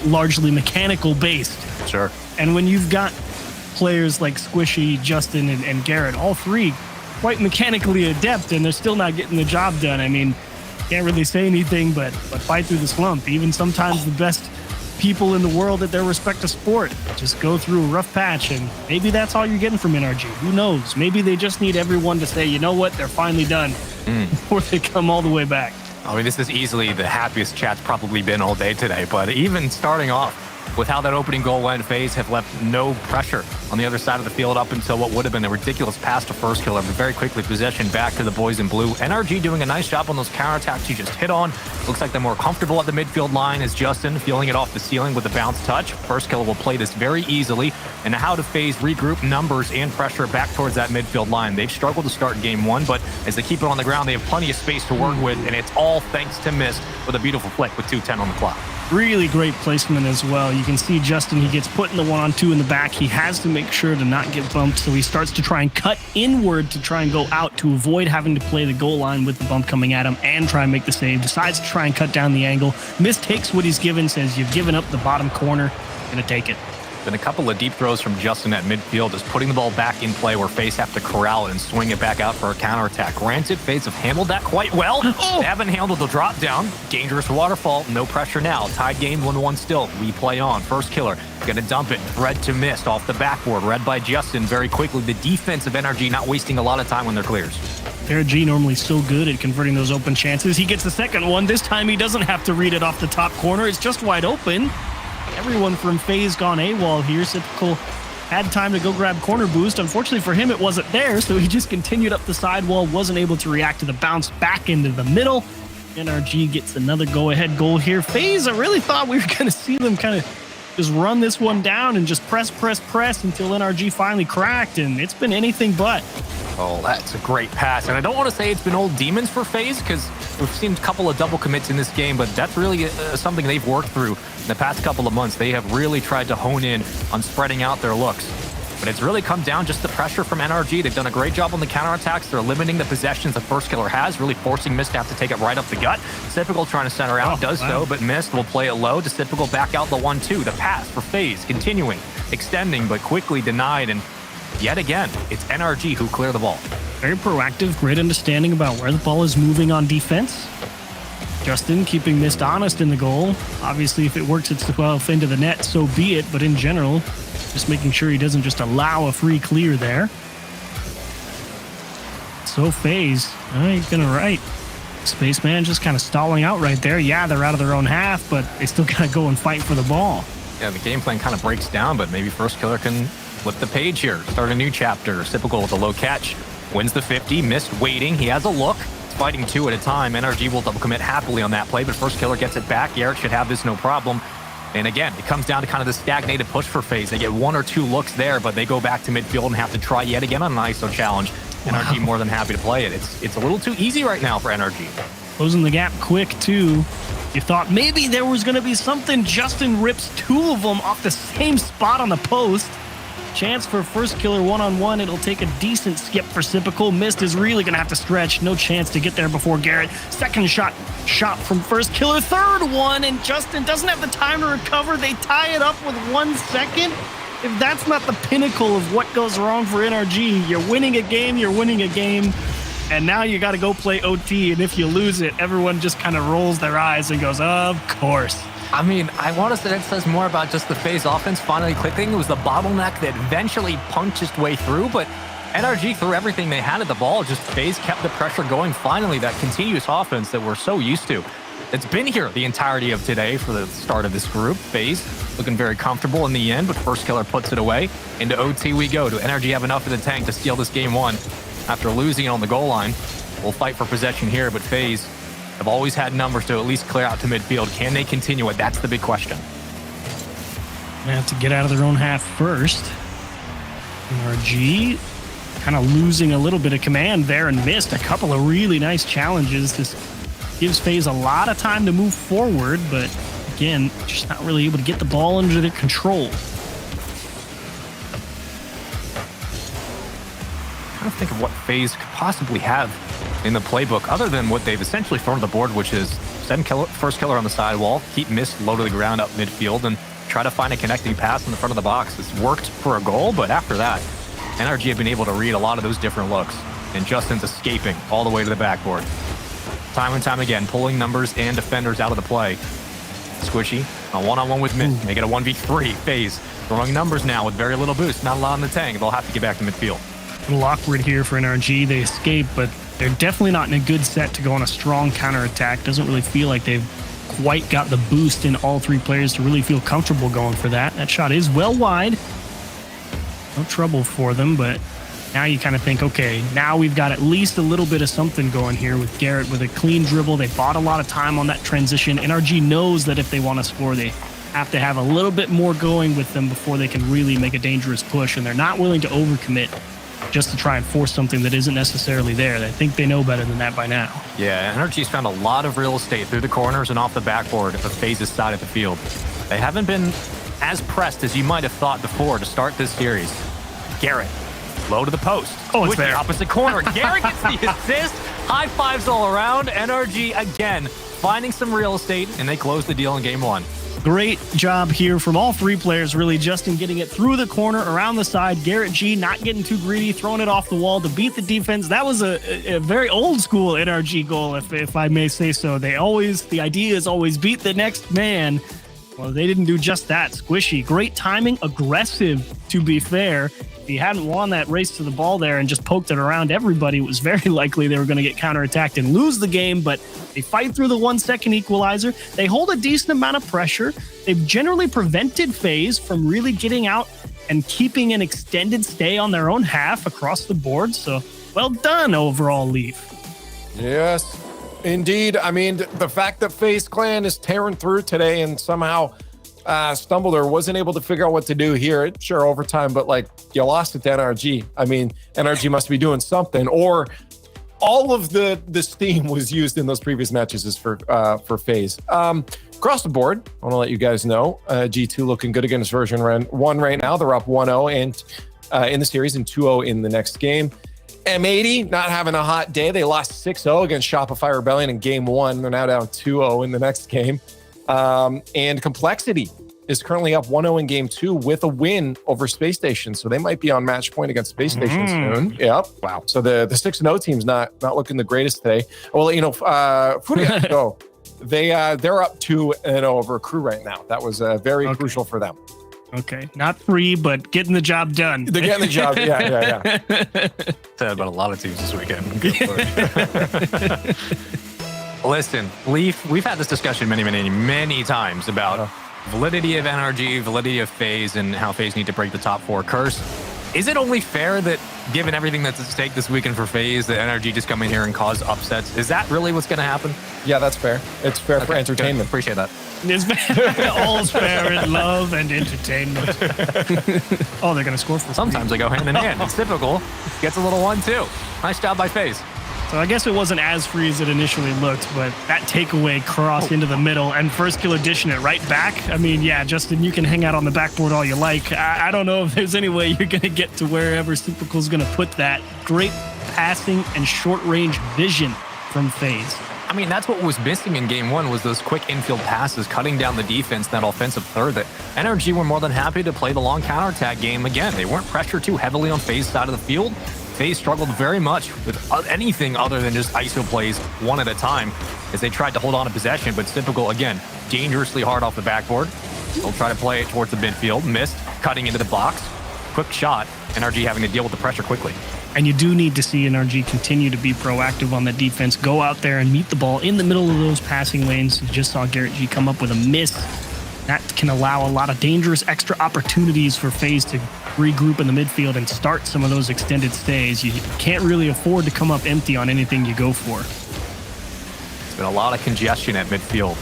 largely mechanical based. Sure. And when you've got players like Squishy, Justin, and Garrett, all three quite mechanically adept, and they're still not getting the job done, I mean, can't really say anything but fight through the slump. Even sometimes the best people in the world at their respective sport just go through a rough patch, and maybe that's all you're getting from NRG. Who knows? Maybe they just need everyone to say, you know what, they're finally done before they come all the way back. I mean, this is easily the happiest chat's probably been all day today, but even starting off with how that opening goal went, FaZe have left no pressure on the other side of the field up until what would have been a ridiculous pass to First Killer, but very quickly possession back to the boys in blue. NRG doing a nice job on those counterattacks you just hit on. Looks like they're more comfortable at the midfield line as Justin feeling it off the ceiling with a bounce touch. First Killer will play this very easily. And how do FaZe regroup numbers and pressure back towards that midfield line? They've struggled to start game one, but as they keep it on the ground, they have plenty of space to work with, and it's all thanks to Mist with a beautiful flick with 2:10 on the clock. Really great placement as well. You can see Justin, he gets put in the 1-on-2 in the back. He has to make sure to not get bumped, so he starts to try and cut inward to try and go out to avoid having to play the goal line with the bump coming at him and try and make the save. Decides to try and cut down the angle. Mist takes what he's given, says, you've given up the bottom corner. Gonna take it. Been a couple of deep throws from Justin at midfield, just putting the ball back in play where FaZe have to corral it and swing it back out for a counterattack. Granted, FaZe have handled that quite well. They haven't handled the drop down. Dangerous waterfall, no pressure now. Tied game 1-1 still. We play on. First Killer, gonna dump it. Red to Mist off the backboard. Read by Justin very quickly. The defense of NRG not wasting a lot of time on their clears. RG normally so good at converting those open chances. He gets the second one. This time he doesn't have to read it off the top corner. It's just wide open. Everyone from FaZe gone AWOL here. Typical had time to go grab corner boost. Unfortunately for him, it wasn't there, so he just continued up the sidewall, wasn't able to react to the bounce back into the middle. NRG gets another go-ahead goal here. FaZe, I really thought we were going to see them kind of just run this one down and just press until NRG finally cracked, and it's been anything but. Oh, that's a great pass. And I don't want to say it's been old demons for FaZe because we've seen a couple of double commits in this game, but that's really something they've worked through in the past couple of months. They have really tried to hone in on spreading out their looks. But it's really come down just the pressure from NRG. They've done a great job on the counterattacks. They're limiting the possessions the First Killer has, really forcing Mist to have to take it right up the gut. Typical trying to center out, so, but Mist will play it low. Typical back out the 1-2. The pass for FaZe, continuing, extending, but quickly denied. And yet again, it's NRG who clear the ball. Very proactive, great understanding about where the ball is moving on defense. Justin keeping Mist honest in the goal. Obviously, if it works itself into the net, so be it. But in general, just making sure he doesn't just allow a free clear there. So FaZe, you're gonna right. Spaceman just kind of stalling out right there. Yeah, they're out of their own half, but they still gotta go and fight for the ball. Yeah, the game plan kind of breaks down, but maybe First Killer can flip the page here, start a new chapter. Typical with a low catch, wins the 50, Mist waiting. He has a look. Fighting 2 at a time. NRG will double commit happily on that play, but First Killer gets it back. Garrett should have this no problem. And again, it comes down to kind of the stagnated push for FaZe. They get 1 or 2 looks there, but they go back to midfield and have to try yet again on an ISO challenge. Wow. NRG more than happy to play it. It's a little too easy right now for NRG. Closing the gap quick, too. You thought maybe there was going to be something. Justin rips 2 of them off the same spot on the post. Chance for First Killer one-on-one. It'll take a decent skip for Sypical. Mist is really going to have to stretch. No chance to get there before Garrett. Second shot from First Killer. Third one, and Justin doesn't have the time to recover. They tie it up with 1 second. If that's not the pinnacle of what goes wrong for NRG, you're winning a game, and now you got to go play OT, and if you lose it, everyone just kind of rolls their eyes and goes, of course. I mean, I want to say that says more about just the FaZe offense finally clicking. It was the bottleneck that eventually punched its way through, but NRG threw everything they had at the ball. Just FaZe kept the pressure going. Finally, that continuous offense that we're so used to. It's been here the entirety of today for the start of this group. FaZe looking very comfortable in the end, but First Killer puts it away. Into OT we go. Do NRG have enough in the tank to steal this game 1 after losing it on the goal line? We'll fight for possession here, but FaZe have always had numbers to at least clear out to midfield. Can they continue it? That's the big question. They have to get out of their own half first. NRG kind of losing a little bit of command there and missed a couple of really nice challenges. This gives FaZe a lot of time to move forward, but again, just not really able to get the ball under their control. Trying to think of what FaZe could possibly have in the playbook, other than what they've essentially thrown to the board, which is send First Killer on the sidewall, keep Mist low to the ground up midfield, and try to find a connecting pass in the front of the box. It's worked for a goal, but after that, NRG have been able to read a lot of those different looks, and Justin's escaping all the way to the backboard. Time and time again, pulling numbers and defenders out of the play. Squishy, a one-on-one with Mist, make it a 1v3. FaZe throwing numbers now with very little boost, not a lot in the tank. They'll have to get back to midfield. A little awkward here for NRG. They escape, but they're definitely not in a good set to go on a strong counterattack. Doesn't really feel like they've quite got the boost in all 3 players to really feel comfortable going for that. That shot is well wide. No trouble for them, but now you kind of think, okay, now we've got at least a little bit of something going here with Garrett with a clean dribble. They bought a lot of time on that transition. NRG knows that if they want to score, they have to have a little bit more going with them before they can really make a dangerous push, and they're not willing to overcommit just to try and force something that isn't necessarily there. They think they know better than that by now. Yeah, NRG's found a lot of real estate through the corners and off the backboard of FaZe's side of the field. They haven't been as pressed as you might have thought before to start this series. Garrett, low to the post. Oh, it's there. Opposite corner. Garrett gets the assist. High fives all around. NRG, again, finding some real estate, and they close the deal in game 1. Great job here from all 3 players, really. Justin getting it through the corner, around the side. Garrett G not getting too greedy, throwing it off the wall to beat the defense. That was a very old school NRG goal, if I may say so. The idea is always beat the next man. Well, they didn't do just that. Squishy, great timing, aggressive, to be fair. If he hadn't won that race to the ball there and just poked it around everybody, it was very likely they were going to get counterattacked and lose the game, but they fight through the 1-second equalizer. They hold a decent amount of pressure. They've generally prevented FaZe from really getting out and keeping an extended stay on their own half across the board, so well done overall, Leaf. Yes, indeed. I mean, the fact that FaZe Clan is tearing through today and somehow stumbled or wasn't able to figure out what to do here. Sure, overtime, but like you lost it to NRG. I mean, NRG must be doing something, or all of the steam was used in those previous matches is for FaZe. Across the board, I want to let you guys know, G2 looking good against version 1 right now. They're up 1-0 and in the series and 2-0 in the next game. M80 not having a hot day. They lost 6-0 against Shopify Rebellion in game 1. They're now down 2-0 in the next game. And Complexity is currently up 1-0 in game 2 with a win over Space Station. So they might be on match point against Space Station soon. Yep. Wow. So the 6-0 team's not looking the greatest today. Well, you know, Furia, go. They're up 2-0 over Crew right now. That was very crucial for them. Okay, not free, but getting the job done. They're getting the job. Yeah. Said about a lot of teams this weekend. Listen, we've had this discussion many times about validity of NRG, validity of FaZe, and how FaZe need to break the top 4 curse. Is it only fair that, given everything that's at stake this weekend for FaZe, that NRG just come in here and cause upsets? Is that really what's going to happen? Yeah, that's fair. It's fair for entertainment. Good. Appreciate that. All's fair in love and entertainment. Oh, they're going to score for Sometimes they go hand in hand. It's typical. Gets a little 1-2. Nice job by FaZe. So I guess it wasn't as free as it initially looked, but that takeaway cross into the middle and first killer dishing it right back. I mean, yeah, Justin, you can hang out on the backboard all you like. I don't know if there's any way you're going to get to wherever Supercool's going to put that. Great passing and short-range vision from FaZe. I mean, that's what was missing in game 1 was those quick infield passes, cutting down the defense, that offensive third that NRG were more than happy to play the long counterattack game again. They weren't pressured too heavily on FaZe's side of the field. FaZe struggled very much with anything other than just ISO plays one at a time as they tried to hold on to possession, but typical, again, dangerously hard off the backboard. They'll try to play it towards the midfield, missed, cutting into the box, quick shot, NRG having to deal with the pressure quickly. And you do need to see NRG continue to be proactive on the defense, go out there and meet the ball in the middle of those passing lanes. You just saw Garrett G come up with a miss. That can allow a lot of dangerous extra opportunities for FaZe to regroup in the midfield and start some of those extended stays. You can't really afford to come up empty on anything you go for. It's been a lot of congestion at midfield.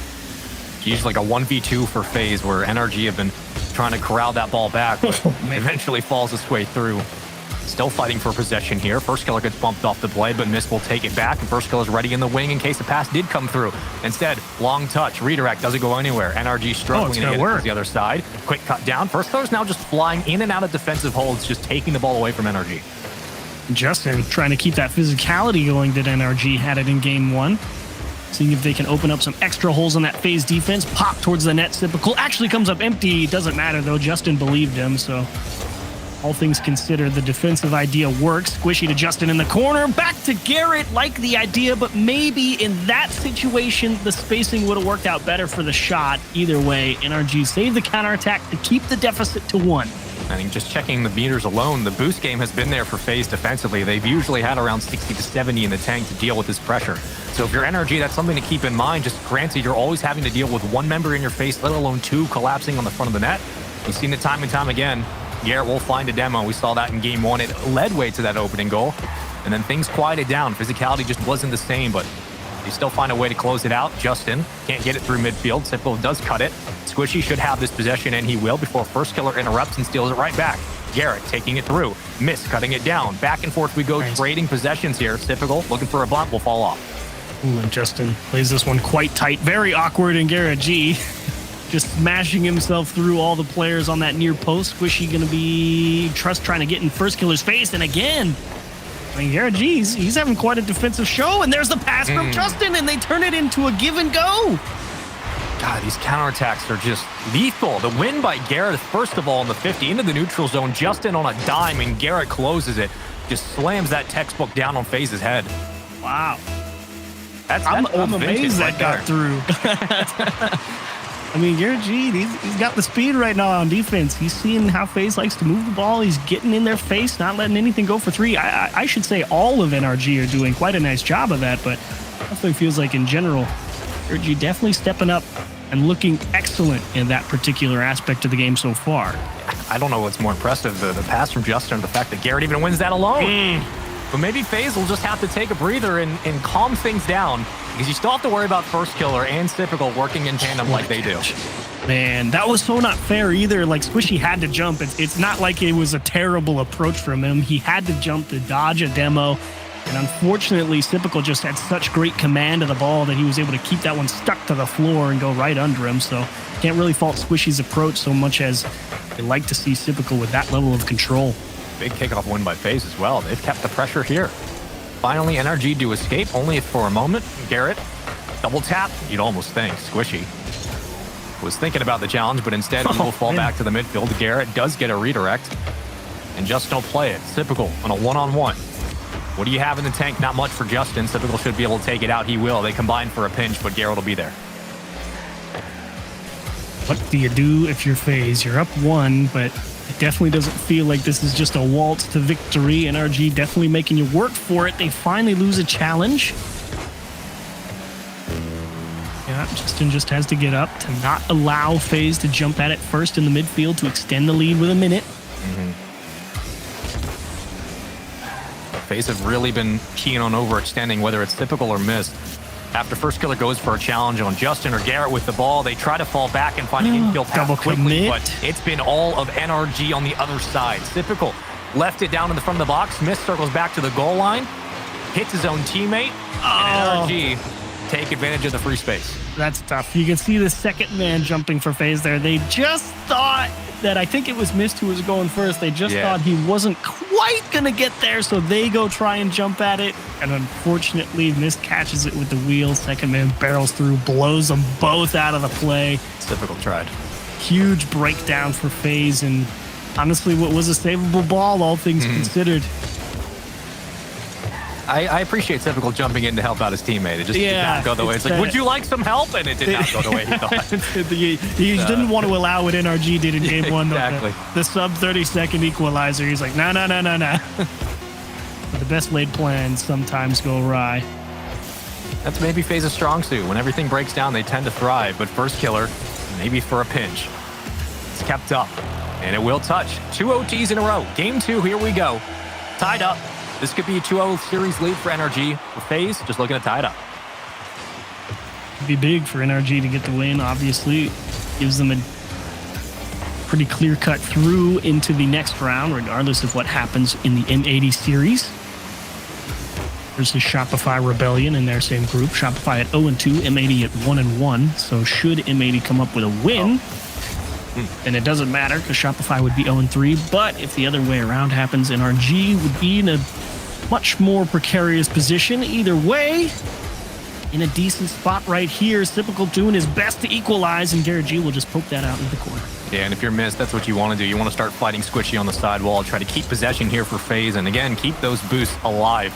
It's usually like a 1v2 for FaZe where NRG have been trying to corral that ball back, but eventually falls its way through. Still fighting for possession here. First killer gets bumped off the play, but Mist will take it back, and first killer's ready in the wing in case the pass did come through. Instead, long touch, redirect, doesn't go anywhere. NRG struggling to get it towards the other side. Quick cut down. First killer's now just flying in and out of defensive holds, just taking the ball away from NRG. Justin trying to keep that physicality going that NRG had it in game 1. Seeing if they can open up some extra holes on that FaZe defense. Pop towards the net. Typical actually comes up empty. Doesn't matter though. Justin believed him, so all things considered, the defensive idea works. Squishy to Justin in the corner. Back to Garrett. Like the idea, but maybe in that situation, the spacing would have worked out better for the shot. Either way, NRG saved the counterattack to keep the deficit to 1. I think just checking the meters alone, the boost game has been there for FaZe defensively. They've usually had around 60 to 70 in the tank to deal with this pressure. So if you're NRG, that's something to keep in mind. Just granted, you're always having to deal with one member in your face, let alone 2 collapsing on the front of the net. We've seen it time and time again. Garrett will find a demo. We saw that in game 1. It led way to that opening goal. And then things quieted down. Physicality just wasn't the same, but they still find a way to close it out. Justin can't get it through midfield. Simple does cut it. Squishy should have this possession, and he will before first killer interrupts and steals it right back. Garrett taking it through. Miss cutting it down. Back and forth we go, trading possessions here. Typical, looking for a bump, will fall off. Ooh, and Justin plays this one quite tight. Very awkward, and Garrett G just smashing himself through all the players on that near post. Squishy going to be trying to get in first killer's face. And again, I mean, Garrett G, he's having quite a defensive show. And there's the pass from Justin, and they turn it into a give and go. God, these counterattacks are just lethal. The win by Garrett, first of all, in the 50 into the neutral zone. Justin on a dime, and Garrett closes it. Just slams that textbook down on FaZe's head. Wow. I'm amazed that got through. I mean, Garrett G, he's got the speed right now on defense. He's seeing how FaZe likes to move the ball. He's getting in their face, not letting anything go for 3. I should say all of NRG are doing quite a nice job of that, but definitely feels like in general, Garrett G definitely stepping up and looking excellent in that particular aspect of the game so far. I don't know what's more impressive, the pass from Justin or the fact that Garrett even wins that alone. But maybe FaZe will just have to take a breather and calm things down, because you still have to worry about first killer and Typical working in tandem like they do. Man, that was so not fair either. Like, Squishy had to jump. It's not like it was a terrible approach from him. He had to jump to dodge a demo. And unfortunately, Typical just had such great command of the ball that he was able to keep that one stuck to the floor and go right under him. So can't really fault Squishy's approach so much as they like to see Typical with that level of control. Big kickoff win by FaZe as well. They've kept the pressure here. Finally, NRG do escape, only for a moment. Garrett, double tap, you'd almost think. Squishy. was thinking about the challenge, but instead he will fall back to the midfield. Garrett does get a redirect, and Justin will play it. Typical on a one-on-one. What do you have in the tank? Not much for Justin. Typical should be able to take it out. He will. They combine for a pinch, but Garrett will be there. What do you do if you're FaZe? You're up 1, but it definitely doesn't feel like this is just a waltz to victory. NRG definitely making you work for it. They finally lose a challenge. Yeah, Justin just has to get up to not allow FaZe to jump at it first in the midfield to extend the lead with a minute. FaZe have really been keen on overextending, whether it's typical or missed. After first killer goes for a challenge on Justin or Garrett with the ball, they try to fall back and find an infield pass quickly, but it's been all of NRG on the other side. Typical left it down in the front of the box. Mist circles back to the goal line, hits his own teammate, and NRG take advantage of the free space. That's tough. You can see the second man jumping for FaZe there. They just thought that, I think it was Mist who was going first. They just thought he wasn't quite going to get there, so they go try and jump at it. And unfortunately, Mist catches it with the wheel. Second man barrels through, blows them both out of the play. Typical tried. Huge breakdown for FaZe, and honestly, what was a savable ball, all things considered. I appreciate Typical jumping in to help out his teammate. It just did not go the way. It's like, would you like some help? And it did not go the way he thought. he didn't want to allow what NRG did in game 1. Exactly. The sub 30-second equalizer. He's like, no. But the best laid plans sometimes go awry. That's maybe FaZe's strong suit. When everything breaks down, they tend to thrive. But first killer, maybe for a pinch. It's kept up, and it will touch. 2 OTs in a row. Game 2, here we go. Tied up. This could be a 2-0 series lead for NRG. For FaZe, just looking to tie it up. It'd be big for NRG to get the win, obviously. Gives them a pretty clear-cut through into the next round, regardless of what happens in the M80 series. Versus Shopify Rebellion in their same group. Shopify at 0-2, M80 at 1-1. So should M80 come up with a win, then it doesn't matter because Shopify would be 0-3. But if the other way around happens, NRG would be in a much more precarious position. Either way, in a decent spot right here. Typical doing his best to equalize, and Garrett G will just poke that out in the corner. Yeah, and if you're missed, that's what you want to do. You want to start fighting Squishy on the sidewall, try to keep possession here for FaZe, and again, keep those boosts alive.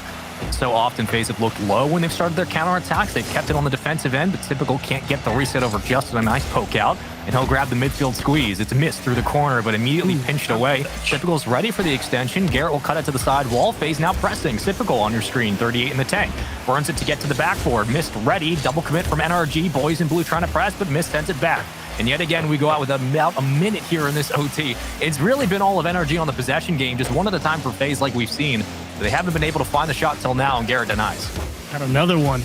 So often FaZe have looked low when they've started their counterattacks. They've kept it on the defensive end, but Typical can't get the reset over Justin. A nice poke out, and he'll grab the midfield squeeze. It's missed through the corner, but immediately pinched away. Typical's ready for the extension. Garrett will cut it to the side wall. FaZe now pressing. Typical on your screen, 38 in the tank. Burns it to get to the backboard. Mist ready. Double commit from NRG. Boys in blue trying to press, but Mist sends it back. And yet again, we go out with about a minute here in this OT. It's really been all of NRG on the possession game, just one at a time for FaZe like we've seen. They haven't been able to find the shot till now, and Garrett denies. Got another one.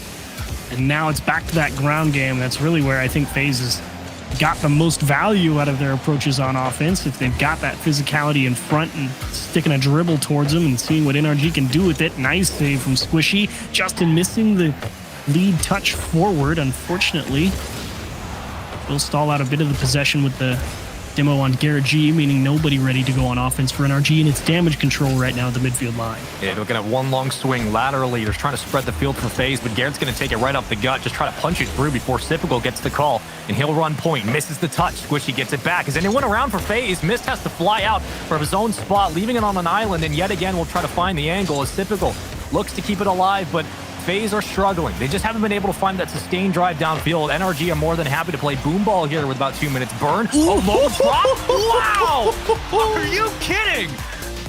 And now it's back to that ground game. That's really where I think FaZe has got the most value out of their approaches on offense. If they've got that physicality in front and sticking a dribble towards them and seeing what NRG can do with it. Nice save from Squishy. Justin missing the lead touch forward, unfortunately. Will stall out a bit of the possession with the demo on Garrett G, meaning nobody ready to go on offense for NRG, and it's damage control right now at the midfield line. Yeah, looking at one long swing laterally. They're trying to spread the field for FaZe, but Garrett's going to take it right off the gut, just try to punch it through before Typical gets the call, and he'll run point. Misses the touch. Squishy gets it back. Is anyone around for FaZe? Mist has to fly out from his own spot, leaving it on an island, and yet again we'll try to find the angle as Typical looks to keep it alive, but FaZe are struggling. They just haven't been able to find that sustained drive downfield. NRG are more than happy to play boom ball here with about 2 minutes. Burn. A low drop. Wow. Are you kidding?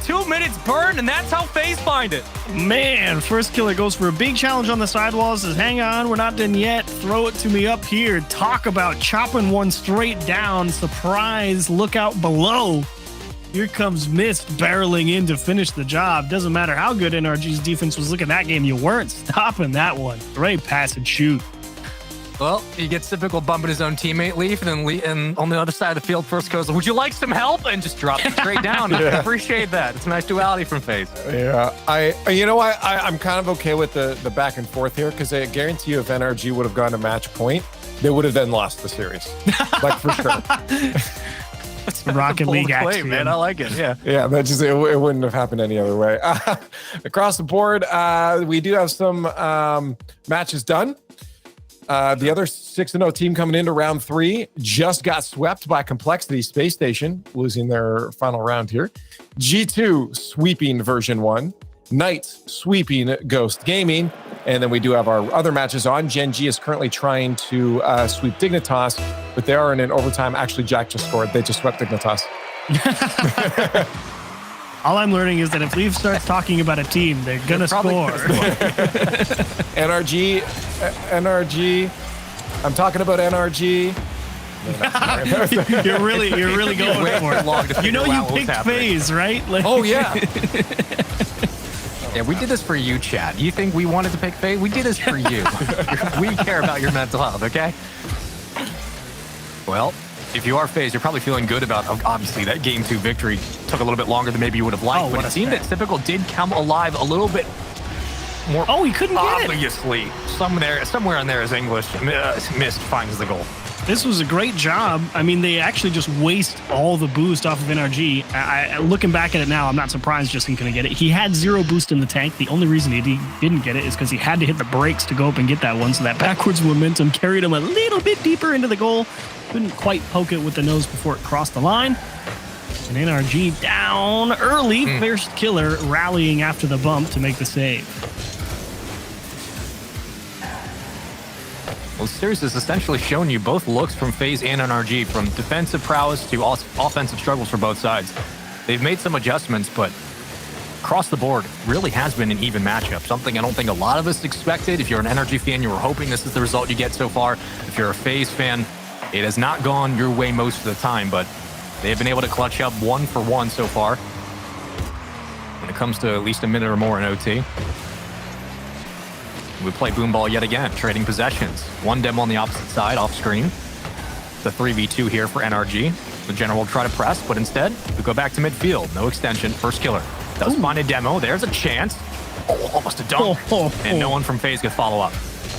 2 minutes burn, and that's how FaZe find it. Man, first killer goes for a big challenge on the sidewall. Says, hang on, we're not done yet. Throw it to me up here. Talk about chopping one straight down. Surprise, look out below. Here comes Mist barreling in to finish the job. Doesn't matter how good NRG's defense was looking that game, you weren't stopping that one. Great pass and shoot. Well, he gets Typical bumping his own teammate Leaf, and then and on the other side of the field, first goes, would you like some help? And just drops it straight down. I appreciate that. It's a nice duality from FaZe. Yeah, you know what? I'm kind of okay with the back and forth here, because I guarantee you if NRG would have gone to match point, they would have then lost the series. Like, for sure. Rocket League action, man. I like it. Yeah. That just it wouldn't have happened any other way. Across the board, we do have some matches done. The other 6-0 team coming into round 3 just got swept by Complexity Space Station, losing their final round here. G2 sweeping version 1. Knights sweeping Ghost Gaming. And then we do have our other matches on. GenG is currently trying to sweep Dignitas, but they are in an overtime. Actually, Jack just scored. They just swept Dignitas. All I'm learning is that if Leaf starts talking about a team, they're gonna score. NRG. I'm talking about NRG. You're really going for it. You know you picked FaZe, right? Like, oh yeah. Yeah, we did this for you, Chad. You think we wanted to pick FaZe? We did this for you. We care about your mental health, okay? Well, if you are FaZe, you're probably feeling good about, obviously, that Game 2 victory took a little bit longer than maybe you would have liked, but it seemed that Typical did come alive a little bit more. Oh, he couldn't get it. Obviously. Somewhere in there is English. Missed finds the goal. This was a great job. I mean, they actually just waste all the boost off of NRG. Looking back at it now, I'm not surprised Justin couldn't get it. He had 0 boost in the tank. The only reason he didn't get it is because he had to hit the brakes to go up and get that one. So that backwards momentum carried him a little bit deeper into the goal. Couldn't quite poke it with the nose before it crossed the line. And NRG down early. First killer rallying after the bump to make the save. Well, the series has essentially shown you both looks from FaZe and NRG, from defensive prowess to offensive struggles for both sides. They've made some adjustments, but across the board, really has been an even matchup. Something I don't think a lot of us expected. If you're an NRG fan, you were hoping this is the result you get so far. If you're a FaZe fan, it has not gone your way most of the time, but they've been able to clutch up 1 for 1 so far when it comes to at least a minute or more in OT. We play boom ball yet again, trading possessions. One demo on the opposite side, off screen. The 3v2 here for NRG. The general will try to press, but instead, we go back to midfield. No extension, first killer. Does find a demo, there's a chance. Oh, almost a dunk. And no one from FaZe could follow up.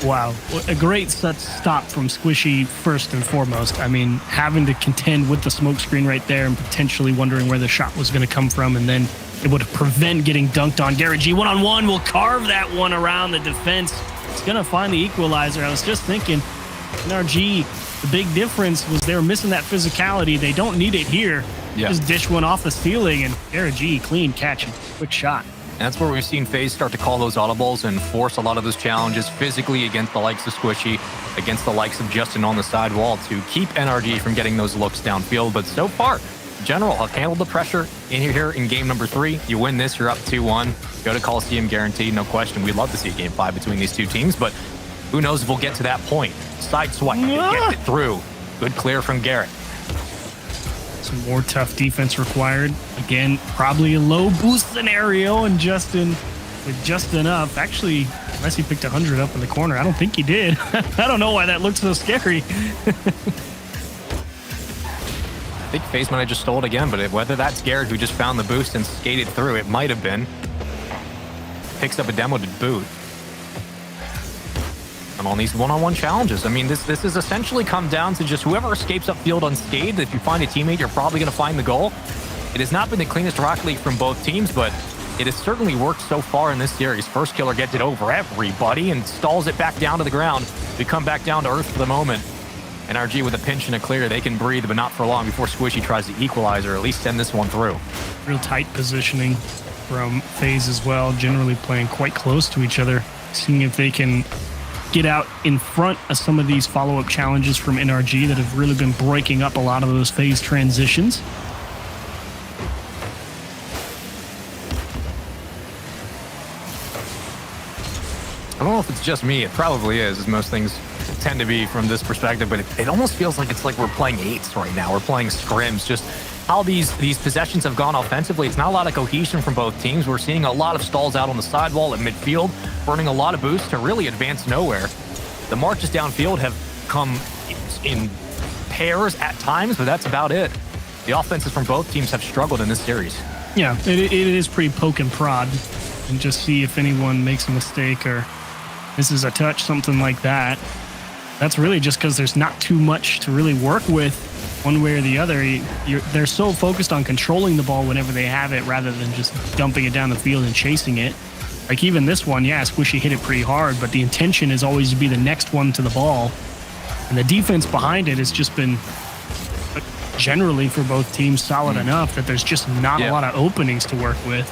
Wow, a great stop from Squishy first and foremost. I mean, having to contend with the smoke screen right there and potentially wondering where the shot was going to come from, and then able to prevent getting dunked on. Garrett G one-on-one will carve that one around the defense. It's going to find the equalizer. I was just thinking, NRG, the big difference was they were missing that physicality. They don't need it here. Yeah. Just dish one off the ceiling, and Garrett G, clean catch, quick shot. And that's where we've seen FaZe start to call those audibles and force a lot of those challenges physically against the likes of Squishy, against the likes of Justin on the side wall to keep NRG from getting those looks downfield. But so far, General have handled the pressure in here in game number 3. You win this, you're up 2-1. Go to Coliseum guaranteed, no question. We'd love to see a game 5 between these two teams, but who knows if we'll get to that point. Side swipe, get it through. Good clear from Garrett. Some more tough defense required. Again, probably a low boost scenario, and Justin with just enough. Actually, unless he picked 100 up in the corner, I don't think he did. I don't know why that looked so scary. I think FaZe might have just stole it again, but whether that's Garrett who just found the boost and skated through, it might have been. Picks up a demo to boot. And on these one-on-one challenges, I mean, this has essentially come down to just whoever escapes upfield unscathed. If you find a teammate, you're probably going to find the goal. It has not been the cleanest Rocket League from both teams, but it has certainly worked so far in this series. First killer gets it over everybody and stalls it back down to the ground. We come back down to earth for the moment. NRG with a pinch and a clear, they can breathe, but not for long before Squishy tries to equalize or at least send this one through. Real tight positioning from FaZe as well, generally playing quite close to each other, seeing if they can get out in front of some of these follow-up challenges from NRG that have really been breaking up a lot of those FaZe transitions. I don't know if it's just me, it probably is, as most things tend to be from this perspective, but it almost feels like it's like we're playing 8s right now. We're playing scrims. Just how these possessions have gone offensively, it's not a lot of cohesion from both teams. We're seeing a lot of stalls out on the sidewall at midfield, burning a lot of boost to really advance nowhere. The marches downfield have come in pairs at times, but that's about it. The offenses from both teams have struggled in this series. Yeah, it is pretty poke and prod, and just see if anyone makes a mistake or misses a touch, something like that. That's really just because there's not too much to really work with one way or the other. They're so focused on controlling the ball whenever they have it rather than just dumping it down the field and chasing it. Like even this one, yeah, Squishy hit it pretty hard, but the intention is always to be the next one to the ball. And the defense behind it has just been generally for both teams solid enough that there's just not a lot of openings to work with.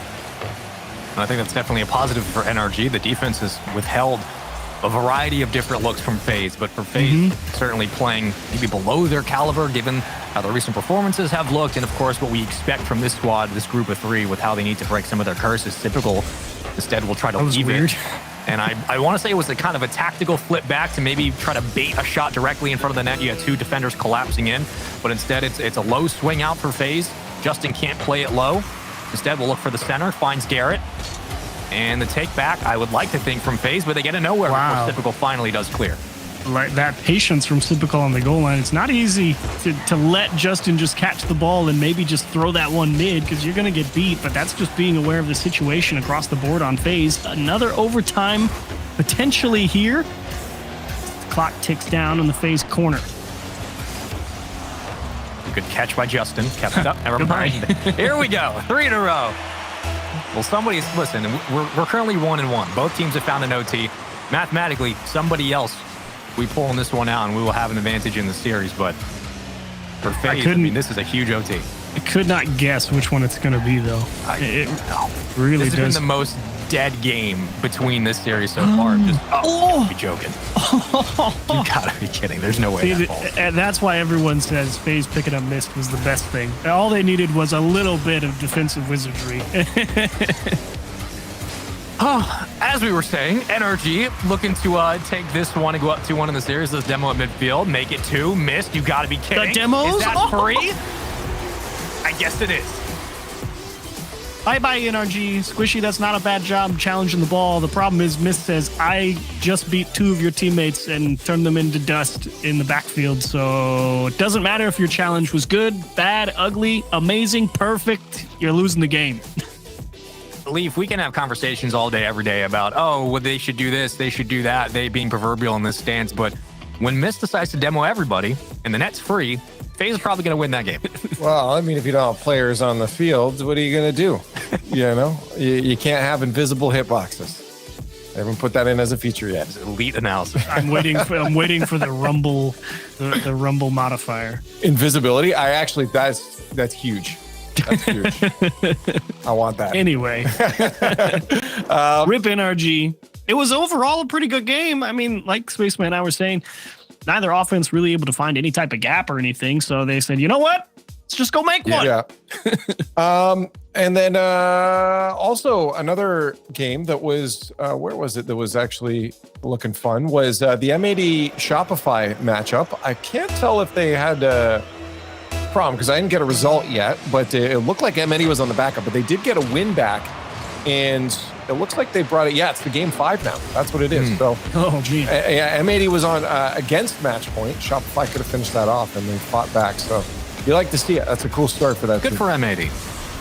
And I think that's definitely a positive for NRG. The defense has withheld a variety of different looks from FaZe, but for FaZe, certainly playing maybe below their caliber, given how the recent performances have looked, and of course what we expect from this squad, this group of three, with how they need to break some of their curses. Typical. Instead, we'll try to leave it. And I want to say it was a kind of a tactical flip back to maybe try to bait a shot directly in front of the net. You had two defenders collapsing in, but instead it's a low swing out for FaZe. Justin can't play it low. Instead, we'll look for the center, finds Garrett. And the take back, I would like to think, from FaZe, but they get a nowhere before Typical finally does clear. Like that patience from Typical on the goal line. It's not easy to let Justin just catch the ball and maybe just throw that one mid because you're going to get beat, but that's just being aware of the situation across the board on FaZe. Another overtime potentially here. The clock ticks down in the FaZe corner. Good catch by Justin. Kept it up. Never mind. Here we go. 3 in a row. Well, listen, we're currently 1-1. Both teams have found an OT. Mathematically, somebody else, we pull in this one out and we will have an advantage in the series, but for FaZe, I mean, this is a huge OT. I could not guess which one it's going to be, though. It really this has been the most dead game between this series so far. You gotta be joking. You gotta be kidding. There's no way that falls. And that's why everyone says FaZe picking up Mist was the best thing. All they needed was a little bit of defensive wizardry. As we were saying, NRG looking to take this one and go up 2-1 in the series. This demo at midfield, make it 2. Mist, you gotta be kidding. The demos? Is that free? I guess it is. Bye-bye, NRG. Squishy, that's not a bad job challenging the ball. The problem is Mist says, I just beat 2 of your teammates and turned them into dust in the backfield. So it doesn't matter if your challenge was good, bad, ugly, amazing, perfect. You're losing the game. Leaf, we can have conversations all day, every day about, well, they should do this, they should do that, they being proverbial in this stance. But when Mist decides to demo everybody and the net's free, FaZe is probably going to win that game. Well, I mean, if you don't have players on the field, what are you going to do? You can't have invisible hitboxes. I haven't put that in as a feature yet. It's elite analysis. I'm waiting for the rumble, the rumble modifier. Invisibility. That's huge. That's huge. I want that. Anyway, RIP NRG. It was overall a pretty good game. I mean, like Spaceman and I were saying, neither offense really able to find any type of gap or anything. So they said, you know what? Let's just go make one. Yeah. And then also another game that was, where was it that was actually looking fun was the M80 Shopify matchup. I can't tell if they had a problem because I didn't get a result yet, but it looked like M80 was on the backup, but they did get a win back. And it looks like they brought it. Yeah, it's the game 5 now. That's what it is. So, gee. Yeah, M80 was on against match point. Shopify could have finished that off, and they fought back. So, you like to see it. That's a cool start for that. Good team. for M80.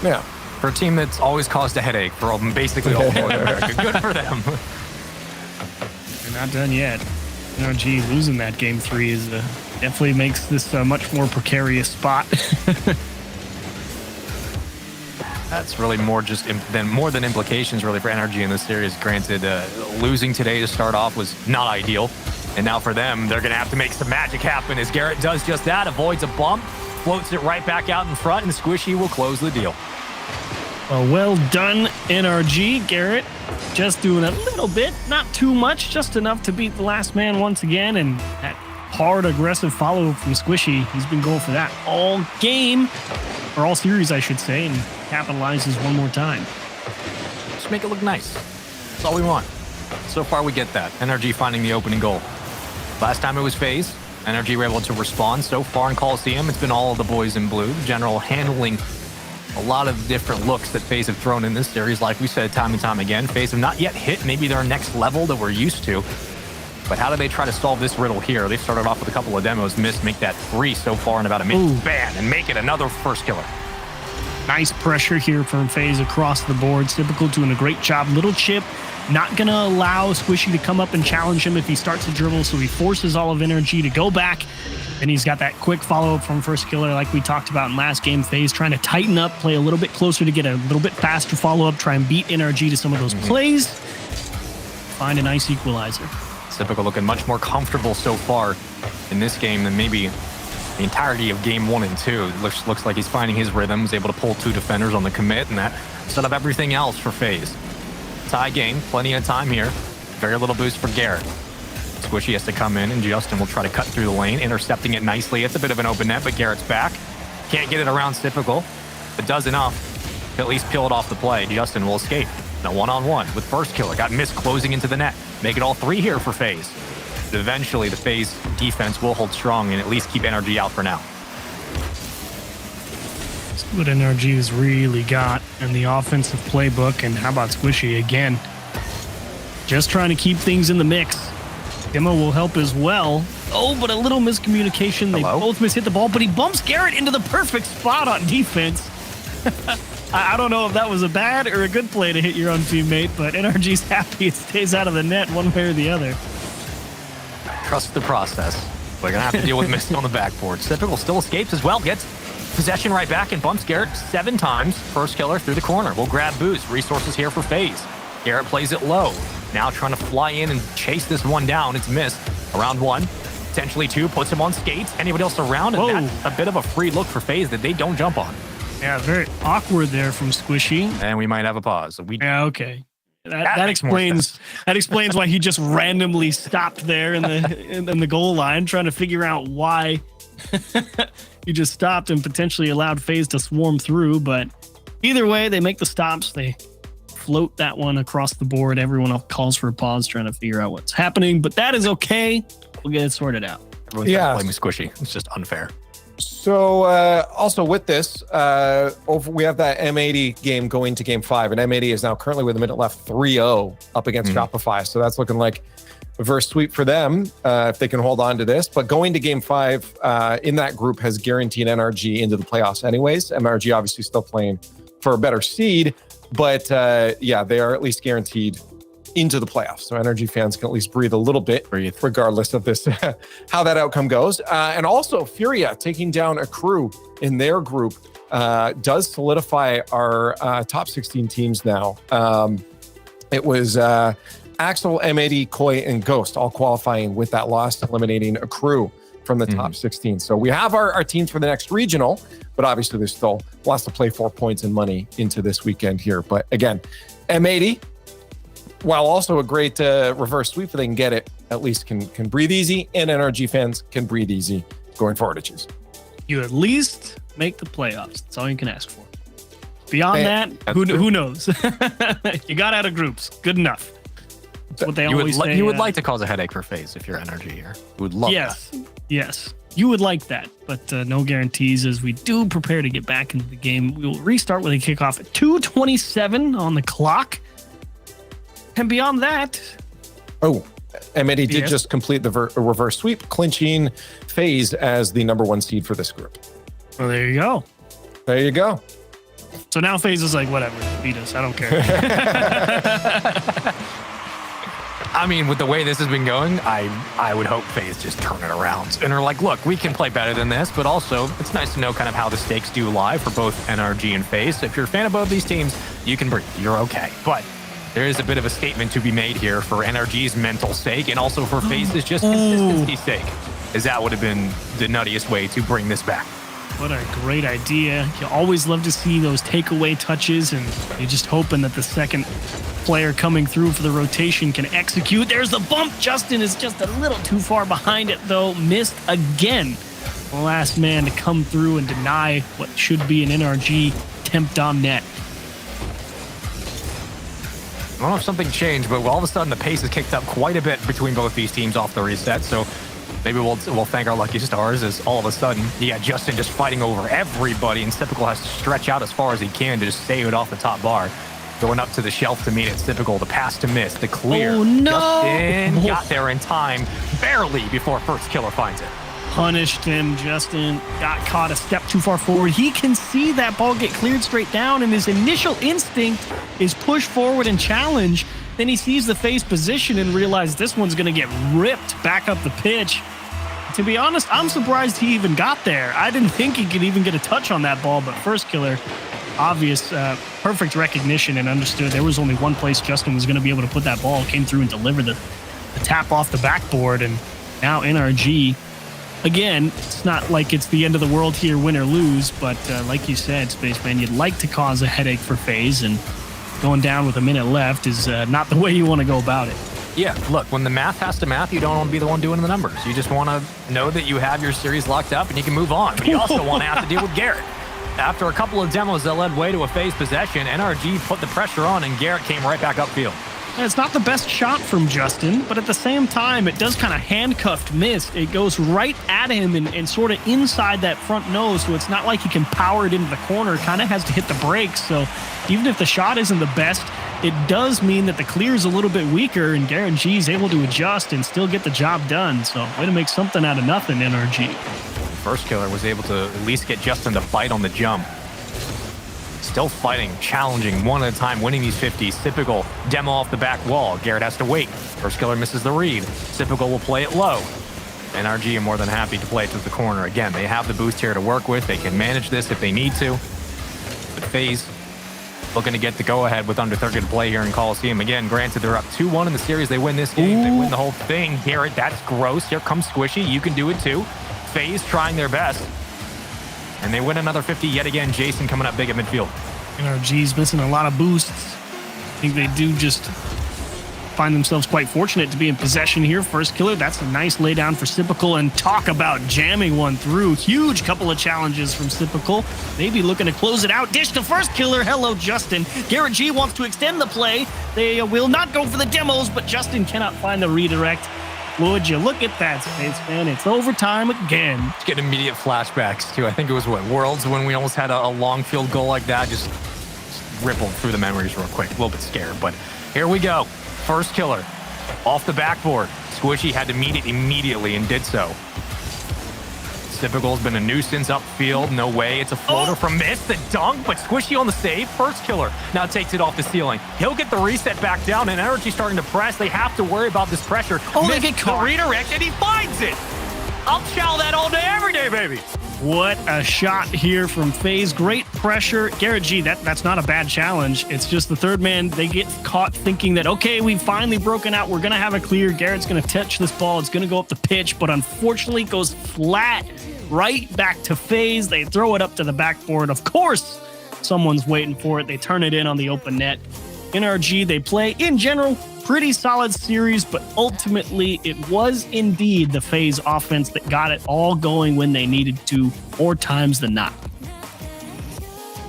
Yeah, for a team that's always caused a headache for basically all of North America. Good for them. They're not done yet. NRG losing that game 3 is definitely makes this a much more precarious spot. That's really more than implications really for NRG in this series. Granted, losing today to start off was not ideal. And now for them, they're going to have to make some magic happen as Garrett does just that, avoids a bump, floats it right back out in front, and Squishy will close the deal. Well done, NRG. Garrett just doing a little bit, not too much, just enough to beat the last man once again. And that hard, aggressive follow from Squishy, he's been going for that all game, or all series, I should say, and capitalizes one more time. Just make it look nice. That's all we want. So far, we get that. NRG finding the opening goal. Last time it was FaZe. NRG were able to respond. So far in Coliseum, it's been all of the boys in blue. The general handling a lot of different looks that FaZe have thrown in this series. Like we said time and time again, FaZe have not yet hit maybe their next level that we're used to. But how do they try to solve this riddle here? They started off with a couple of demos. Mist make that 3 so far in about a minute. Ban and make it another first killer. Nice pressure here from FaZe across the board. Typical doing a great job. Little chip, not going to allow Squishy to come up and challenge him if he starts to dribble, so he forces all of energy to go back. And he's got that quick follow-up from first killer like we talked about in last game. FaZe trying to tighten up, play a little bit closer to get a little bit faster follow-up, try and beat NRG to some of those plays. Find a nice equalizer. Typical looking much more comfortable so far in this game than maybe the entirety of game 1 and 2. It looks like he's finding his rhythms, able to pull 2 defenders on the commit, and that set up everything else for FaZe. Tie game, plenty of time here. Very little boost for Garrett. Squishy has to come in, and Justin will try to cut through the lane, intercepting it nicely. It's a bit of an open net, but Garrett's back. Can't get it around Typical, but does enough to at least peel it off the play. Justin will escape. Now one-on-one with first killer. Got missed closing into the net. Make it all 3 here for FaZe. But eventually, the FaZe defense will hold strong and at least keep NRG out for now. That's what NRG's really got in the offensive playbook. And how about Squishy again? Just trying to keep things in the mix. Demo will help as well. Oh, but a little miscommunication. They both hit the ball, but he bumps Garrett into the perfect spot on defense. I don't know if that was a bad or a good play to hit your own teammate, but NRG's happy it stays out of the net one way or the other. Trust the process. We're going to have to deal with missing on the backboard. Typical still escapes as well. Gets possession right back and bumps Garrett 7 times. First killer through the corner. We'll grab boost. Resources here for FaZe. Garrett plays it low. Now trying to fly in and chase this one down. It's missed. Around 1. Potentially 2. Puts him on skates. Anybody else around? And that's a bit of a free look for FaZe that they don't jump on. Yeah, very awkward there from Squishy. And we might have a pause. Yeah, okay. That explains why he just randomly stopped there in the goal line, trying to figure out why he just stopped and potentially allowed FaZe to swarm through. But either way, they make the stops. They float that one across the board. Everyone else calls for a pause, trying to figure out what's happening. But that is okay. We'll get it sorted out. Everyone's blaming Squishy. It's just unfair. So also with this, we have that M80 game going to game 5, and M80 is now currently with a minute left 3-0 up against Shopify. So that's looking like a reverse sweep for them if they can hold on to this. But going to game 5 in that group has guaranteed NRG into the playoffs anyways. NRG obviously still playing for a better seed, but yeah, they are at least guaranteed into the playoffs. So NRG fans can at least breathe a little bit, regardless of this, how that outcome goes. And also Furia taking down a crew in their group does solidify our top 16 teams now. It was Axel, M80, Koi, and Ghost all qualifying with that loss, eliminating a crew from the top 16. So we have our teams for the next regional, but obviously there's still lots to play for points and money into this weekend here. But again, M80, while also a great reverse sweep if they can get it, at least can breathe easy, and NRG fans can breathe easy going forward to choose. You at least make the playoffs. That's all you can ask for. Beyond that, who knows? You got out of groups. Good enough. That's what they always say. You would like to cause a headache for FaZe if you're NRG here. You would love that. Yes. You would like that, but no guarantees as we do prepare to get back into the game. We will restart with a kickoff at 2:27 on the clock. And beyond that... Oh, M80 did just complete the reverse sweep, clinching FaZe as the #1 seed for this group. Well, there you go. There you go. So now FaZe is like, whatever, beat us. I don't care. I mean, with the way this has been going, I would hope FaZe just turn it around and are like, look, we can play better than this, but also it's nice to know kind of how the stakes do lie for both NRG and FaZe. If you're a fan of both these teams, you can breathe. You're okay. But there is a bit of a statement to be made here for NRG's mental sake and also for FaZe's just consistency's sake, as that would have been the nuttiest way to bring this back. What a great idea. You always love to see those takeaway touches, and you're just hoping that the second player coming through for the rotation can execute. There's the bump. Justin is just a little too far behind it, though. Missed again. The last man to come through and deny what should be an NRG attempt on net. I don't know if something changed, but all of a sudden the pace has kicked up quite a bit between both these teams off the reset. So maybe we'll thank our lucky stars as all of a sudden, Justin just fighting over everybody, and Typical has to stretch out as far as he can to just save it off the top bar. Going up to the shelf to meet it. Typical, the pass to miss, the clear. Oh, no. Justin got there in time, barely before first killer finds it. punished him. Justin got caught a step too far forward. He can see that ball get cleared straight down, and his initial instinct is push forward and challenge. Then he sees the FaZe position and realizes this one's going to get ripped back up the pitch. To be honest, I'm surprised he even got there. I didn't think he could even get a touch on that ball, but first killer, obvious, perfect recognition, and understood there was only one place Justin was going to be able to put that ball, came through and delivered the tap off the backboard, and now NRG. Again, it's not like it's the end of the world here, win or lose, but like you said, Spaceman, you'd like to cause a headache for FaZe, and going down with a minute left is not the way you want to go about it. Yeah, look, when the math has to math, you don't want to be the one doing the numbers. You just want to know that you have your series locked up and you can move on. But you also want to have to deal with Garrett. After a couple of demos that led way to a FaZe possession, NRG put the pressure on and Garrett came right back upfield. And it's not the best shot from Justin, but at the same time, it does kind of handcuffed miss. It goes right at him and sort of inside that front nose, so it's not like he can power it into the corner. Kind of has to hit the brakes, so even if the shot isn't the best, it does mean that the clear is a little bit weaker, and GenG is able to adjust and still get the job done. So way to make something out of nothing, NRG. First killer was able to at least get Justin to bite on the jump. Still fighting, challenging, one at a time, winning these 50s. Typical demo off the back wall. Garrett has to wait. First killer misses the read. Typical will play it low. NRG are more than happy to play it to the corner. Again, they have the boost here to work with. They can manage this if they need to. But FaZe looking to get the go-ahead with under 30 to play here in Coliseum. Again, granted, they're up 2-1 in the series. They win this game. They win the whole thing. Garrett, that's gross. Here comes Squishy. You can do it too. FaZe trying their best. And they win another 50 yet again. Jason coming up big at midfield. NRG's missing a lot of boosts. I think they do just find themselves quite fortunate to be in possession here. First killer, that's a nice laydown for Sipical, and talk about jamming one through. Huge couple of challenges from Sipical. Maybe looking to close it out. Dish to first killer. Hello, Justin. Garrett G wants to extend the play. They will not go for the demos, but Justin cannot find the redirect. Would you look at that, Spaceman? It's overtime again. Get immediate flashbacks too. I think it was Worlds when we almost had a long field goal like that. Just rippled through the memories real quick. A little bit scared, but here we go. First killer off the backboard. Squishy had to meet it immediately and did so. Typical's been a nuisance upfield. No way. It's a floater from Miss. The dunk, but Squishy on the save. First killer now takes it off the ceiling. He'll get the reset back down, and NRG starting to press. They have to worry about this pressure. They get caught. The redirect, and he finds it. I'll chow that all day, every day, baby. What a shot here from FaZe. Great pressure. Garrett G, that's not a bad challenge. It's just the third man, they get caught thinking that, okay, we've finally broken out. We're going to have a clear. Garrett's going to touch this ball. It's going to go up the pitch, but unfortunately goes flat right back to FaZe. They throw it up to the backboard. Of course, someone's waiting for it. They turn it in on the open net. NRG, they play, in general, pretty solid series, but ultimately it was indeed the FaZe offense that got it all going when they needed to, more times than not.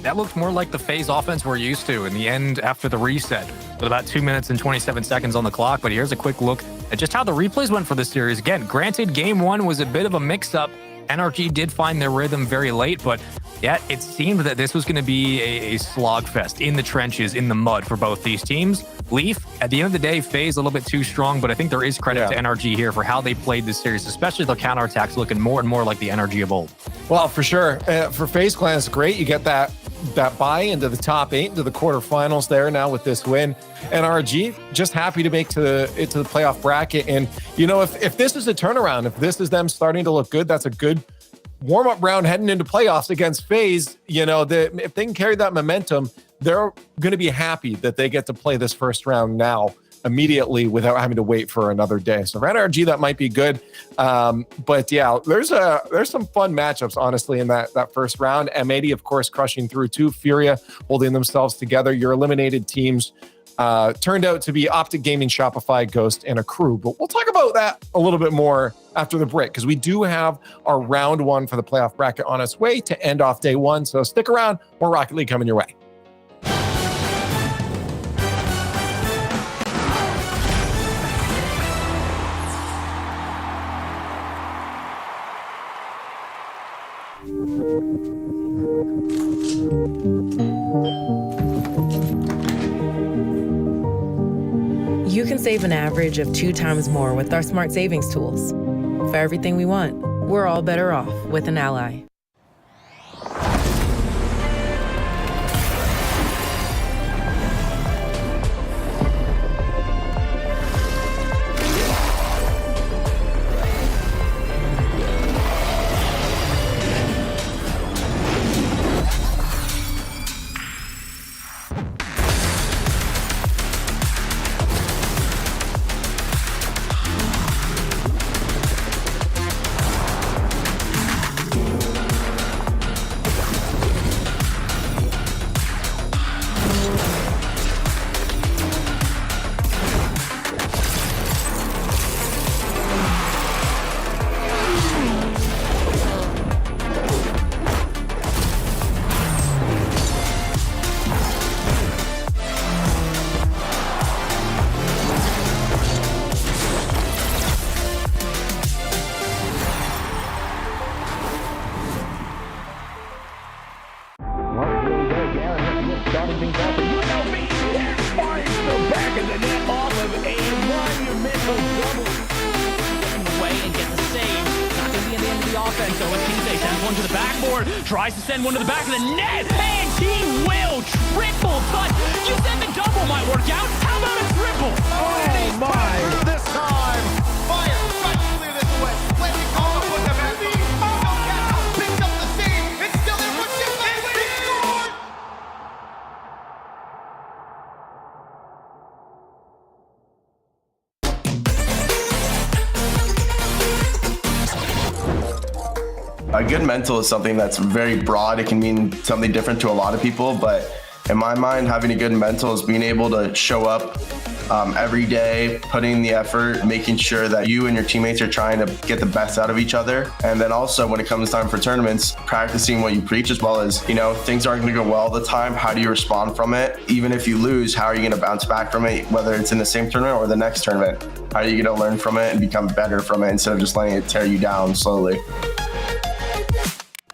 That looked more like the FaZe offense we're used to in the end after the reset, with about 2 minutes and 27 seconds on the clock. But here's a quick look at just how the replays went for this series. Again, granted, game one was a bit of a mix-up. NRG did find their rhythm very late, but yet it seemed that this was going to be a slogfest in the trenches, in the mud for both these teams. Leaf, at the end of the day, FaZe a little bit too strong, but I think there is credit to NRG here for how they played this series, especially the counterattacks looking more and more like the NRG of old. Well, for sure. For FaZe Clan, it's great. You get that buy into the top 8, into the quarterfinals there now with this win. NRG, just happy to make it to the playoff bracket. And, you know, if this is a turnaround, if this is them starting to look good, that's a good warm-up round heading into playoffs against FaZe. You know, if they can carry that momentum, they're going to be happy that they get to play this first round now immediately without having to wait for another day. So for NRG, that might be good. But yeah, there's some fun matchups, honestly, in that first round. M80, of course, crushing through too. Furia holding themselves together. Your eliminated teams turned out to be OpTic Gaming, Shopify, Ghost, and a crew. But we'll talk about that a little bit more after the break, because we do have our round one for the playoff bracket on its way to end off day one. So stick around. More Rocket League coming your way. You can save an average of 2 times more with our smart savings tools. For everything we want, we're all better off with an ally. Tries to send one to the back of the net, and he will triple touch. You said the double might work out. How about a triple? Oh my! This time, fire tries to clear this away. Let it go. Put them at me. Picks up the save. It's still there for Jim. He scored. A good mental is something that's very broad. It can mean something different to a lot of people, but in my mind, having a good mental is being able to show up every day, putting in the effort, making sure that you and your teammates are trying to get the best out of each other. And then also when it comes time for tournaments, practicing what you preach, as well as, you know, things aren't going to go well all the time. How do you respond from it? Even if you lose, how are you going to bounce back from it, whether it's in the same tournament or the next tournament? How are you going to learn from it and become better from it instead of just letting it tear you down slowly?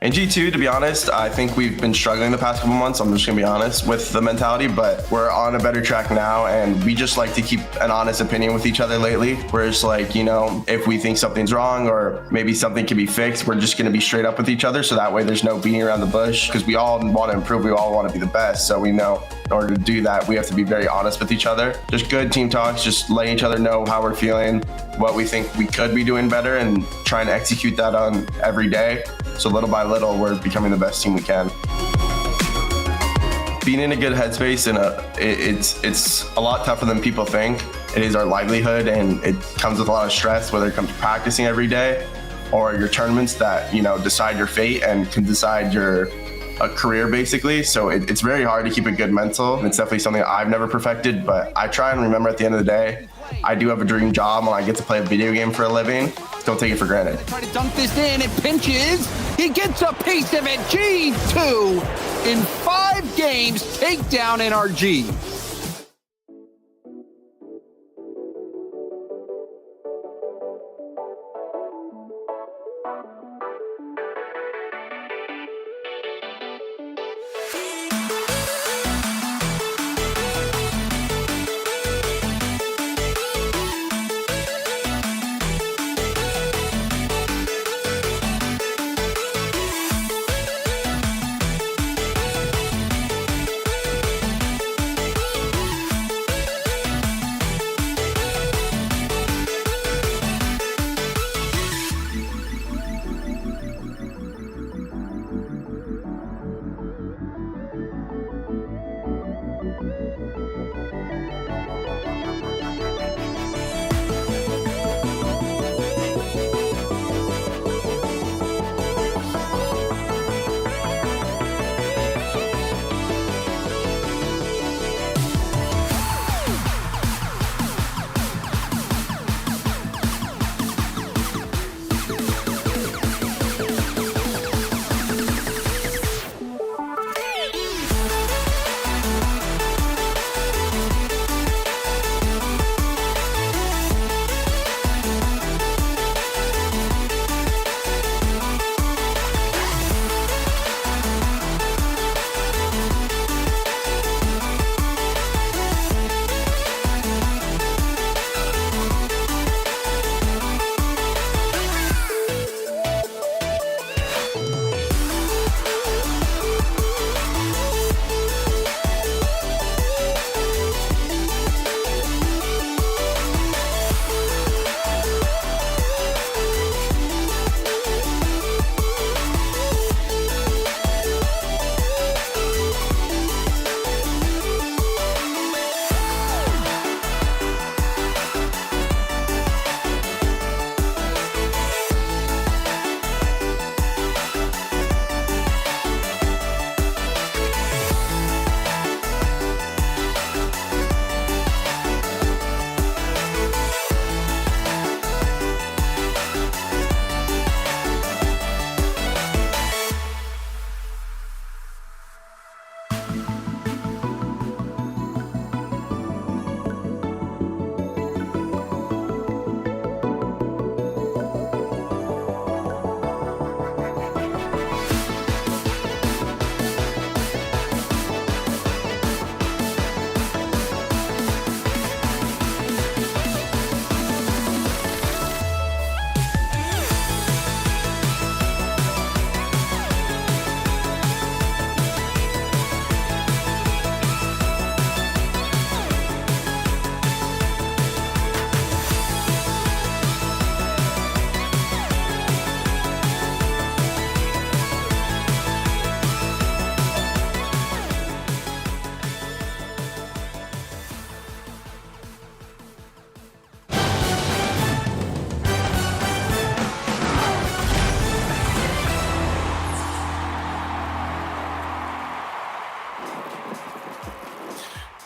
In G2, to be honest, I think we've been struggling the past couple months. I'm just gonna be honest with the mentality, but we're on a better track now, and we just like to keep an honest opinion with each other lately. We're just like, you know, if we think something's wrong or maybe something can be fixed, we're just gonna be straight up with each other, so that way there's no beating around the bush, because we all want to improve, we all want to be the best, so we know in order to do that, we have to be very honest with each other. Just good team talks, just letting each other know how we're feeling, what we think we could be doing better, and trying to execute that on every day. So little by little, we're becoming the best team we can. Being in a good headspace, and it's a lot tougher than people think. It is our livelihood, and it comes with a lot of stress, whether it comes to practicing every day or your tournaments that, you know, decide your fate and can decide your career, basically. So it's very hard to keep a good mental. It's definitely something I've never perfected, but I try and remember at the end of the day, I do have a dream job and I get to play a video game for a living. Don't take it for granted. Try to dunk this in, it pinches. He gets a piece of it. G2 in 5 games, take down NRG.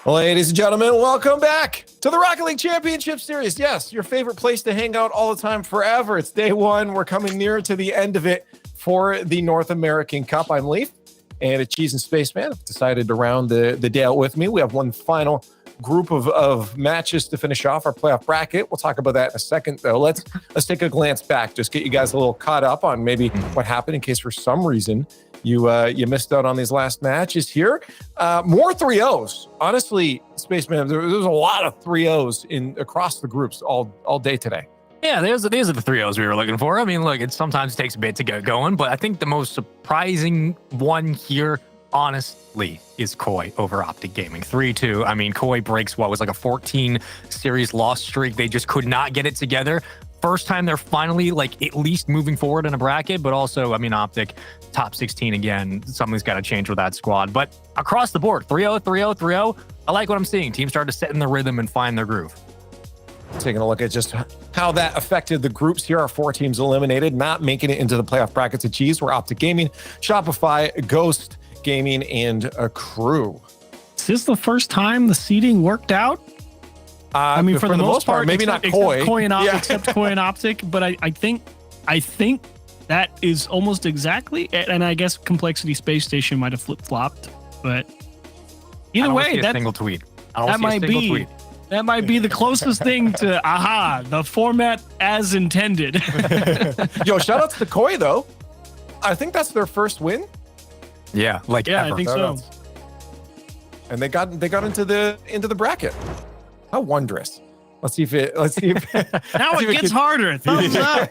Ladies and gentlemen, welcome back to the Rocket League Championship Series. Yes, your favorite place to hang out all the time forever. It's day one. We're coming near to the end of it for the North American Cup. I'm Leaf, and Cheese and Spaceman have decided to round the day out with me. We have one final group of matches to finish off our playoff bracket. We'll talk about that in a second, though. Let's take a glance back, just get you guys a little caught up on maybe what happened in case for some reason you missed out on these last matches here. More 3-0s. Honestly, Spaceman, there was a lot of 3-0s across the groups all day today. Yeah, these are the 3-0s we were looking for. I mean, look, it sometimes takes a bit to get going, but I think the most surprising one here, honestly, is Koi over OpTic Gaming. 3-2. I mean, Koi breaks what was like a 14 series loss streak. They just could not get it together. First time they're finally like at least moving forward in a bracket, but also, I mean, OpTic top 16 again. Something's got to change with that squad. But across the board, 3-0, 3-0, 3-0. I like what I'm seeing. Teams start to set in the rhythm and find their groove. Taking a look at just how that affected the groups here. Our 4 teams eliminated, not making it into the playoff brackets of Cheese. We're OpTic Gaming, Shopify, Ghost Gaming, and a Crew. Is this the first time the seeding worked out? I mean, for the most part, maybe except, not Koi. Except Koi and except Koi and OpTic, but I think that is almost exactly. And I guess Complexity Space Station might have flip-flopped, but either way, that single tweet. That might be the closest thing to the format as intended. Yo, shout out to the Koi though. I think that's their first win. Yeah, ever. I think so. And they got into the bracket. How wondrous. Let's see if now it gets harder. Thumbs up.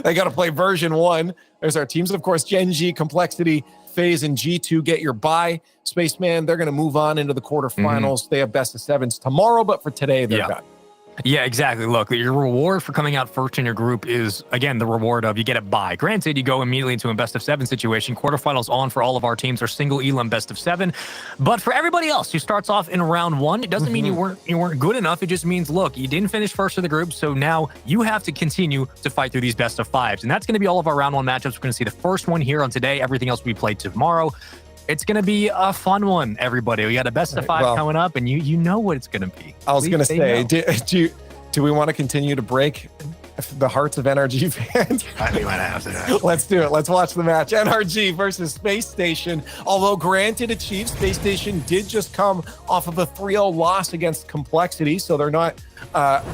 They got to play version 1. There's our teams, of course, GenG, Complexity, FaZe, and G2 get your bye. Spaceman, they're going to move on into the quarterfinals. They have best of 7s tomorrow, but for today, they're done. Yeah, exactly. Look, your reward for coming out first in your group is, again, the reward of you get a bye. Granted, you go immediately into a best of 7 situation. Quarterfinals on for all of our teams are single elim best of 7. But for everybody else who starts off in round 1, it doesn't mean you weren't good enough. It just means, look, you didn't finish first in the group, so now you have to continue to fight through these best of 5s. And that's going to be all of our round 1 matchups. We're going to see the first one here on today. Everything else we play tomorrow. It's going to be a fun one, everybody. We got a best of 5 coming up, and you know what it's going to be. I was going to say, do we want to continue to break the hearts of NRG fans? I think we might have to. Let's do it. Let's watch the match. NRG versus Space Station. Although granted, achieved, Space Station did just come off of a 3-0 loss against Complexity, so they're not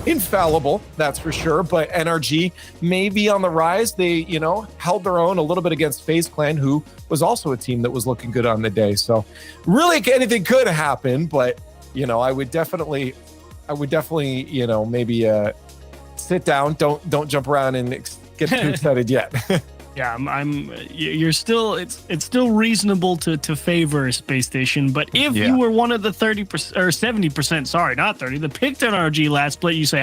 infallible, that's for sure. But NRG may be on the rise. They, held their own a little bit against FaZe Clan, who was also a team that was looking good on the day. So really anything could happen, but, I would definitely, maybe sit down. Don't jump around and get too excited yet. Yeah, you're still. It's still reasonable to favor Space Station, but if you were one of the 30% or 70%, sorry, not 30, the picked NRG last split, you say,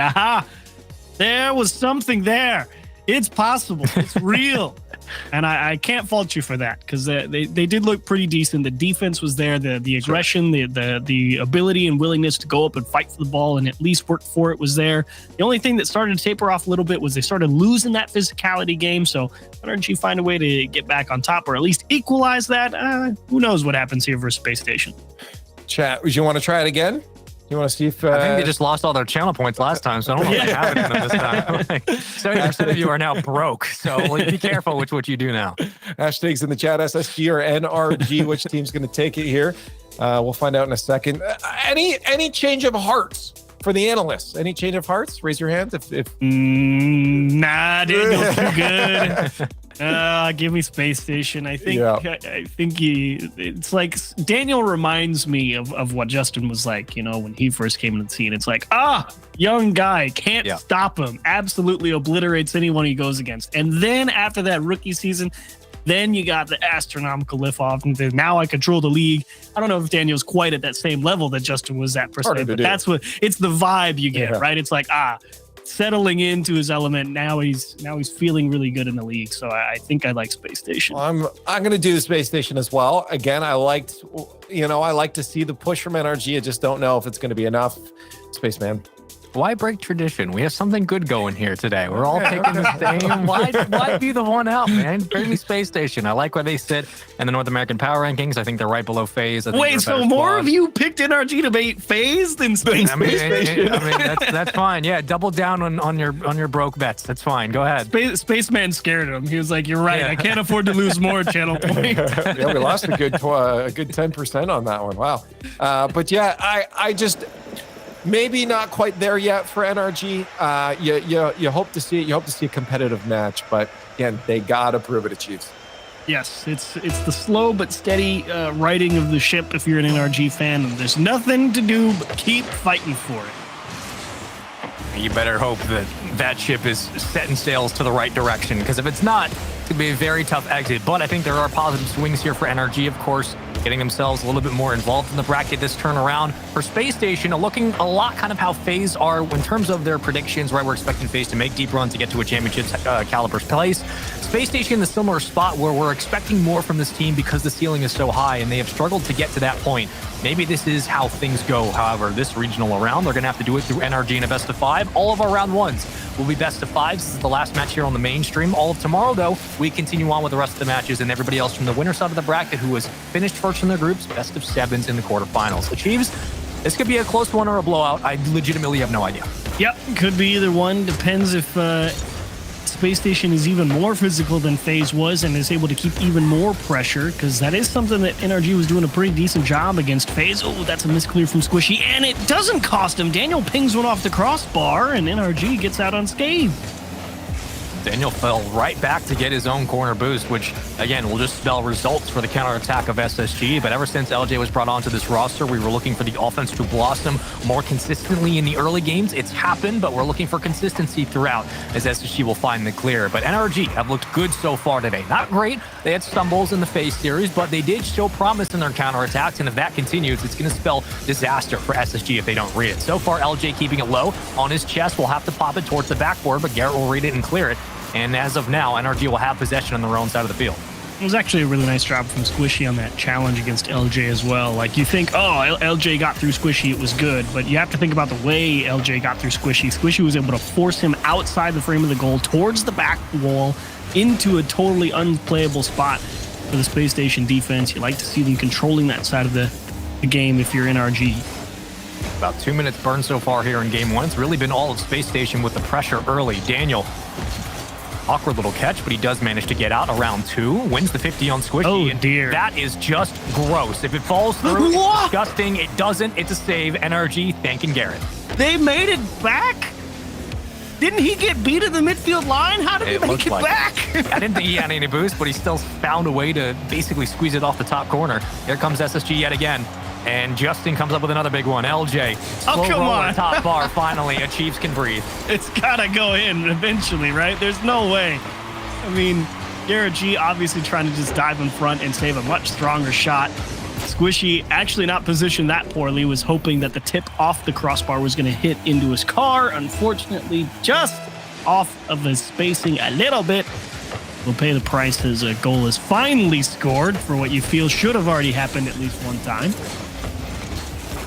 there was something there. It's possible. It's real. And I can't fault you for that, because they did look pretty decent. The defense was there, the aggression, the ability and willingness to go up and fight for the ball and at least work for it was there. The only thing that started to taper off a little bit was they started losing that physicality game. So NRG find a way to get back on top, or at least equalize that. Who knows what happens here versus Space Station. Chat, would you want to try it again? You want to see if... I think they just lost all their channel points last time, so I don't know what's happening to them this time. 70% of you are now broke, so be careful with what you do now. Hashtags in the chat, SSG or NRG, which team's going to take it here? We'll find out in a second. Any change of hearts for the analysts? Any change of hearts? Raise your hand if... Nah, Daniel's too good. Give me Space Station. I think it's like Daniel reminds me of what Justin was like, when he first came into the scene. It's like, young guy, can't stop him. Absolutely obliterates anyone he goes against. And then after that rookie season, then you got the astronomical lift off, and now I control the league. I don't know if Daniel's quite at that same level that Justin was at per se, but that's it's the vibe you get, right? It's like, settling into his element. Now he's feeling really good in the league. So I think I like Space Station. Well, I'm going to do the Space Station as well. Again, I like to see the push from NRG. I just don't know if it's going to be enough. Spaceman. Why break tradition? We have something good going here today. We're all picking the same. Why be the one out, man? Bring me Space Station. I like where they sit in the North American Power Rankings. I think they're right below FaZe. Wait, so more of you picked NRG to beat FaZe than Space Station? That's fine. Yeah, double down on your broke bets. That's fine. Go ahead. Spaceman scared him. He was like, "You're right. I can't afford to lose more channel points." Yeah, we lost a good 10% on that one. Wow. But yeah, I just maybe not quite there yet for NRG. You hope to see it. You hope to see a competitive match, but again, they gotta prove it to Chiefs. Yes, it's the slow but steady righting of the ship if you're an NRG fan, and there's nothing to do but keep fighting for it. You better hope that ship is setting sails to the right direction, because if it's not, it's going to be a very tough exit. But I think there are positive swings here for NRG, of course, getting themselves a little bit more involved in the bracket this turnaround. For Space Station, looking a lot kind of how FaZe are in terms of their predictions, right? We're expecting FaZe to make deep run to get to a championship caliber's place. Space Station in the similar spot where we're expecting more from this team because the ceiling is so high and they have struggled to get to that point. Maybe this is how things go. However, this regional round, they're going to have to do it through NRG in a best of 5. All of our round 1s will be best of 5s. This is the last match here on the mainstream. All of tomorrow, though, we continue on with the rest of the matches, and everybody else from the winner side of the bracket who has finished first in their groups, best of 7s in the quarterfinals. Achieves, this could be a close one or a blowout. I legitimately have no idea. Yep, could be either one. Depends if Space Station is even more physical than FaZe was and is able to keep even more pressure, because that is something that NRG was doing a pretty decent job against FaZe. Oh, that's a misclear from Squishy, and it doesn't cost him. Daniel pings one off the crossbar, and NRG gets out unscathed. Daniel fell right back to get his own corner boost, which, again, will just spell results for the counterattack of SSG. But ever since LJ was brought onto this roster, we were looking for the offense to blossom more consistently in the early games. It's happened, but we're looking for consistency throughout as SSG will find the clear. But NRG have looked good so far today. Not great. They had stumbles in the FaZe series, but they did show promise in their counterattacks. And if that continues, it's going to spell disaster for SSG if they don't read it. So far, LJ keeping it low on his chest. Will have to pop it towards the backboard, but Garrett will read it and clear it. And as of now, NRG will have possession on their own side of the field. It was actually a really nice job from Squishy on that challenge against LJ as well. Like, you think, oh, LJ got through Squishy, it was good. But you have to think about the way LJ got through Squishy. Squishy was able to force him outside the frame of the goal, towards the back wall, into a totally unplayable spot for the Space Station defense. You like to see them controlling that side of the game if you're NRG. About 2 minutes burned so far here in game 1. It's really been all of Space Station with the pressure early. Daniel, awkward little catch, but he does manage to get out around 2. Wins the 50 on Squishy. Oh, dear. That is just gross. If it falls through, it's disgusting. It doesn't. It's a save. NRG thanking Garrett. They made it back? Didn't he get beat at the midfield line? How did he make it back? I didn't think he had any boost, but he still found a way to basically squeeze it off the top corner. Here comes SSG yet again. And Justin comes up with another big one. LJ, slow roll on top bar. Finally, a Chiefs can breathe. It's got to go in eventually, right? There's no way. I mean, Garrett G obviously trying to just dive in front and save a much stronger shot. Squishy, actually not positioned that poorly, was hoping that the tip off the crossbar was going to hit into his car. Unfortunately, just off of his spacing a little bit. Will pay the price as a goal is finally scored for what you feel should have already happened at least one time.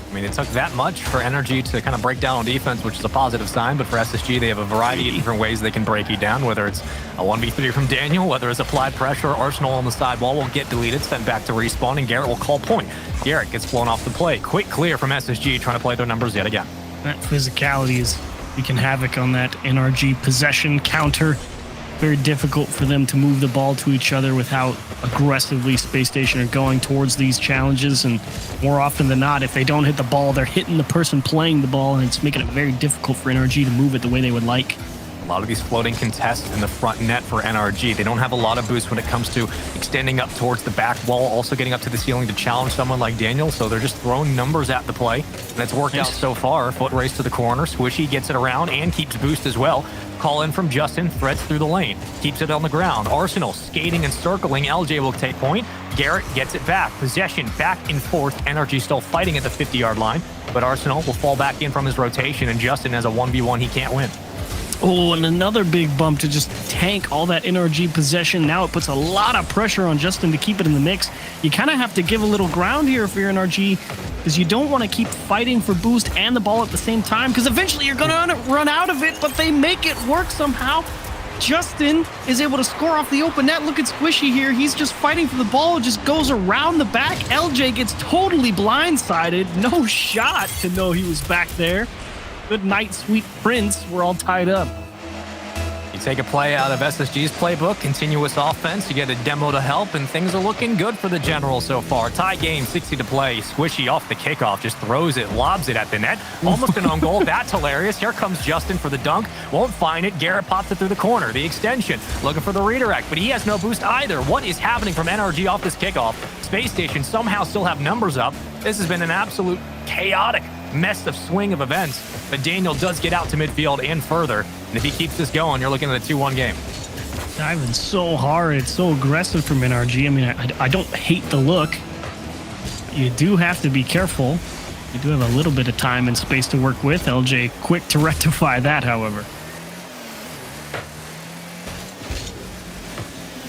I mean, it took that much for NRG to kind of break down on defense, which is a positive sign. But for SSG, they have a variety of different ways they can break you down, whether it's a 1v3 from Daniel, whether it's applied pressure. Arsenal on the side wall will get deleted, sent back to respawn, and Garrett will call point. Garrett gets blown off the play. Quick clear from SSG, trying to play their numbers yet again. That physicality is wreaking havoc on that NRG possession counter. Very difficult for them to move the ball to each other with how aggressively Space Station are going towards these challenges. And more often than not, if they don't hit the ball, they're hitting the person playing the ball, and it's making it very difficult for NRG to move it the way they would like. A lot of these floating contests in the front net for NRG. They don't have a lot of boost when it comes to extending up towards the back wall, also getting up to the ceiling to challenge someone like Daniel. So they're just throwing numbers at the play, and it's worked out so far. Foot race to the corner. Squishy gets it around and keeps boost as well. Call in from Justin, threads through the lane, keeps it on the ground. Arsenal skating and circling. LJ will take point. Garrett gets it back. Possession back and forth. NRG still fighting at the 50-yard line, but Arsenal will fall back in from his rotation, and Justin has a 1v1 he can't win. Oh, and another big bump to just tank all that NRG possession. Now it puts a lot of pressure on Justin to keep it in the mix. You kind of have to give a little ground here for your NRG, because you don't want to keep fighting for boost and the ball at the same time, because eventually you're going to run out of it, but they make it work somehow. Justin is able to score off the open net. Look at Squishy here. He's just fighting for the ball. It just goes around the back. LJ gets totally blindsided. No shot to know he was back there. Good night, sweet prince. We're all tied up. You take a play out of SSG's playbook, continuous offense, you get a demo to help, and things are looking good for the General so far. Tie game, 60 to play. Squishy off the kickoff, just throws it, lobs it at the net. Almost an own goal. That's hilarious. Here comes Justin for the dunk. Won't find it. Garrett pops it through the corner. The extension, looking for the redirect, but he has no boost either. What is happening from NRG off this kickoff? Space Station somehow still have numbers up. This has been an absolute chaotic mess of swing of events, but Daniel does get out to midfield and further, and if he keeps this going, you're looking at a 2-1 game. Diving so hard. It's so aggressive from NRG. I mean, I don't hate the look. You do have to be careful. You do have a little bit of time and space to work with. LJ quick to rectify that, however.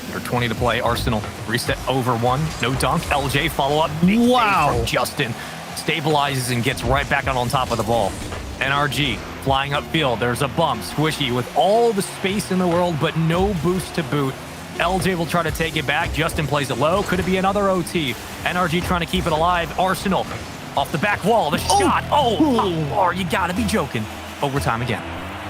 Under 20 to play. Arsenal reset over 1. No dunk. LJ follow up. Wow. From Justin stabilizes and gets right back out on top of the ball. NRG flying upfield. There's a bump. Squishy with all the space in the world, but no boost to boot. LJ will try to take it back. Justin plays it low. Could it be another OT? NRG trying to keep it alive. Arsenal off the back wall. The shot. Oh, you gotta be joking. Overtime again.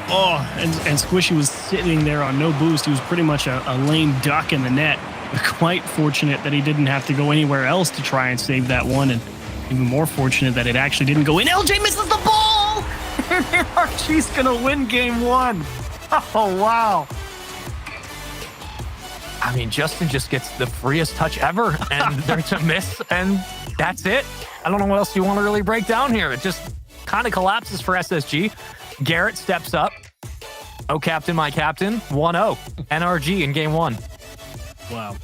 Oh, and Squishy was sitting there on no boost. He was pretty much a lame duck in the net. Quite fortunate that he didn't have to go anywhere else to try and save that one, and even more fortunate that it actually didn't go in. LJ misses the ball! NRG's gonna win game 1. Oh, wow. I mean, Justin just gets the freest touch ever, and there's a miss, and that's it. I don't know what else you want to really break down here. It just kind of collapses for SSG. Garrett steps up. Oh, captain, my captain. 1-0. NRG in game 1. Wow.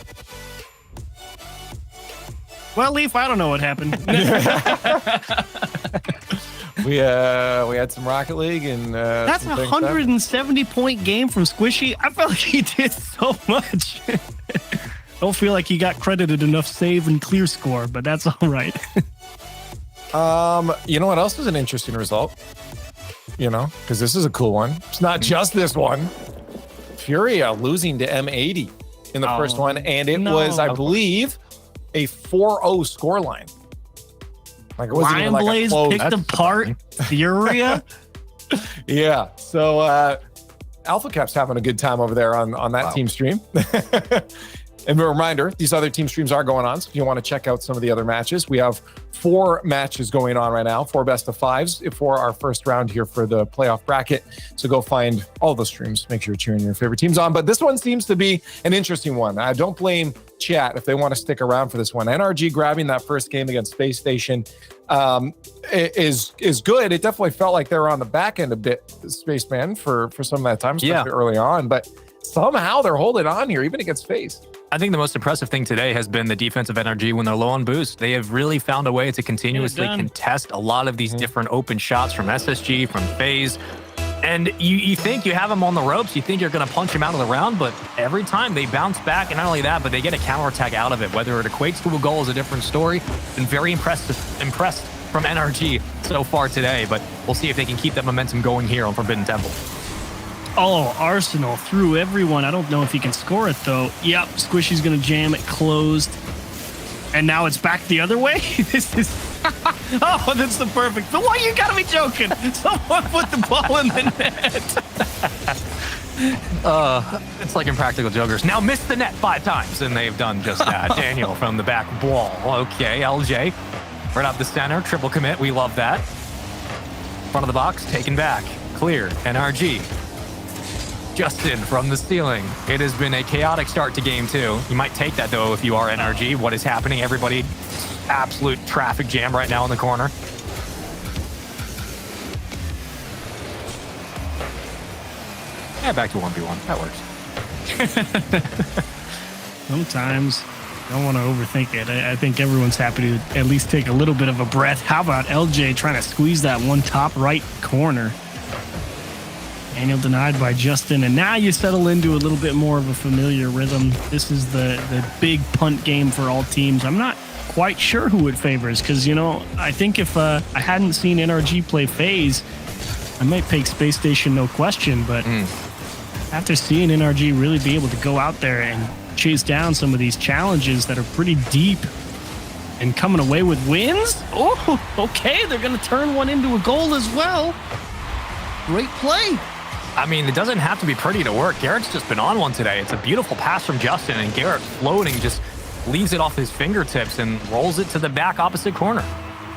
Well, Leaf, I don't know what happened. We had some Rocket League and that's a 170-point game from Squishy. I felt like he did so much. Don't feel like he got credited enough save and clear score, but that's all right. You know what else is an interesting result? You know, because this is a cool one. It's not just this one. Furia losing to M80 in the first one, and it was, I believe, a 4-0 scoreline. Like it wasn't Ryan even like Blaze a close. picked apart Furia. Yeah. So Alpha Cap's having a good time over there on that team stream. And a reminder, these other team streams are going on. So if you want to check out some of the other matches, we have 4 matches going on right now, 4 best of 5s for our first round here for the playoff bracket. So go find all the streams. Make sure you're cheering your favorite teams on. But this one seems to be an interesting one. I don't blame chat if they want to stick around for this one. NRG grabbing that first game against Space Station is good. It definitely felt like they were on the back end a bit, Spaceman, for some of that time, especially early on. But somehow they're holding on here, even against FaZe. I think the most impressive thing today has been the defensive NRG when they're low on boost. They have really found a way to continuously contest a lot of these different open shots from SSG, from FaZe. And you think you have them on the ropes, you think you're going to punch them out of the round, but every time they bounce back, and not only that, but they get a counterattack out of it. Whether it equates to a goal is a different story. Been very impressed from NRG so far today, but we'll see if they can keep that momentum going here on Forbidden Temple. Oh, Arsenal through everyone. I don't know if he can score it, though. Yep, Squishy's going to jam it closed. And now it's back the other way? This is... oh, that's the perfect... But why you got to be joking? Someone put the ball in the net. It's like Impractical Jokers. Now miss the net 5 times, and they've done just that. Daniel from the back wall. Okay, LJ. Right up the center. Triple commit. We love that. Front of the box. Taken back. Clear. NRG. Justin from the ceiling. It has been a chaotic start to game 2. You might take that, though, if you are NRG. What is happening? Everybody, absolute traffic jam right now in the corner. Yeah, back to 1v1. That works. Sometimes I don't want to overthink it. I think everyone's happy to at least take a little bit of a breath. How about LJ trying to squeeze that one top right corner? Daniel denied by Justin, and now you settle into a little bit more of a familiar rhythm. This is the big punt game for all teams. I'm not quite sure who it favors because, I think if I hadn't seen NRG play FaZe, I might pick Space Station, no question, but after seeing NRG really be able to go out there and chase down some of these challenges that are pretty deep and coming away with wins, oh, okay, they're going to turn one into a goal as well. Great play. I mean, it doesn't have to be pretty to work. Garrett's just been on one today. It's a beautiful pass from Justin, and Garrett floating just leaves it off his fingertips and rolls it to the back opposite corner.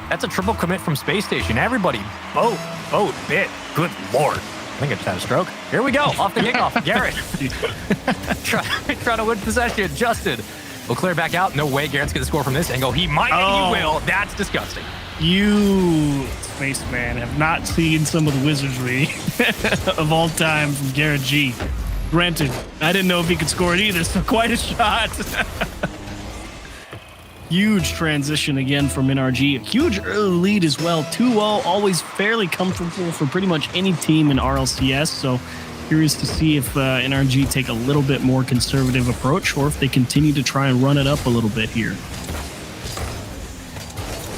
That's a triple commit from Space Station. Everybody, boat, bit. Good Lord. I think I just had a stroke. Here we go. Off the kickoff. Garrett. Try to win possession. Justin will clear back out. No way Garrett's going to score from this angle. He might and he will. That's disgusting. You, Spaceman, have not seen some of the wizardry of all time from Garrett G. Granted, I didn't know if he could score it either, so quite a shot. Huge transition again from NRG. A huge early lead as well. 2-0, always fairly comfortable for pretty much any team in RLCS. So curious to see if NRG take a little bit more conservative approach or if they continue to try and run it up a little bit here.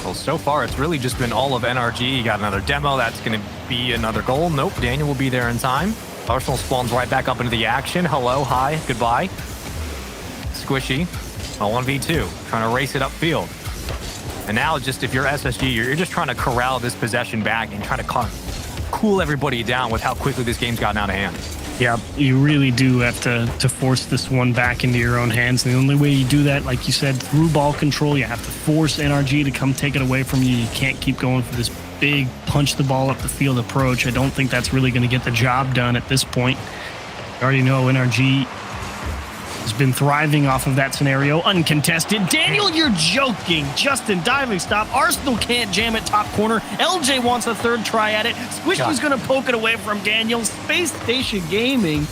Well, so far, it's really just been all of NRG. You got another demo. That's going to be another goal. Nope, Daniel will be there in time. Arsenal spawns right back up into the action. Hello, hi, goodbye. Squishy. 1v2, trying to race it upfield. And now just if you're SSG, you're just trying to corral this possession back and trying to cool everybody down with how quickly this game's gotten out of hand. Yeah, you really do have to force this one back into your own hands. And the only way you do that, like you said, through ball control, you have to force NRG to come take it away from you. You can't keep going for this big punch the ball up the field approach. I don't think that's really going to get the job done at this point. You already know NRG has been thriving off of that scenario. Uncontested. Daniel, you're joking. Justin, diving stop. Arsenal can't jam it top corner. LJ wants a third try at it. Squishy's going to poke it away from Daniel. Space Station Gaming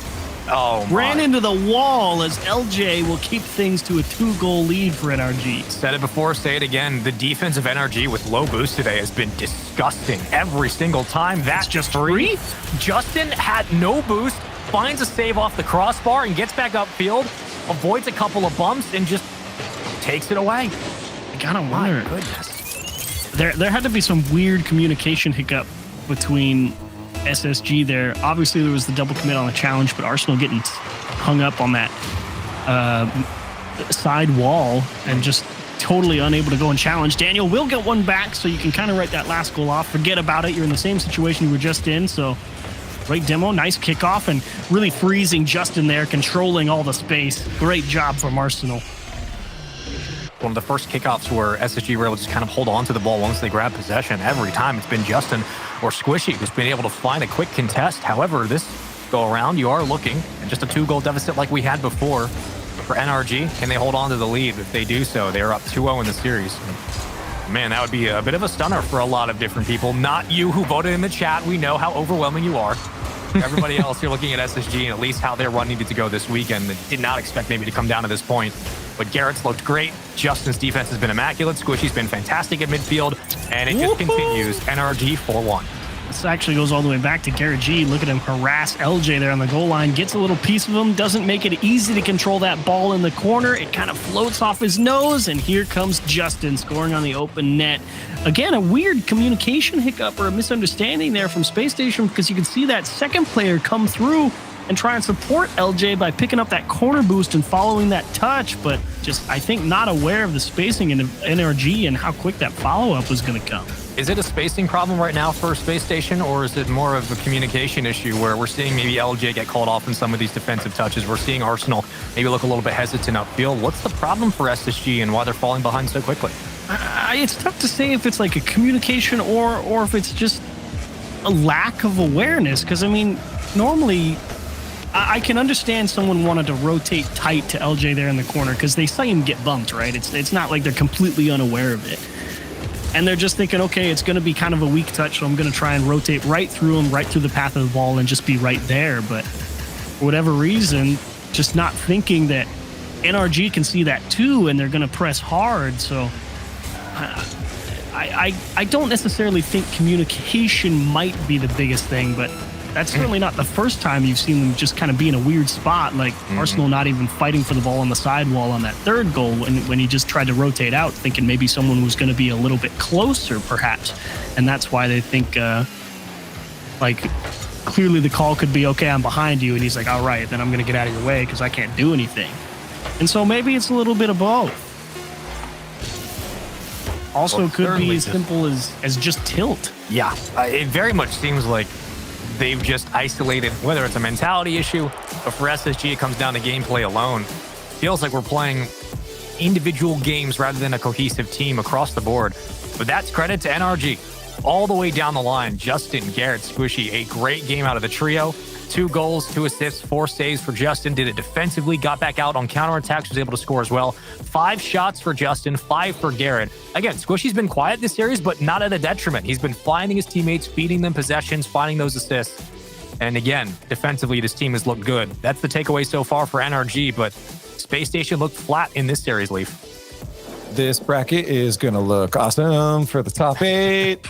ran into the wall as LJ will keep things to a 2-goal lead for NRG. Said it before, say it again. The defense of NRG with low boost today has been disgusting every single time. That's just free. Justin had no boost. Finds a save off the crossbar and gets back upfield, avoids a couple of bumps, and just takes it away. I gotta wonder. My goodness. There had to be some weird communication hiccup between SSG there. Obviously, there was the double commit on the challenge, but Arsenal getting hung up on that side wall and just totally unable to go and challenge. Daniel will get one back, so you can kind of write that last goal off. Forget about it. You're in the same situation you were just in, so... Great demo, nice kickoff, and really freezing Justin there, controlling all the space. Great job from Arsenal. One of the first kickoffs where SSG were able to just kind of hold on to the ball once they grab possession. Every time it's been Justin or Squishy who's been able to find a quick contest. However, this go around, you are looking at just a 2-goal deficit like we had before for NRG. Can they hold on to the lead? If they do so, they are up 2-0 in the series. Man, that would be a bit of a stunner for a lot of different people. Not you who voted in the chat. We know how overwhelming you are. Everybody else, you're looking at SSG and at least how their run needed to go this weekend. They did not expect maybe to come down to this point. But Garrett's looked great. Justin's defense has been immaculate. Squishy's been fantastic at midfield. And it just continues. NRG 4-1. This actually goes all the way back to Garrett G. Look at him harass LJ there on the goal line. Gets a little piece of him. Doesn't make it easy to control that ball in the corner. It kind of floats off his nose. And here comes Justin scoring on the open net. Again, a weird communication hiccup or a misunderstanding there from Space Station because you can see that second player come through and try and support LJ by picking up that corner boost and following that touch. But just, I think, not aware of the spacing in NRG and how quick that follow-up was going to come. Is it a spacing problem right now for Space Station, or is it more of a communication issue where we're seeing maybe LJ get called off in some of these defensive touches? We're seeing Arsenal maybe look a little bit hesitant upfield. What's the problem for SSG and why they're falling behind so quickly? It's tough to say if it's like a communication or if it's just a lack of awareness. Because, I mean, normally I can understand someone wanted to rotate tight to LJ there in the corner because they saw him get bumped, right? It's not like they're completely unaware of it. And they're just thinking, okay, it's going to be kind of a weak touch, so I'm going to try and rotate right through him, right through the path of the ball, and just be right there. But for whatever reason, just not thinking that NRG can see that too, and they're going to press hard. So I don't necessarily think communication might be the biggest thing, but that's certainly not the first time you've seen them just kind of be in a weird spot, like Arsenal not even fighting for the ball on the sidewall on that third goal when he just tried to rotate out, thinking maybe someone was going to be a little bit closer, perhaps. And that's why they think, clearly the call could be, okay, I'm behind you. And he's like, all right, then I'm going to get out of your way because I can't do anything. And so maybe it's a little bit of both. Also, could be as simple as just tilt. Yeah, it very much seems like they've just isolated, whether it's a mentality issue, but for SSG, it comes down to gameplay alone. Feels like we're playing individual games rather than a cohesive team across the board. But that's credit to NRG. All the way down the line, Justin, Garrett, Squishy, a great game out of the trio. 2 goals, 2 assists, 4 saves for Justin. Did it defensively, got back out on counterattacks, was able to score as well. 5 shots for Justin, 5 for Garrett. Again, Squishy's been quiet this series, but not at a detriment. He's been finding his teammates, feeding them possessions, finding those assists. And again, defensively, this team has looked good. That's the takeaway so far for NRG, but Space Station looked flat in this series, Leaf. This bracket is going to look awesome for the top 8.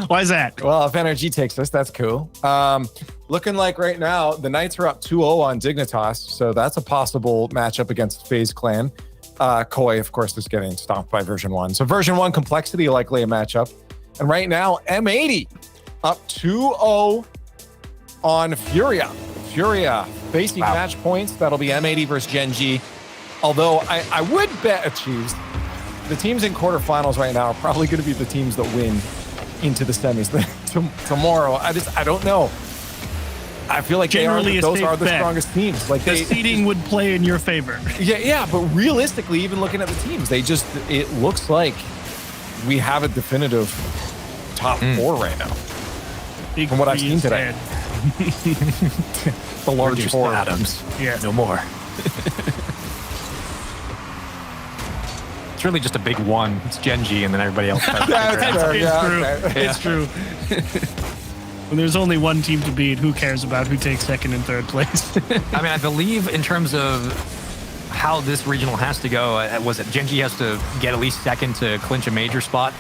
Why is that? Well, if NRG takes this, that's cool. Looking like right now, the Knights are up 2-0 on Dignitas, so that's a possible matchup against FaZe Clan. Koi, of course, is getting stomped by Version 1. So Version 1 Complexity, likely a matchup. And right now, M80 up 2-0 on Furia. Furia facing match points. That'll be M80 versus GenG. Although I would bet, Chiefs, the teams in quarterfinals right now are probably going to be the teams that win into the semis tomorrow. I don't know. I feel like those are the strongest teams. Like the seeding would play in your favor. Yeah, but realistically, even looking at the teams, it looks like we have a definitive top 4 right now. From what I've seen today. The largest atoms. Yeah. No more. It's really just a big one. It's GenG, and then everybody else. It's true. When there's only one team to beat, who cares about who takes second and third place? I mean, I believe in terms of how this regional has to go, was it GenG has to get at least second to clinch a major spot,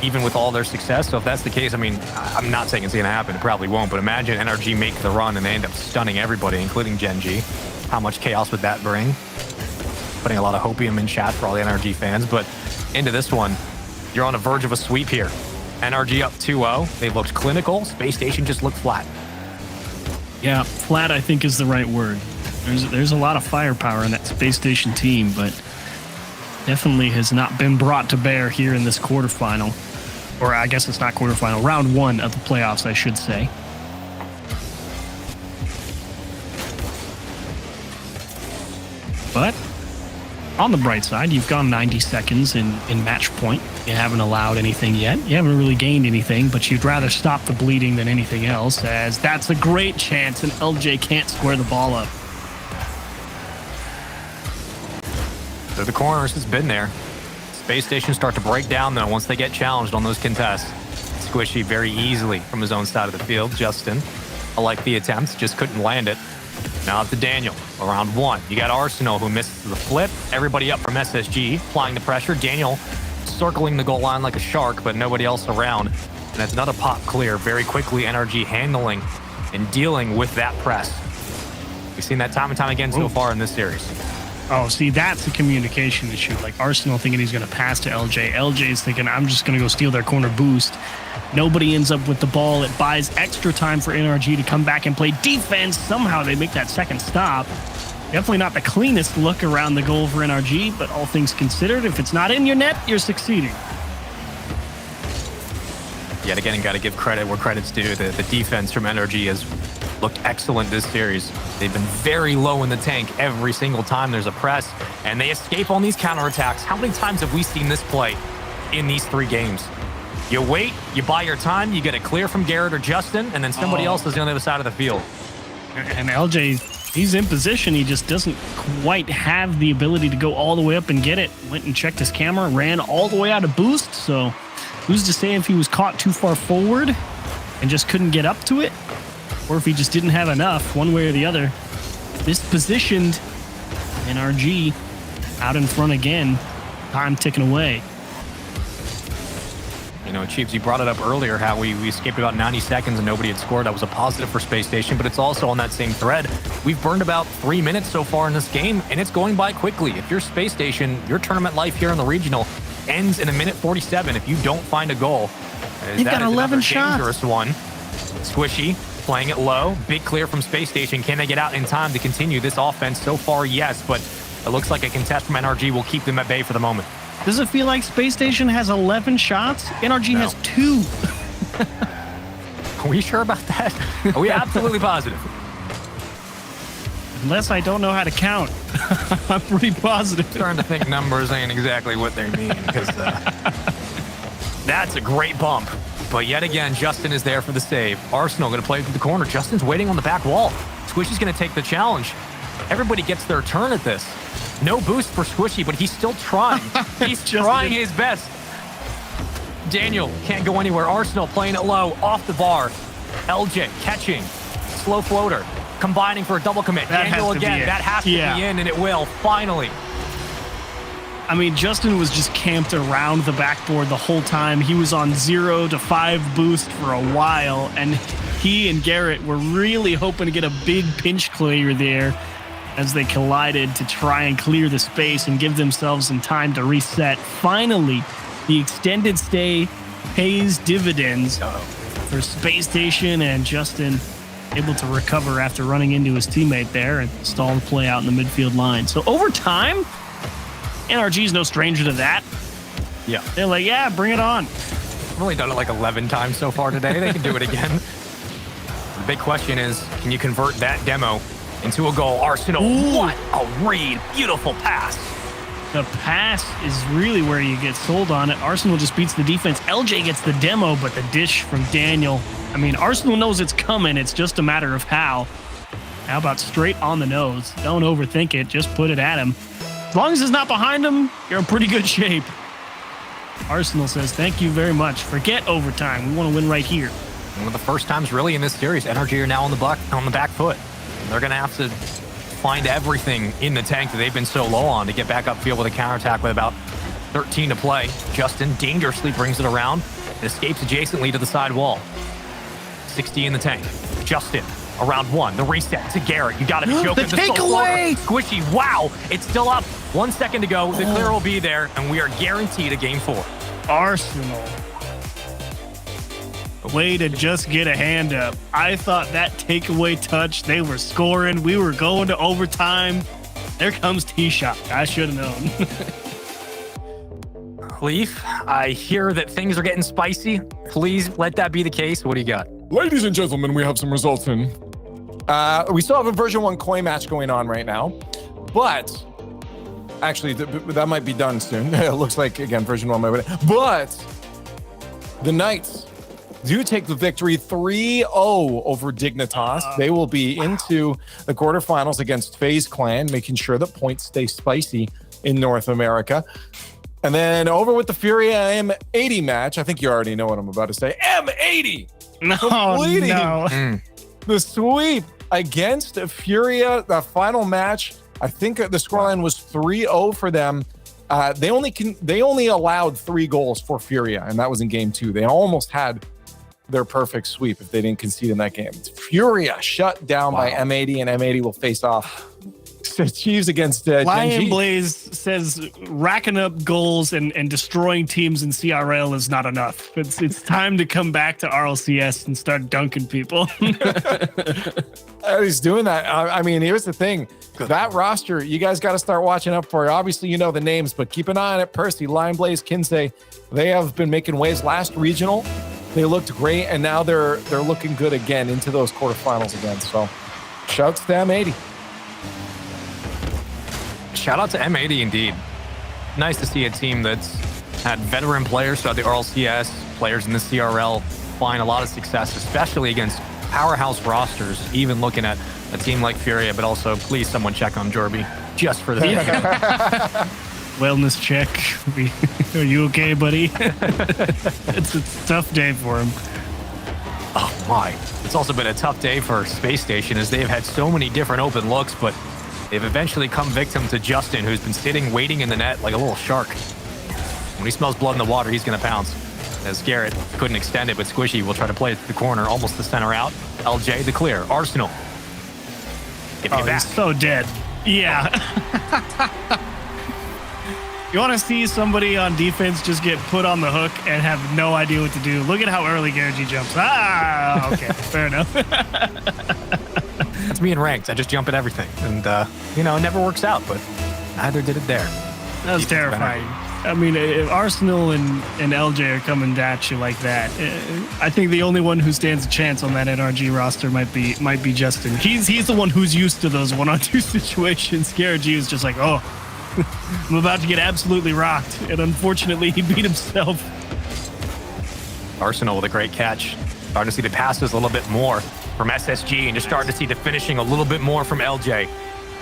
even with all their success. So if that's the case, I mean, I'm not saying it's going to happen. It probably won't. But imagine NRG make the run and they end up stunning everybody, including GenG. How much chaos would that bring? Putting a lot of hopium in chat for all the NRG fans. But into this one, you're on the verge of a sweep here. NRG up 2-0. They looked clinical. Space Station just looked flat. Yeah, flat I think is the right word. There's a lot of firepower in that Space Station team, but definitely has not been brought to bear here in this quarterfinal. Or I guess it's not quarterfinal. Round 1 of the playoffs, I should say. But on the bright side, you've gone 90 seconds in match point. You haven't allowed anything yet. You haven't really gained anything, but you'd rather stop the bleeding than anything else, as that's a great chance and LJ can't square the ball up. So the corners has been there. Space Station start to break down, though, once they get challenged on those contests. Squishy very easily from his own side of the field. Justin, I like the attempts, just couldn't land it. Now up to Daniel, around 1. You got Arsenal, who misses the flip. Everybody up from SSG, applying the pressure. Daniel circling the goal line like a shark, but nobody else around. And that's another pop clear. Very quickly, NRG handling and dealing with that press. We've seen that time and time again so far in this series. Oh, see, that's a communication issue. Like Arsenal thinking he's going to pass to LJ. LJ is thinking, I'm just going to go steal their corner boost. Nobody ends up with the ball. It buys extra time for NRG to come back and play defense. Somehow they make that second stop. Definitely not the cleanest look around the goal for NRG, but all things considered, if it's not in your net, you're succeeding. Yet again, got to give credit where credit's due. The defense from NRG has looked excellent this series. They've been very low in the tank every single time there's a press, and they escape on these counterattacks. How many times have we seen this play in these 3 games? You wait, you buy your time, you get it clear from Garrett or Justin, and then somebody else is on the other side of the field. And LJ, he's in position. He just doesn't quite have the ability to go all the way up and get it. Went and checked his camera, ran all the way out of boost. So who's to say if he was caught too far forward and just couldn't get up to it? Or if he just didn't have enough, one way or the other. Mispositioned NRG out in front again. Time ticking away. Chiefs, you brought it up earlier how we escaped about 90 seconds and nobody had scored. That was a positive for Space Station, but it's also on that same thread. We've burned about 3 minutes so far in this game, and it's going by quickly. If you're Space Station, your tournament life here in the regional ends in a minute 47 if you don't find a goal. You've got 11 shots. Dangerous one. Squishy playing it low. Big clear from Space Station. Can they get out in time to continue this offense? So far, yes, but it looks like a contest from NRG will keep them at bay for the moment. Does it feel like Space Station has 11 shots? NRG has 2. Are we sure about that? Are we absolutely positive? Unless I don't know how to count. I'm pretty positive. Starting to think numbers ain't exactly what they mean, because that's a great bump. But yet again, Justin is there for the save. Arsenal going to play through the corner. Justin's waiting on the back wall. Squishy's going to take the challenge. Everybody gets their turn at this. No boost for Squishy, but he's still trying. He's trying his best. Daniel can't go anywhere. Arsenal playing it low, off the bar. LJ catching. Slow floater. Combining for a double commit. Daniel again. That has to be in, and it will, finally. I mean, Justin was just camped around the backboard the whole time. He was on 0 to 5 boost for a while, and he and Garrett were really hoping to get a big pinch clear there as they collided to try and clear the space and give themselves some time to reset. Finally, the extended stay pays dividends for Space Station, and Justin able to recover after running into his teammate there and stall the play out in the midfield line. So over time, NRG is no stranger to that. Yeah. They're like, yeah, bring it on. I've only done it like 11 times so far today. They can do it again. The big question is, can you convert that demo into a goal? Arsenal, what a read. Beautiful pass. The pass is really where you get sold on it. Arsenal just beats the defense. LJ gets the demo, but the dish from Daniel. I mean, Arsenal knows it's coming. It's just a matter of how. How about straight on the nose? Don't overthink it. Just put it at him. As long as it's not behind him, you're in pretty good shape. Arsenal says, thank you very much. Forget overtime. We want to win right here. One of the first times really in this series, NRG are now on the back foot. They're going to have to find everything in the tank that they've been so low on to get back upfield with a counterattack with about 13 to play. Justin dangerously brings it around and escapes adjacently to the side wall. 60 in the tank. Justin, around 1. The reset to Garrett. You got to be joking. The takeaway! Squishy, wow. It's still up. 1 second to go. The clear will be there, and we are guaranteed a game 4. Arsenal. Way to just get a hand up. I thought that takeaway touch, they were scoring. We were going to overtime. There comes T-Shot. I should have known. Leaf, I hear that things are getting spicy. Please let that be the case. What do you got? Ladies and gentlemen, we have some results in. We still have a version 1 coin match going on right now, but actually that might be done soon. It looks like, again, version 1 might be done. But the Knights do take the victory 3-0 over Dignitas. They will be into the quarterfinals against FaZe Clan, making sure that points stay spicy in North America. And then over with the Furia M80 match. I think you already know what I'm about to say. M80! Completing the sweep against Furia. The final match, I think the scoreline was 3-0 for them. They only allowed 3 goals for Furia, and that was in game 2. They almost had their perfect sweep if they didn't concede in that game. Furia shut down by M80, and M80 will face off Chiefs against Lion GenG. Blaze says racking up goals and destroying teams in CRL is not enough. It's time to come back to RLCS and start dunking people. He's doing that. I mean, here's the thing. That roster, you guys got to start watching up for. Obviously, you know the names, but keep an eye on it. Percy, Lion Blaze, Kinsey, they have been making waves. Last regional, they looked great, and now they're looking good again into those quarterfinals again. So, shouts to M80. Shout out to M80 indeed. Nice to see a team that's had veteran players throughout the RLCS, players in the CRL find a lot of success, especially against powerhouse rosters, even looking at a team like Furia, but also please someone check on Jorby just for this. Wellness check. Are you okay, buddy? It's a tough day for him. Oh my. It's also been a tough day for Space Station as they've had so many different open looks, but they've eventually come victim to Justin, who's been sitting, waiting in the net like a little shark. When he smells blood in the water, he's going to pounce. as Garrett couldn't extend it, but Squishy will try to play it to the corner, almost the center out. LJ the clear. Arsenal. Give me back. He's so dead. Yeah. You want to see somebody on defense just get put on the hook and have no idea what to do? Look at how early GenG jumps. Ah, okay, fair enough. That's me in ranked. I just jump at everything. And, it never works out, but neither did it there. That was terrifying. I mean, if Arsenal and LJ are coming at you like that, I think the only one who stands a chance on that NRG roster might be Justin. He's the one who's used to those one-on-two situations. GenG is just like, oh, I'm about to get absolutely rocked. And unfortunately, he beat himself. Arsenal with a great catch. Starting to see the passes a little bit more from SSG and just starting to see the finishing a little bit more from LJ.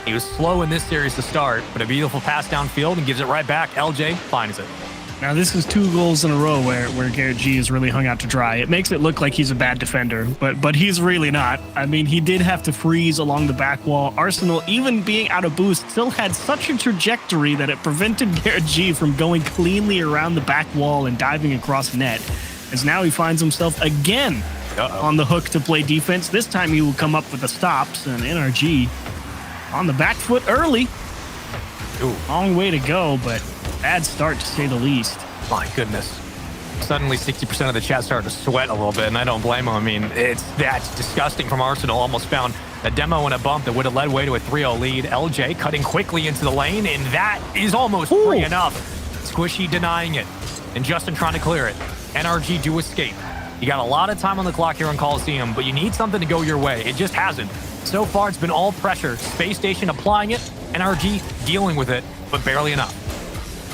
He was slow in this series to start, but a beautiful pass downfield and gives it right back. LJ finds it. Now, this is 2 goals in a row where GenG is really hung out to dry. It makes it look like he's a bad defender, but he's really not. I mean, he did have to freeze along the back wall. Arsenal, even being out of boost, still had such a trajectory that it prevented GenG from going cleanly around the back wall and diving across net. As now he finds himself again on the hook to play defense. This time he will come up with the stops, and NRG on the back foot early. Ooh. Long way to go, but bad start to say the least. My goodness. Suddenly 60% of the chat started to sweat a little bit, and I don't blame them. I mean, that's disgusting from Arsenal. Almost found a demo and a bump that would have led way to a 3-0 lead. LJ cutting quickly into the lane, and that is almost free enough. Squishy denying it, and Justin trying to clear it. NRG do escape. You got a lot of time on the clock here on Coliseum, but you need something to go your way. It just hasn't. So far, it's been all pressure. Space Station applying it, NRG dealing with it, but barely enough.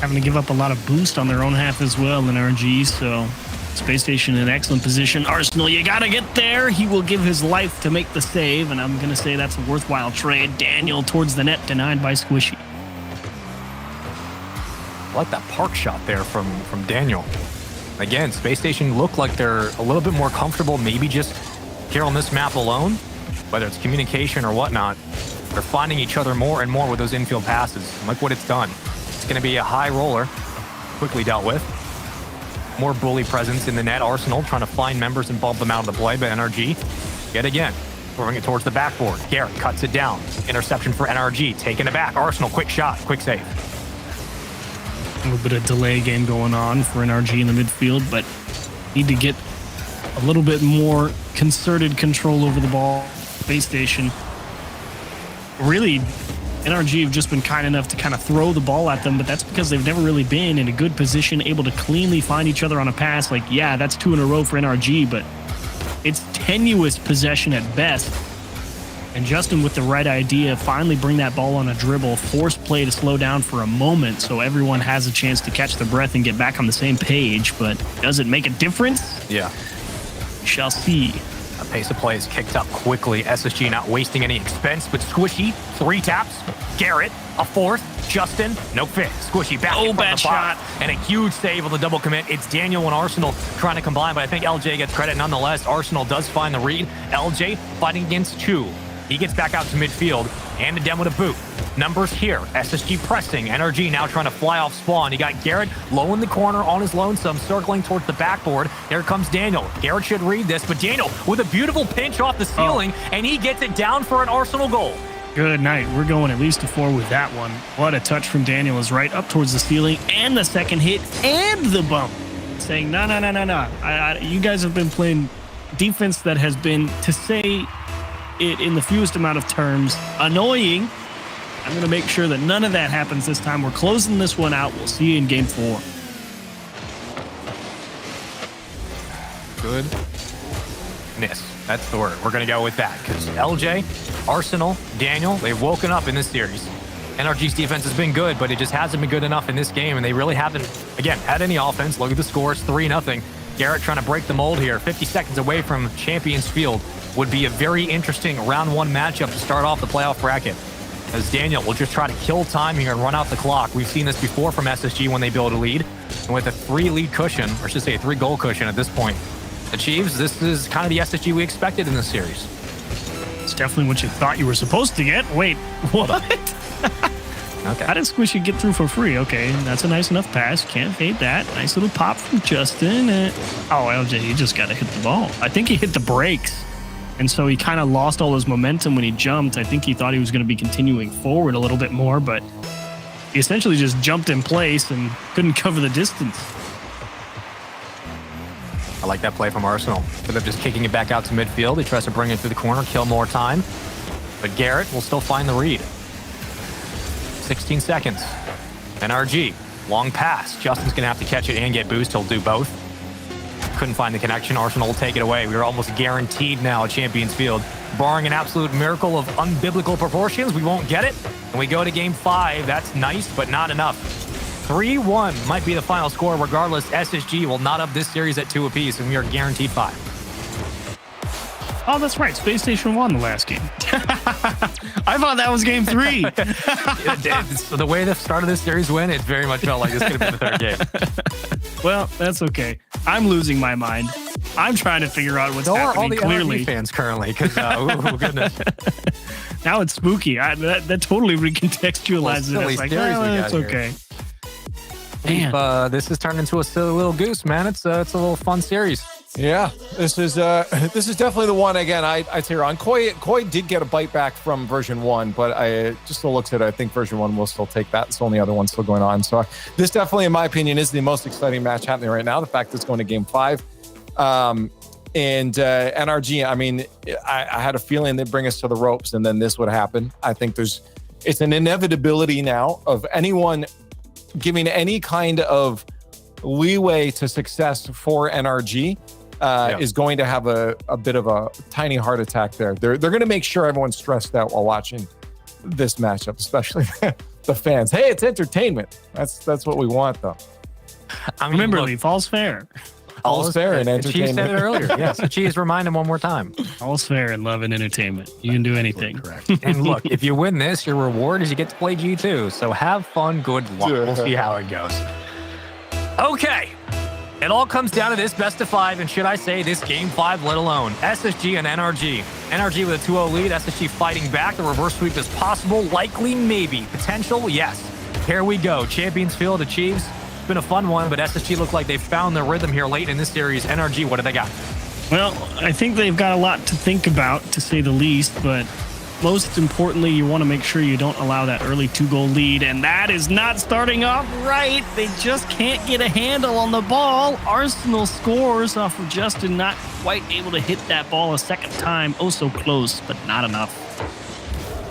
Having to give up a lot of boost on their own half as well, NRG, so Space Station in excellent position. Arsenal, you gotta get there. He will give his life to make the save, and I'm gonna say that's a worthwhile trade. Daniel towards the net, denied by Squishy. I like that park shot there from Daniel. Again, Space Station look like they're a little bit more comfortable, maybe just here on this map alone, whether it's communication or whatnot. They're finding each other more and more with those infield passes. Like what it's done. It's going to be a high roller, quickly dealt with. More bully presence in the net. Arsenal trying to find members and bump them out of the play, but NRG, yet again, throwing it towards the backboard. Garrett cuts it down. Interception for NRG, taking it back. Arsenal, quick shot, quick save. A little bit of delay game going on for NRG in the midfield, but need to get a little bit more concerted control over the ball. Space Station. Really, NRG have just been kind enough to kind of throw the ball at them, but that's because they've never really been in a good position, able to cleanly find each other on a pass. Like, yeah, that's 2 in a row for NRG, but it's tenuous possession at best. And Justin, with the right idea, finally bring that ball on a dribble, force play to slow down for a moment so everyone has a chance to catch their breath and get back on the same page. But does it make a difference? Yeah. We shall see. A pace of play is kicked up quickly. SSG not wasting any expense, but Squishy, 3 taps. Garrett, a 4th. Justin, no fit. Squishy back in front bad of the box. shot. And a huge save on the double commit. It's Daniel and Arsenal trying to combine, but I think LJ gets credit nonetheless. Arsenal does find the read. LJ fighting against 2. He gets back out to midfield and a demo to boot. Numbers here. SSG pressing. NRG now trying to fly off spawn. You got Garrett low in the corner on his lonesome, circling towards the backboard. Here comes Daniel. Garrett should read this, but Daniel with a beautiful pinch off the ceiling, and he gets it down for an Arsenal goal. Good night. We're going at least to 4 with that one. What a touch from Daniel is right up towards the ceiling, and the second hit, and the bump. Saying, no. You guys have been playing defense that has been, to say it in the fewest amount of terms, annoying. I'm going to make sure that none of that happens this time. We're closing this one out. We'll see you in game 4. Goodness. That's the word. We're going to go with that because LJ, Arsenal, Daniel, they've woken up in this series. NRG's defense has been good, but it just hasn't been good enough in this game, and they really haven't, again, had any offense. Look at the scores, 3-0. Garrett trying to break the mold here. 50 seconds away from Champions Field. Would be a very interesting round 1 matchup to start off the playoff bracket, as Daniel will just try to kill time here and run out the clock. We've seen this before from SSG when they build a lead, and with a 3-lead cushion, or I should say a 3-goal cushion at this point, achieves, this is kind of the SSG we expected in this series. It's definitely what you thought you were supposed to get. Wait, what? Okay. How did Squishy get through for free? Okay, that's a nice enough pass. Can't fade that. Nice little pop from Justin. Oh, LJ, you just got to hit the ball. I think he hit the brakes. And so he kind of lost all his momentum when he jumped. I think he thought he was going to be continuing forward a little bit more, but he essentially just jumped in place and couldn't cover the distance. I like that play from Arsenal. Instead of just kicking it back out to midfield, he tries to bring it through the corner, kill more time. But Garrett will still find the read. 16 seconds. NRG, long pass. Justin's going to have to catch it and get boost. He'll do both. Couldn't find the connection. Arsenal will take it away. We are almost guaranteed now at Champions Field. Barring an absolute miracle of unbiblical proportions, we won't get it. And we go to game 5. That's nice, but not enough. 3-1 might be the final score. Regardless, SSG will not up this series at 2 apiece, and we are guaranteed 5. Oh, that's right. Space Station won the last game. I thought that was game 3. The way the start of this series went, it very much felt like this could have been the third game. Well, that's okay. I'm losing my mind. I'm trying to figure out what's happening all the clearly. NRG fans currently, because oh goodness. Now it's spooky. That totally recontextualizes it. It's like, it's okay. Man. This has turned into a silly little goose, man. It's a little fun series. Yeah, this is definitely the one. Again, I'd say Ron Koi did get a bite back from version 1, but I just still looks at it. I think version 1 will still take that. It's the only other one still going on. So this definitely, in my opinion, is the most exciting match happening right now. The fact that it's going to game 5, and NRG. I mean, I had a feeling they'd bring us to the ropes, and then this would happen. I think it's an inevitability now of anyone giving any kind of leeway to success for NRG. Is going to have a bit of a tiny heart attack there. They're going to make sure everyone's stressed out while watching this matchup, especially the fans. Hey, it's entertainment. That's what we want, though. I mean, remember, Leaf, all's fair. All's fair in entertainment. She said it earlier. Yes, Cheese, remind him one more time. All's fair in love and entertainment. You can do anything. Correct. And look, if you win this, your reward is you get to play G2. So have fun. Good luck. We'll see how it goes. Okay. It all comes down to this best of 5, and should I say this game 5, let alone SSG and NRG. NRG with a 2-0 lead, SSG fighting back. The reverse sweep is possible, likely, maybe. Potential, yes. Here we go. Champions Field achieves. It's been a fun one, but SSG look like they've found their rhythm here late in this series. NRG, what do they got? Well, I think they've got a lot to think about, to say the least, but most importantly, you want to make sure you don't allow that early 2-goal lead, and that is not starting off right. They just can't get a handle on the ball. Arsenal scores off of Justin not quite able to hit that ball a second time. Oh, so close, but not enough.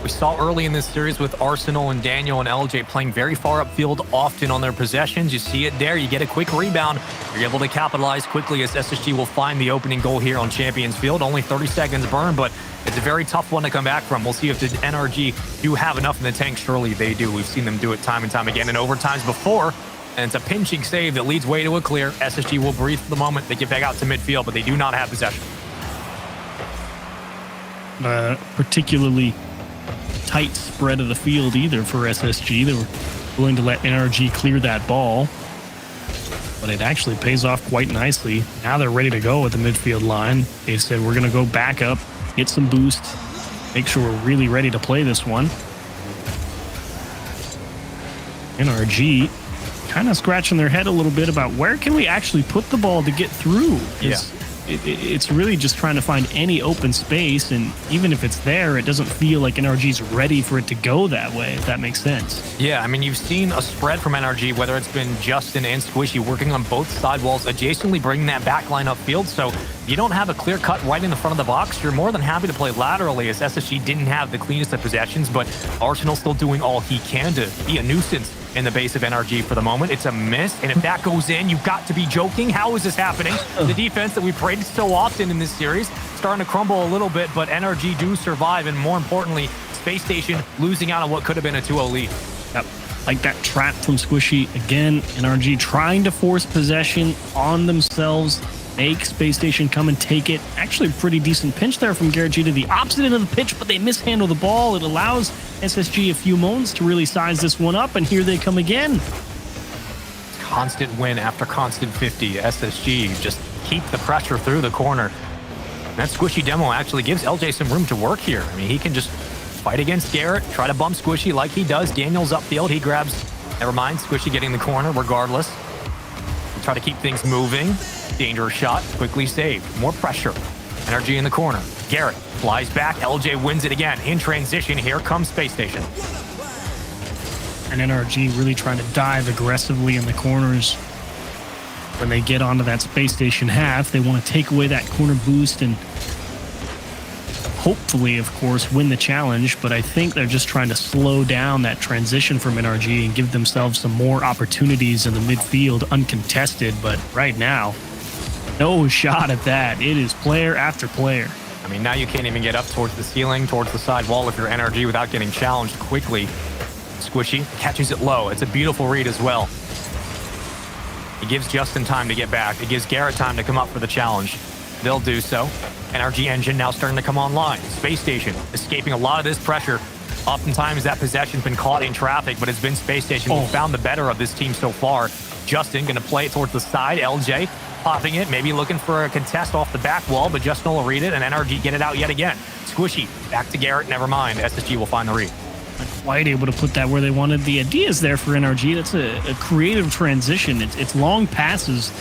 We saw early in this series with Arsenal and Daniel and LJ playing very far upfield, often on their possessions. You see it there. You get a quick rebound. You're able to capitalize quickly as SSG will find the opening goal here on Champions Field. Only 30 seconds burn, but it's a very tough one to come back from. We'll see if the NRG do have enough in the tank. Surely they do. We've seen them do it time and time again in overtimes before. And it's a pinching save that leads way to a clear. SSG will breathe for the moment. They get back out to midfield, but they do not have possession. Particularly tight spread of the field either for SSG. They were willing to let NRG clear that ball, but it actually pays off quite nicely. Now they're ready to go with the midfield line. They said, we're going to go back up, get some boost, make sure we're really ready to play this one. NRG kind of scratching their head a little bit about where can we actually put the ball to get through. It's really just trying to find any open space, and even if it's there, it doesn't feel like NRG's ready for it to go that way, if that makes sense. Yeah, I mean, you've seen a spread from NRG, whether it's been Justin and Squishy working on both side walls, adjacently bringing that back line upfield. So you don't have a clear cut right in the front of the box. You're more than happy to play laterally, as SSG didn't have the cleanest of possessions, but Arsenal still doing all he can to be a nuisance in the base of NRG for the moment. It's a miss, and if that goes in, you've got to be joking. How is this happening? The defense that we praised so often in this series starting to crumble a little bit, but NRG do survive, and more importantly, Space Station losing out on what could have been a 2-0 lead. Yep. Like that trap from Squishy. Again, NRG trying to force possession on themselves, make Space Station come and take it. Actually, a pretty decent pinch there from Garrett G to the opposite end of the pitch, but they mishandle the ball. It allows SSG a few moments to really size this one up, and here they come again. Constant win after constant 50. SSG just keep the pressure through the corner. That Squishy demo actually gives LJ some room to work here. I mean, he can just Fight against Garrett. Try to bump Squishy like he does. Daniel's upfield. He grabs, never mind, Squishy getting the corner regardless. Try to keep things moving. Dangerous shot. Quickly saved. More pressure. Energy in the corner. Garrett flies back. LJ wins it again. In transition, here comes Space Station. And NRG really trying to dive aggressively in the corners. When they get onto that Space Station half, they want to take away that corner boost and hopefully, of course, win the challenge. But I think they're just trying to slow down that transition from NRG and give themselves some more opportunities in the midfield uncontested. But right now, no shot at that. It is player after player. I mean, now you can't even get up towards the ceiling, towards the side wall if you're NRG without getting challenged quickly. Squishy catches it low. It's a beautiful read as well. It gives Justin time to get back. It gives Garrett time to come up for the challenge. They'll do so. NRG engine now starting to come online. Space Station escaping a lot of this pressure. Oftentimes that possession's been caught in traffic, but it's been Space Station who found the better of this team so far. Justin going to play it towards the side. LJ popping it, maybe looking for a contest off the back wall, but Justin will read it, and NRG get it out yet again. Squishy back to Garrett. Never mind. SSG will find the read. Quite able to put that where they wanted. The idea is there for NRG. That's a creative transition. It's long passes,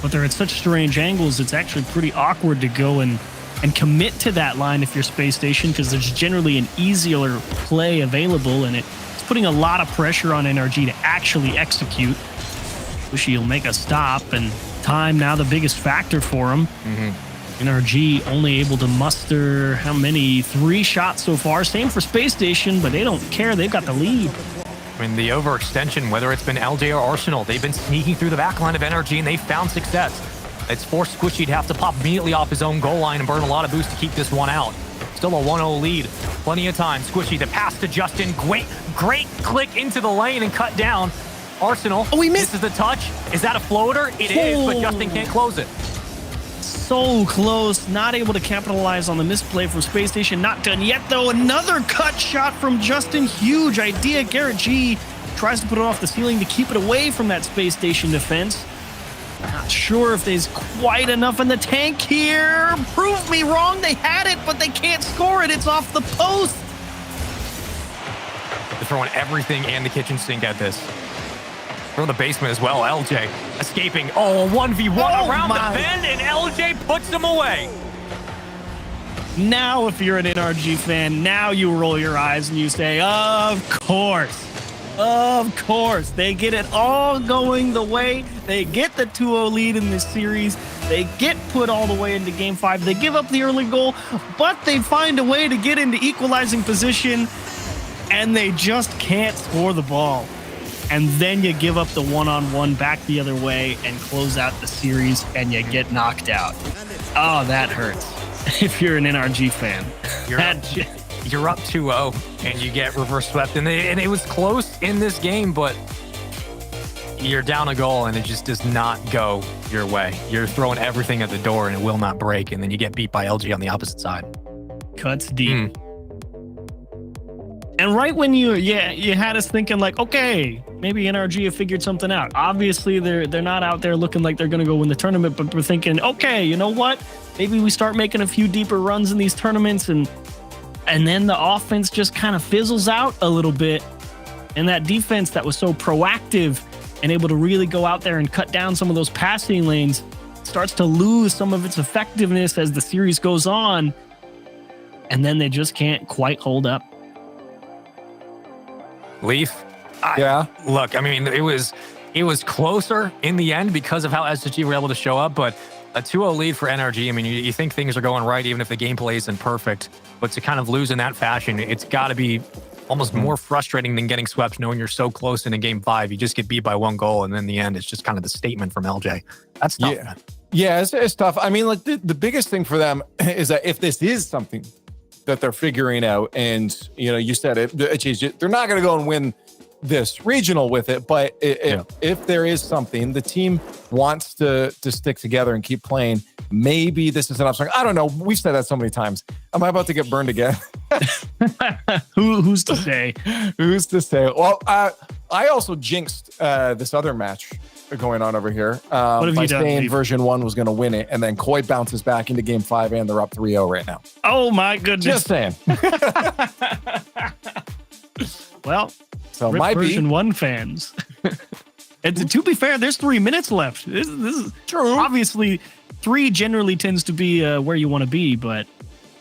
but they're at such strange angles. It's actually pretty awkward to go and commit to that line if you're Space Station, because there's generally an easier play available, and it's putting a lot of pressure on NRG to actually execute. Squishy will make a stop, and time now the biggest factor for him. NRG only able to muster how many? 3 shots so far. Same for Space Station, but they don't care. They've got the lead. I mean, the overextension, whether it's been LJ or Arsenal, they've been sneaking through the back line of NRG, and they've found success. It's forced Squishy to have to pop immediately off his own goal line and burn a lot of boost to keep this one out. Still a 1-0 lead. Plenty of time. Squishy, the pass to Justin. Great click into the lane and cut down. Arsenal. Oh, he missed. This is the touch. Is that a floater? It is, but Justin can't close it. So close, not able to capitalize on the misplay from Space Station. Not done yet, though. Another cut shot from Justin. Huge idea. Garrett G tries to put it off the ceiling to keep it away from that Space Station defense. Not sure if there's quite enough in the tank here. Prove me wrong. They had it, but they can't score it. It's off the post. They're throwing everything and the kitchen sink at this. From the basement as well. LJ escaping. Oh, 1v1 around the bend, and LJ puts him away. Now, if you're an NRG fan, now you roll your eyes and you say, of course. Of course. They get it all going the way. They get the 2-0 lead in this series. They get put all the way into Game 5. They give up the early goal, but they find a way to get into equalizing position, and they just can't score the ball. And then you give up the one-on-one back the other way and close out the series, and you get knocked out. Oh, that hurts. If you're an NRG fan. You're up 2-0, and you get reverse swept. And it was close in this game, but you're down a goal, and it just does not go your way. You're throwing everything at the door, and it will not break. And then you get beat by LG on the opposite side. Cuts deep. And right when you had us thinking like, okay, maybe NRG have figured something out. Obviously, they're not out there looking like they're going to go win the tournament, but we're thinking, okay, you know what? Maybe we start making a few deeper runs in these tournaments, and then the offense just kind of fizzles out a little bit. And that defense that was so proactive and able to really go out there and cut down some of those passing lanes starts to lose some of its effectiveness as the series goes on. And then they just can't quite hold up. Leaf. Look, I mean, it was closer in the end because of how SSG were able to show up, but a 2-0 lead for NRG. I mean, you think things are going right, even if the gameplay isn't perfect, but to kind of lose in that fashion, it's got to be almost more frustrating than getting swept, knowing you're so close in a Game 5. You just get beat by 1 goal, and then in the end, it's just kind of the statement from LJ. That's tough. Yeah, it's tough. I mean, like the biggest thing for them is that if this is something that they're figuring out, and you said it, they're not going to go and win this regional with it, but if there is something the team wants to stick together and keep playing, maybe this is an option. I don't know. We've said that so many times. Am I about to get burned again? Who's to say? Who's to say? Well, I also jinxed this other match going on over here. What have by you done, saying Steve? version 1 was going to win it, and then Koi bounces back into Game 5, and they're up 3-0 right now. Oh my goodness. Just saying. So Rip might be. version 1 fans. And to be fair, there's 3 minutes left. This is true. Obviously, 3 generally tends to be where you want to be, but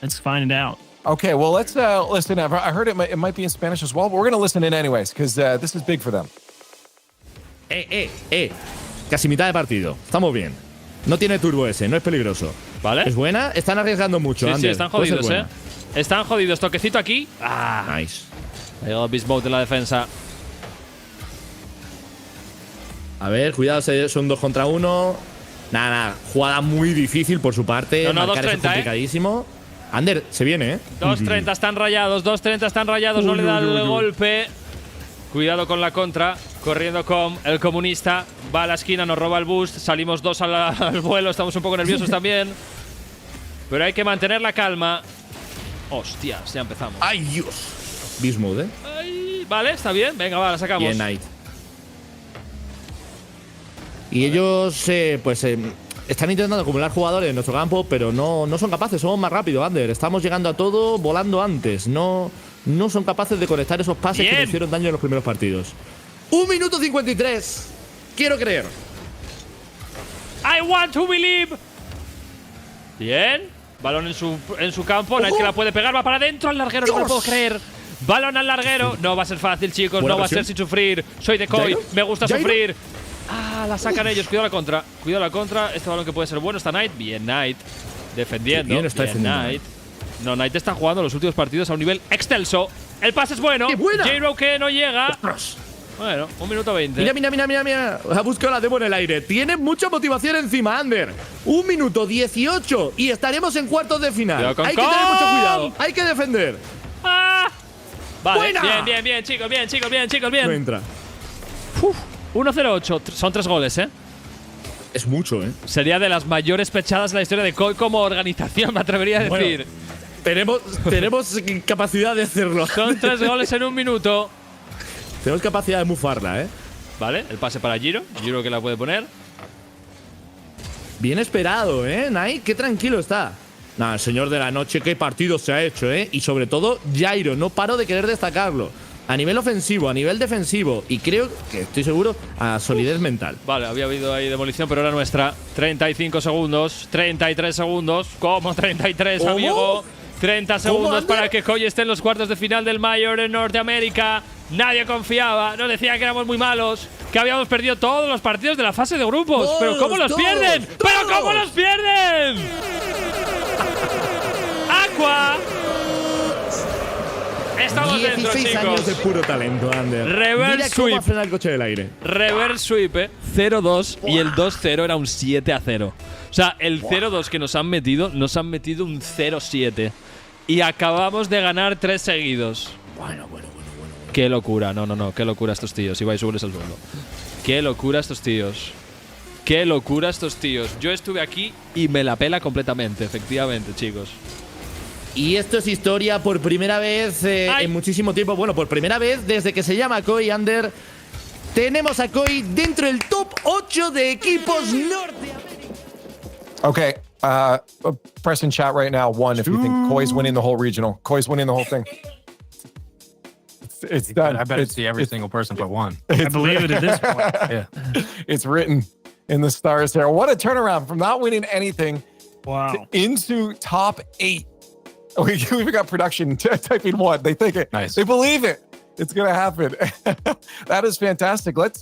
let's find it out. Okay, well, let's listen. I heard it might be in Spanish as well, but we're going to listen in anyways because this is big for them. Casi mitad de partido. Estamos bien. No tiene turbo ese, no es peligroso. ¿Vale? Es buena, están arriesgando mucho. Sí, están jodidos, Están jodidos. Toquecito aquí. Nice. Ha llegado Beast Mode en la defensa. A ver, cuidado, son 2 contra 1. Nada, jugada muy difícil por su parte. No, Marcar 2-30, es complicadísimo. Ander, se viene, 2-30 están rayados, 2-30 están rayados, no le da el golpe. Cuidado con la contra, corriendo con el comunista. Va a la esquina, nos roba el boost. Salimos 2 al vuelo, estamos un poco nerviosos también. Pero hay que mantener la calma. Hostias, ya empezamos. ¡Ay, Dios! Beast Mode, Ay, vale, está bien. Venga, va, la sacamos. Bien, Knight. Y ellos, están intentando acumular jugadores en nuestro campo, pero no son capaces. Somos más rápidos, Ander. Estamos llegando a todo volando antes. No son capaces de conectar esos pases que nos hicieron daño en los primeros partidos. 1 minuto 53. Quiero creer. I want to believe. Bien. Balón en su campo. Knight que la puede pegar. Va para adentro al larguero. No me lo puedo creer. Balón al larguero. No va a ser fácil, chicos. Buena no va a presión. ser sin sufrir. Soy de Koi. Me gusta sufrir. La sacan ellos. Cuidado la contra. Cuidado la contra. Este balón que puede ser bueno. Está Knight. Bien, Knight. Defendiendo. Bien, está defendiendo. Knight. No, Knight está jugando los últimos partidos a un nivel excelso. El pase es bueno. J-Ro que no llega. ¡Ostras! Bueno, 1 minuto 20. Mira. Ha buscado la demo en el aire. Tiene mucha motivación encima, Ander. 1 minuto 18 y estaremos en cuartos de final. Hay que tener mucho cuidado. Hay que defender. Vale, ¡Buena! bien, chicos, bien. No entra. 1-0-8. Son 3 goles, Es mucho, Sería de las mayores pechadas en la historia de Koi como organización, me atrevería a decir. Tenemos capacidad de hacerlo. Son 3 goles en 1 minuto. Tenemos capacidad de mufarla, Vale, el pase para Giro. Giro que la puede poner. Bien esperado, Knight, qué tranquilo está. Nada, el señor de la noche, qué partido se ha hecho, Y sobre todo, Jairo, no paro de querer destacarlo. A nivel ofensivo, a nivel defensivo y creo que estoy seguro a solidez mental. Vale, había habido ahí demolición, pero era nuestra. 35 segundos, 33 segundos. ¿Cómo 33, amigo? 30 segundos para que Koi esté en los cuartos de final del Major en Norteamérica. Nadie confiaba, nos decía que éramos muy malos, que habíamos perdido todos los partidos de la fase de grupos. ¿Pero cómo los pierden? ¿Pero cómo los pierden? ¡Aqua! Estamos dentro, 16 chicos. años de puro talento, Ander. Reverse Mira cómo sweep. frena el coche del aire. Reverse sweep, 0-2 y el 2-0 era un 7-0. O sea, el 0-2 que nos han metido un 0-7. Y acabamos de ganar 3 seguidos. Bueno. Qué locura, no, qué locura estos tíos. Ibai, subes el suelo. Qué locura estos tíos. Qué locura estos tíos. Yo estuve aquí y me la pela completamente, efectivamente, chicos. Y esto es historia por primera vez en muchísimo tiempo. Bueno, por primera vez desde que se llama Koi, Ander. Tenemos a Koi dentro del top 8 de equipos norteamericanos. Okay, press in chat right now 1 if you think Koi's winning the whole regional. Koi's winning the whole thing. It's done. I bet it's every single person but 1. I believe it at this point. Yeah. It's written in the stars there. What a turnaround from not winning anything into top 8. We've got production typing 1. They think it. Nice. They believe it. It's gonna happen. That is fantastic. Let's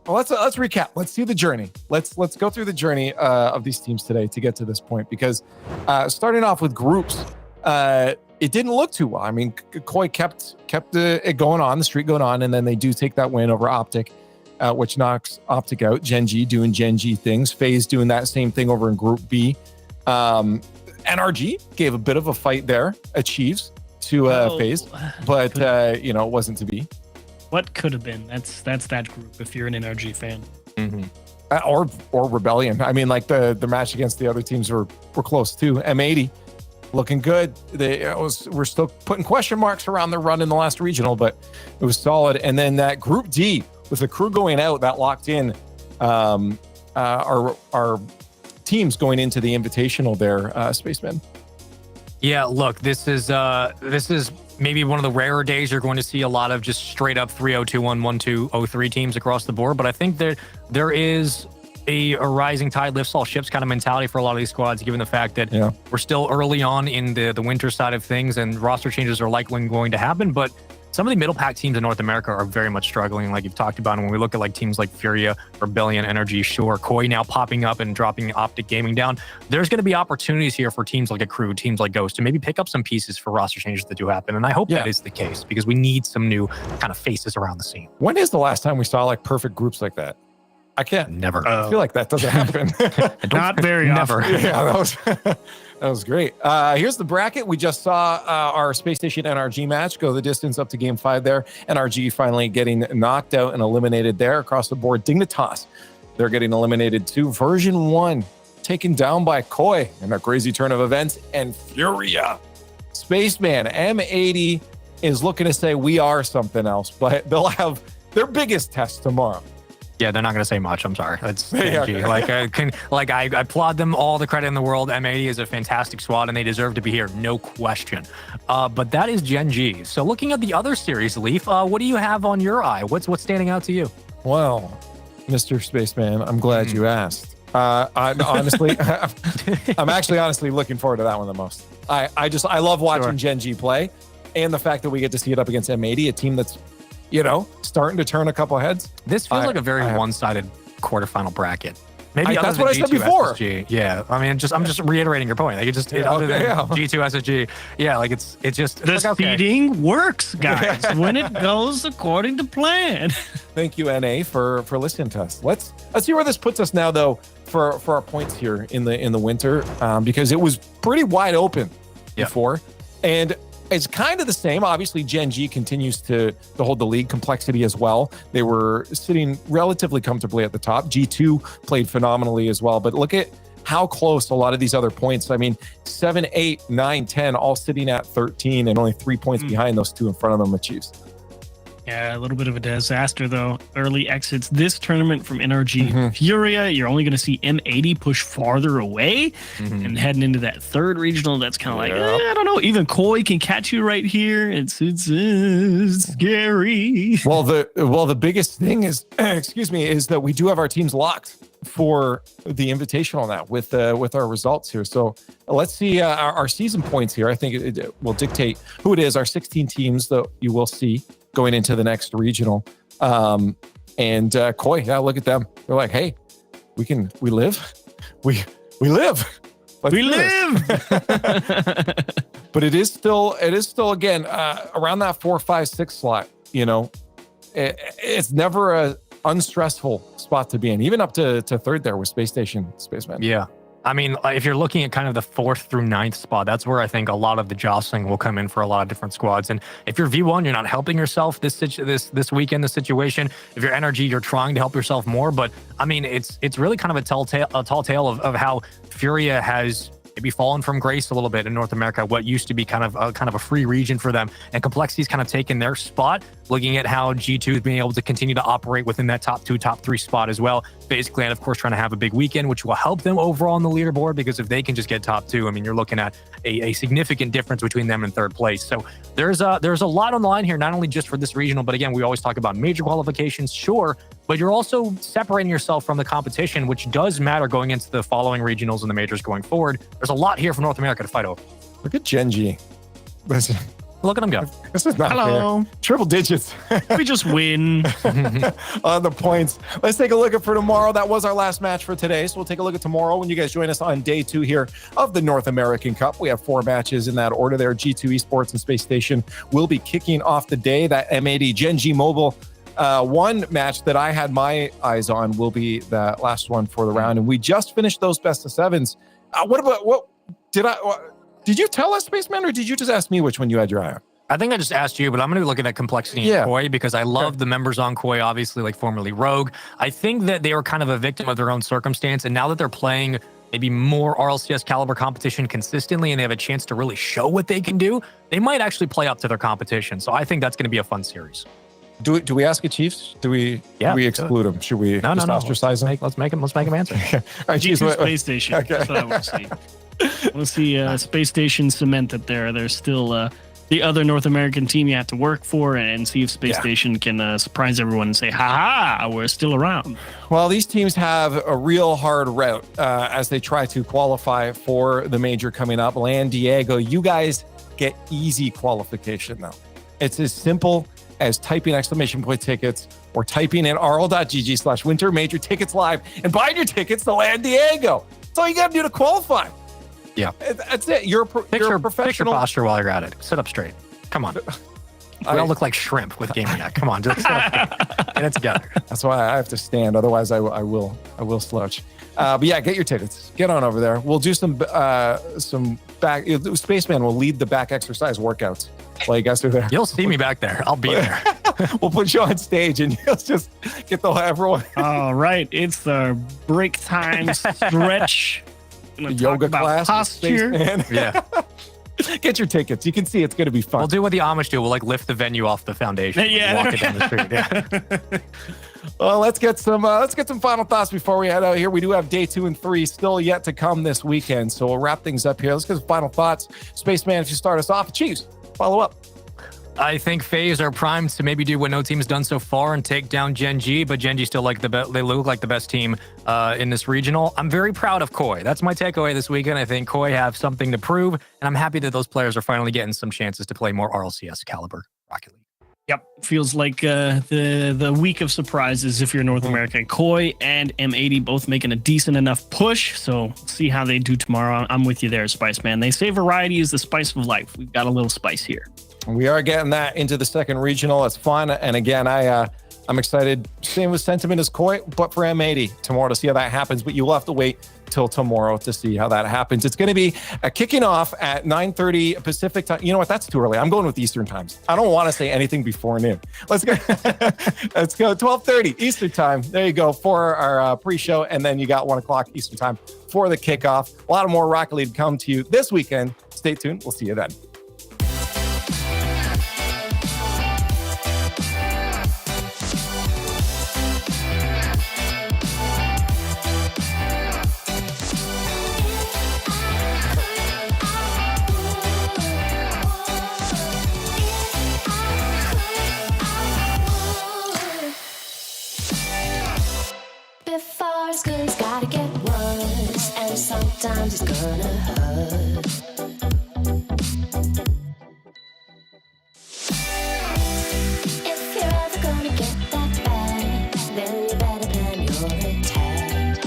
recap. Let's see the journey. Let's go through the journey of these teams today to get to this point because starting off with groups, it didn't look too well. I mean, Koi kept it going on, the streak going on, and then they do take that win over OpTic, which knocks OpTic out. GenG doing GenG things. FaZe doing that same thing over in Group B. NRG gave a bit of a fight there at Chiefs to FaZe, but it wasn't to be. What could have been? That's that group if you're an NRG fan. Mm-hmm. Or Rebellion. I mean, like the match against the other teams were close too. M80 looking good. We're still putting question marks around their run in the last regional, but it was solid. And then that Group D with the crew going out, that locked in our teams going into the invitational there, Spaceman. Yeah, look, this is maybe one of the rarer days you're going to see a lot of just straight up 3-0-2-1, 1-2-0-3 teams across the board. But I think there is a rising tide lifts all ships kind of mentality for a lot of these squads, given the fact that we're still early on in the winter side of things and roster changes are likely going to happen. But some of the middle pack teams in North America are very much struggling, like you've talked about. And when we look at like teams like Furia, Rebellion, Energy, Sure, Koi now popping up and dropping OpTic Gaming down, there's going to be opportunities here for teams like Accrued, teams like Ghost to maybe pick up some pieces for roster changes that do happen. And I hope that is the case because we need some new kind of faces around the scene. When is the last time we saw like perfect groups like that? I can't. Never. I feel like that doesn't happen. Not very Never. often. Yeah, that was great. Here's the bracket. We just saw our Space Station NRG match go the distance up to Game 5 there. NRG finally getting knocked out and eliminated there across the board. Dignitas, they're getting eliminated too. Version 1 taken down by Koi in a crazy turn of events. And Furia, Spaceman, M80 is looking to say we are something else, but they'll have their biggest test tomorrow. Yeah, they're not going to say much. I'm sorry. It's GenG. I applaud them all the credit in the world. M80 is a fantastic squad, and they deserve to be here, no question. But that is GenG. So looking at the other series, Leaf, what do you have on your eye? What's standing out to you? Well, Mr. Spaceman, I'm glad you asked. I'm actually honestly looking forward to that one the most. I love watching GenG play, and the fact that we get to see it up against M80, a team that's starting to turn a couple heads. This feels like a very one-sided quarterfinal bracket. Maybe that's what I said before. SSG. Yeah, I mean, I'm just reiterating your point. Like other than G2 SSG, like it's just the seeding works, guys. When it goes according to plan. Thank you, NA, for listening to us. Let's see where this puts us now, though, for our points here in the winter, because it was pretty wide open before, and it's kind of the same. Obviously, GenG continues to hold the league. Complexity as well. They were sitting relatively comfortably at the top. G2 played phenomenally as well. But look at how close a lot of these other points. I mean, 7, 8, 9, 10, all sitting at 13 and only 3 points behind those two in front of them, the Chiefs. Yeah, a little bit of a disaster, though. Early exits this tournament from NRG. Furia, you're only going to see M80 push farther away and heading into that third regional. That's kind of like, I don't know. Even Koi can catch you right here. It's scary. Well, the biggest thing is, is that we do have our teams locked for the invitational now with our results here. So let's see our season points here. I think it will dictate who it is. Our 16 teams that you will see going into the next regional. And Koi, look at them. They're like, hey, we live. We live. We live. But it is still again around that 4, 5, 6 slot. It's never a unstressful spot to be in, even up to third there with Space Station Spaceman. Yeah. I mean, if you're looking at kind of the 4th through 9th spot, that's where I think a lot of the jostling will come in for a lot of different squads. And if you're V1, you're not helping yourself this weekend, the situation. If you're NRG, you're trying to help yourself more. But I mean, it's really kind of a tall tale of how Furia has maybe fallen from grace a little bit in North America, what used to be kind of a free region for them. And Complexity's kind of taken their spot, looking at how G2 is being able to continue to operate within that top 2, top 3 spot as well. Basically, and of course, trying to have a big weekend, which will help them overall on the leaderboard, because if they can just get top 2, I mean, you're looking at a significant difference between them and third place. So there's a lot on the line here, not only just for this regional, but again, we always talk about major qualifications, sure, but you're also separating yourself from the competition, which does matter going into the following regionals and the majors going forward. There's a lot here for North America to fight over. Look at GenG. Listen. Look at them go. This is not fair. Triple digits. We just win. On the points. Let's take a look at for tomorrow. That was our last match for today. So we'll take a look at tomorrow when you guys join us on day 2 here of the North American Cup. We have 4 matches in that order there. G2 Esports and Space Station will be kicking off the day. That M80 GenG Mobile one match that I had my eyes on will be the last one for the round. And we just finished those best of 7s. Did you tell us, Spaceman, or did you just ask me which one you had your eye on? I think I just asked you, but I'm going to be looking at Complexity and Koi because I love the members on Koi, obviously, like formerly Rogue. I think that they were kind of a victim of their own circumstance. And now that they're playing maybe more RLCS caliber competition consistently and they have a chance to really show what they can do, they might actually play up to their competition. So I think that's going to be a fun series. Do we ask a Chiefs? Do we exclude them? Should we ostracize them? Let's make them answer. All right, Chiefs Space Station. Okay. That's what I want to see. We'll see Space Station cemented there. There's still the other North American team you have to work for, and see if Space Station can surprise everyone and say, ha, we're still around. Well, these teams have a real hard route as they try to qualify for the major coming up. San Diego, you guys get easy qualification, though. It's as simple as typing exclamation point tickets or typing in rl.gg/winter major tickets live and buying your tickets to San Diego. That's all you got to do to qualify. Yeah. That's it. You're a professional. Fix your posture while you're at it. Sit up straight. Come on. We all look like shrimp with gaming neck. Come on, just sit up straight. Get it together. That's why I have to stand. Otherwise, I will slouch. But yeah, get your tickets. Get on over there. We'll do some back. Spaceman will lead the back exercise workouts while you guys are there. You'll see me back there. I'll be there. We'll put you on stage and you'll just get the everyone. All right, it's the break time stretch. Yoga class. Posture. Yeah. Get your tickets. You can see it's going to be fun. We'll do what the Amish do. We'll like lift the venue off the foundation. Yeah. Walk it down the street. Yeah. Well, let's get some final thoughts before we head out here. We do have day 2 and 3 still yet to come this weekend, so we'll wrap things up here. Let's get some final thoughts. Spaceman, if you start us off, Chiefs, follow up. I think FaZe are primed to maybe do what no team's done so far and take down GenG, but GenG still they look like the best team in this regional. I'm very proud of Koi. That's my takeaway this weekend. I think Koi have something to prove, and I'm happy that those players are finally getting some chances to play more RLCS caliber Rocket League. Yep, feels like the week of surprises if you're North American. Koi and M80 both making a decent enough push, so see how they do tomorrow. I'm with you there, Spice Man. They say variety is the spice of life. We've got a little spice here. We are getting that into the second regional. It's fun, and again, I'm excited. Same with sentiment as Koi, but for M80 tomorrow to see how that happens. But you will have to wait till tomorrow to see how that happens. It's going to be kicking off at 9:30 Pacific time. You know what? That's too early. I'm going with Eastern times. I don't want to say anything before noon. Let's go. Let's go. 12:30 Eastern time. There you go for our pre-show, and then you got 1 o'clock Eastern time for the kickoff. A lot of more Rocket League to come to you this weekend. Stay tuned. We'll see you then. Before it's good, it's gotta get worse, and sometimes it's gonna hurt. If you're ever gonna get that bad, then you better plan your attack.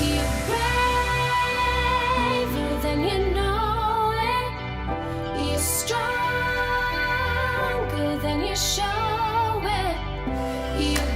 You're braver than you know it. You're stronger than you show it. You're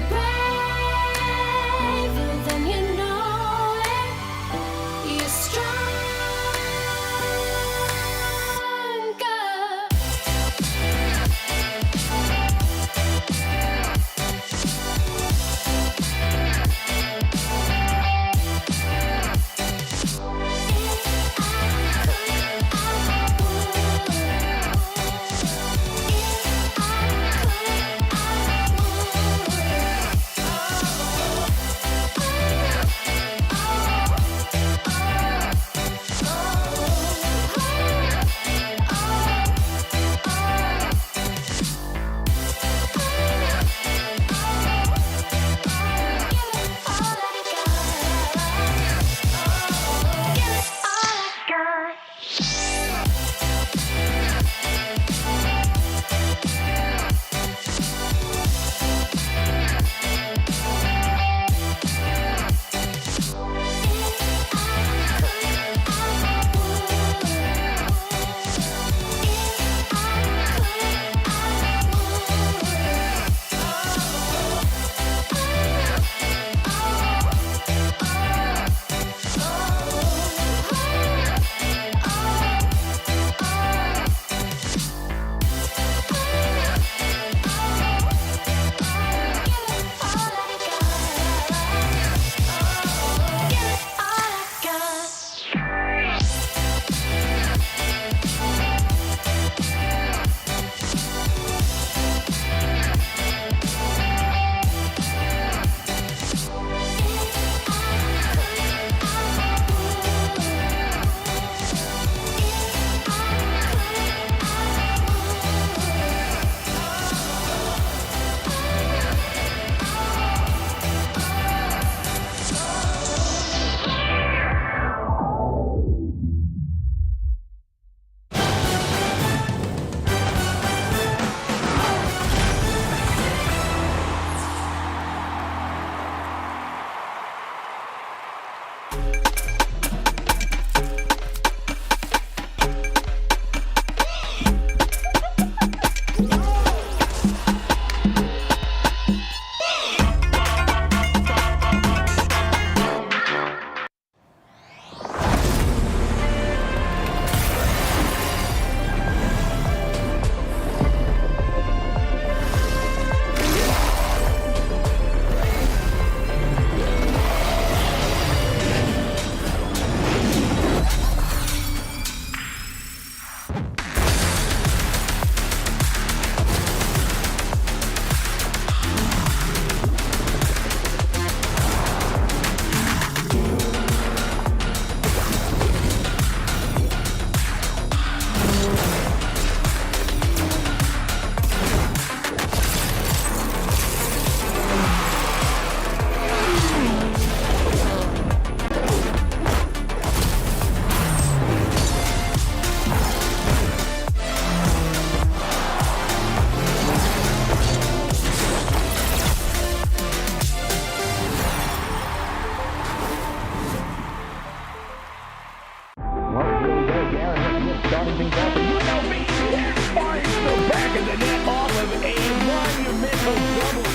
starting things off. And you know me, finds the back of the net off of a monumental double.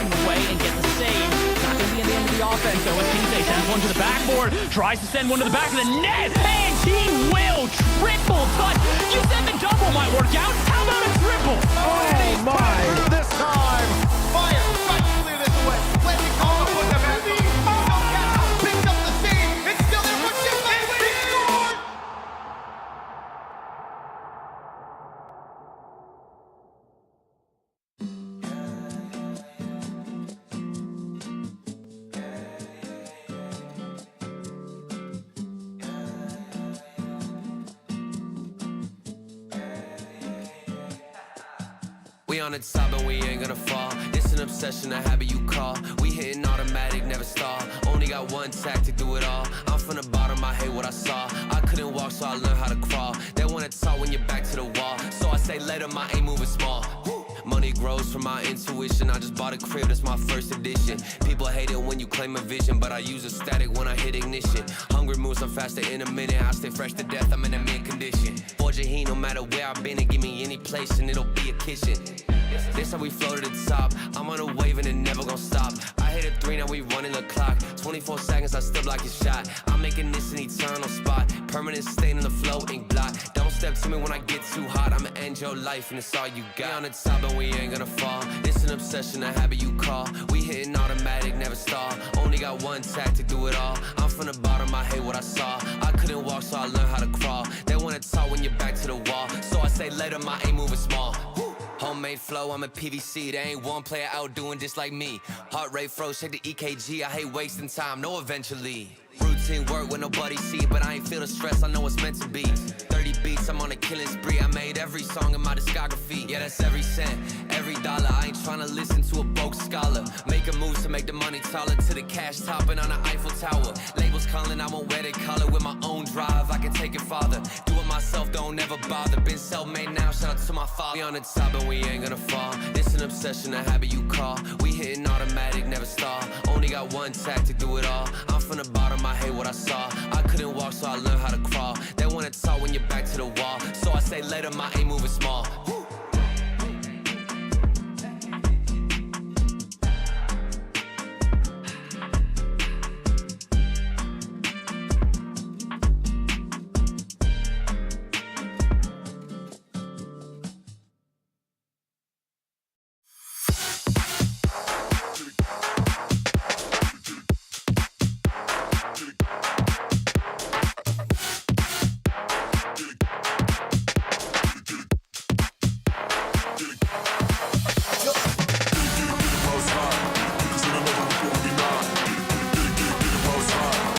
In the way and get the save. Not going to be in the end of the offense, though. As Kingsley sends one to the backboard, tries to send one to the back of the net, and he will triple touch. You said the double might work out. How about a triple? Oh my! This time, fire! Right, clear this away. Let me call the put them at me. Picked up the save. It's still there for Jim. They scored. We on the top and we ain't gonna fall. It's an obsession, a habit you call. We hitting automatic, never stall. Only got one tactic, do it all. I'm from the bottom, I hate what I saw. I couldn't walk, so I learned how to crawl. They wanna talk when you're back to the wall. So I say later, my aim moving small. Money grows from my intuition. I just bought a crib, that's my first edition. People hate it when you claim a vision, but I use a static when I hit ignition. Hungry moves, I'm faster in a minute. I stay fresh to death, I'm in a mid condition. Forge a heat, no matter where I've been, and give me any place, and it'll be a kitchen. This how we flow to the top. I'm on a wave and it never gon' stop. I hit a 3, now we running the clock. 24 seconds, I still block your shot. I'm making this an eternal spot. Permanent stain in the flow, ink blot. Don't step to me when I get too hot. I'ma end your life and it's all you got. We on the top and we ain't gonna fall. It's an obsession, a habit you call. We hitting automatic, never stall. Only got one tactic, do it all. I'm from the bottom, I hate what I saw. I couldn't walk, so I learned how to crawl. They wanna talk when you're back to the wall. So I say later, my aim moving small. Homemade flow, I'm a PVC. There ain't one player out doing just like me. Heart rate froze, check the EKG. I hate wasting time, no eventually. Routine work when nobody see, but I ain't feel the stress, I know it's meant to be. 30 beats, I'm on a killing spree. I made every song in my discography. Yeah, that's every cent, every dollar. I ain't tryna listen to a broke scholar. Making moves to make the money taller. To the cash topping on the Eiffel Tower. Labels calling, I won't wear their collar. With my own drive, I can take it farther. Do it myself, don't ever bother. Been self-made now, shout out to my father. We on the top and we ain't gonna fall. It's an obsession, a habit you call. We hitting automatic, never stall. Only got one tactic, do it all. I'm from the bottom, I hate what I saw. I couldn't walk, so I learned how to crawl. They wanna talk when you're back to the wall. So I say later, my aim moving small.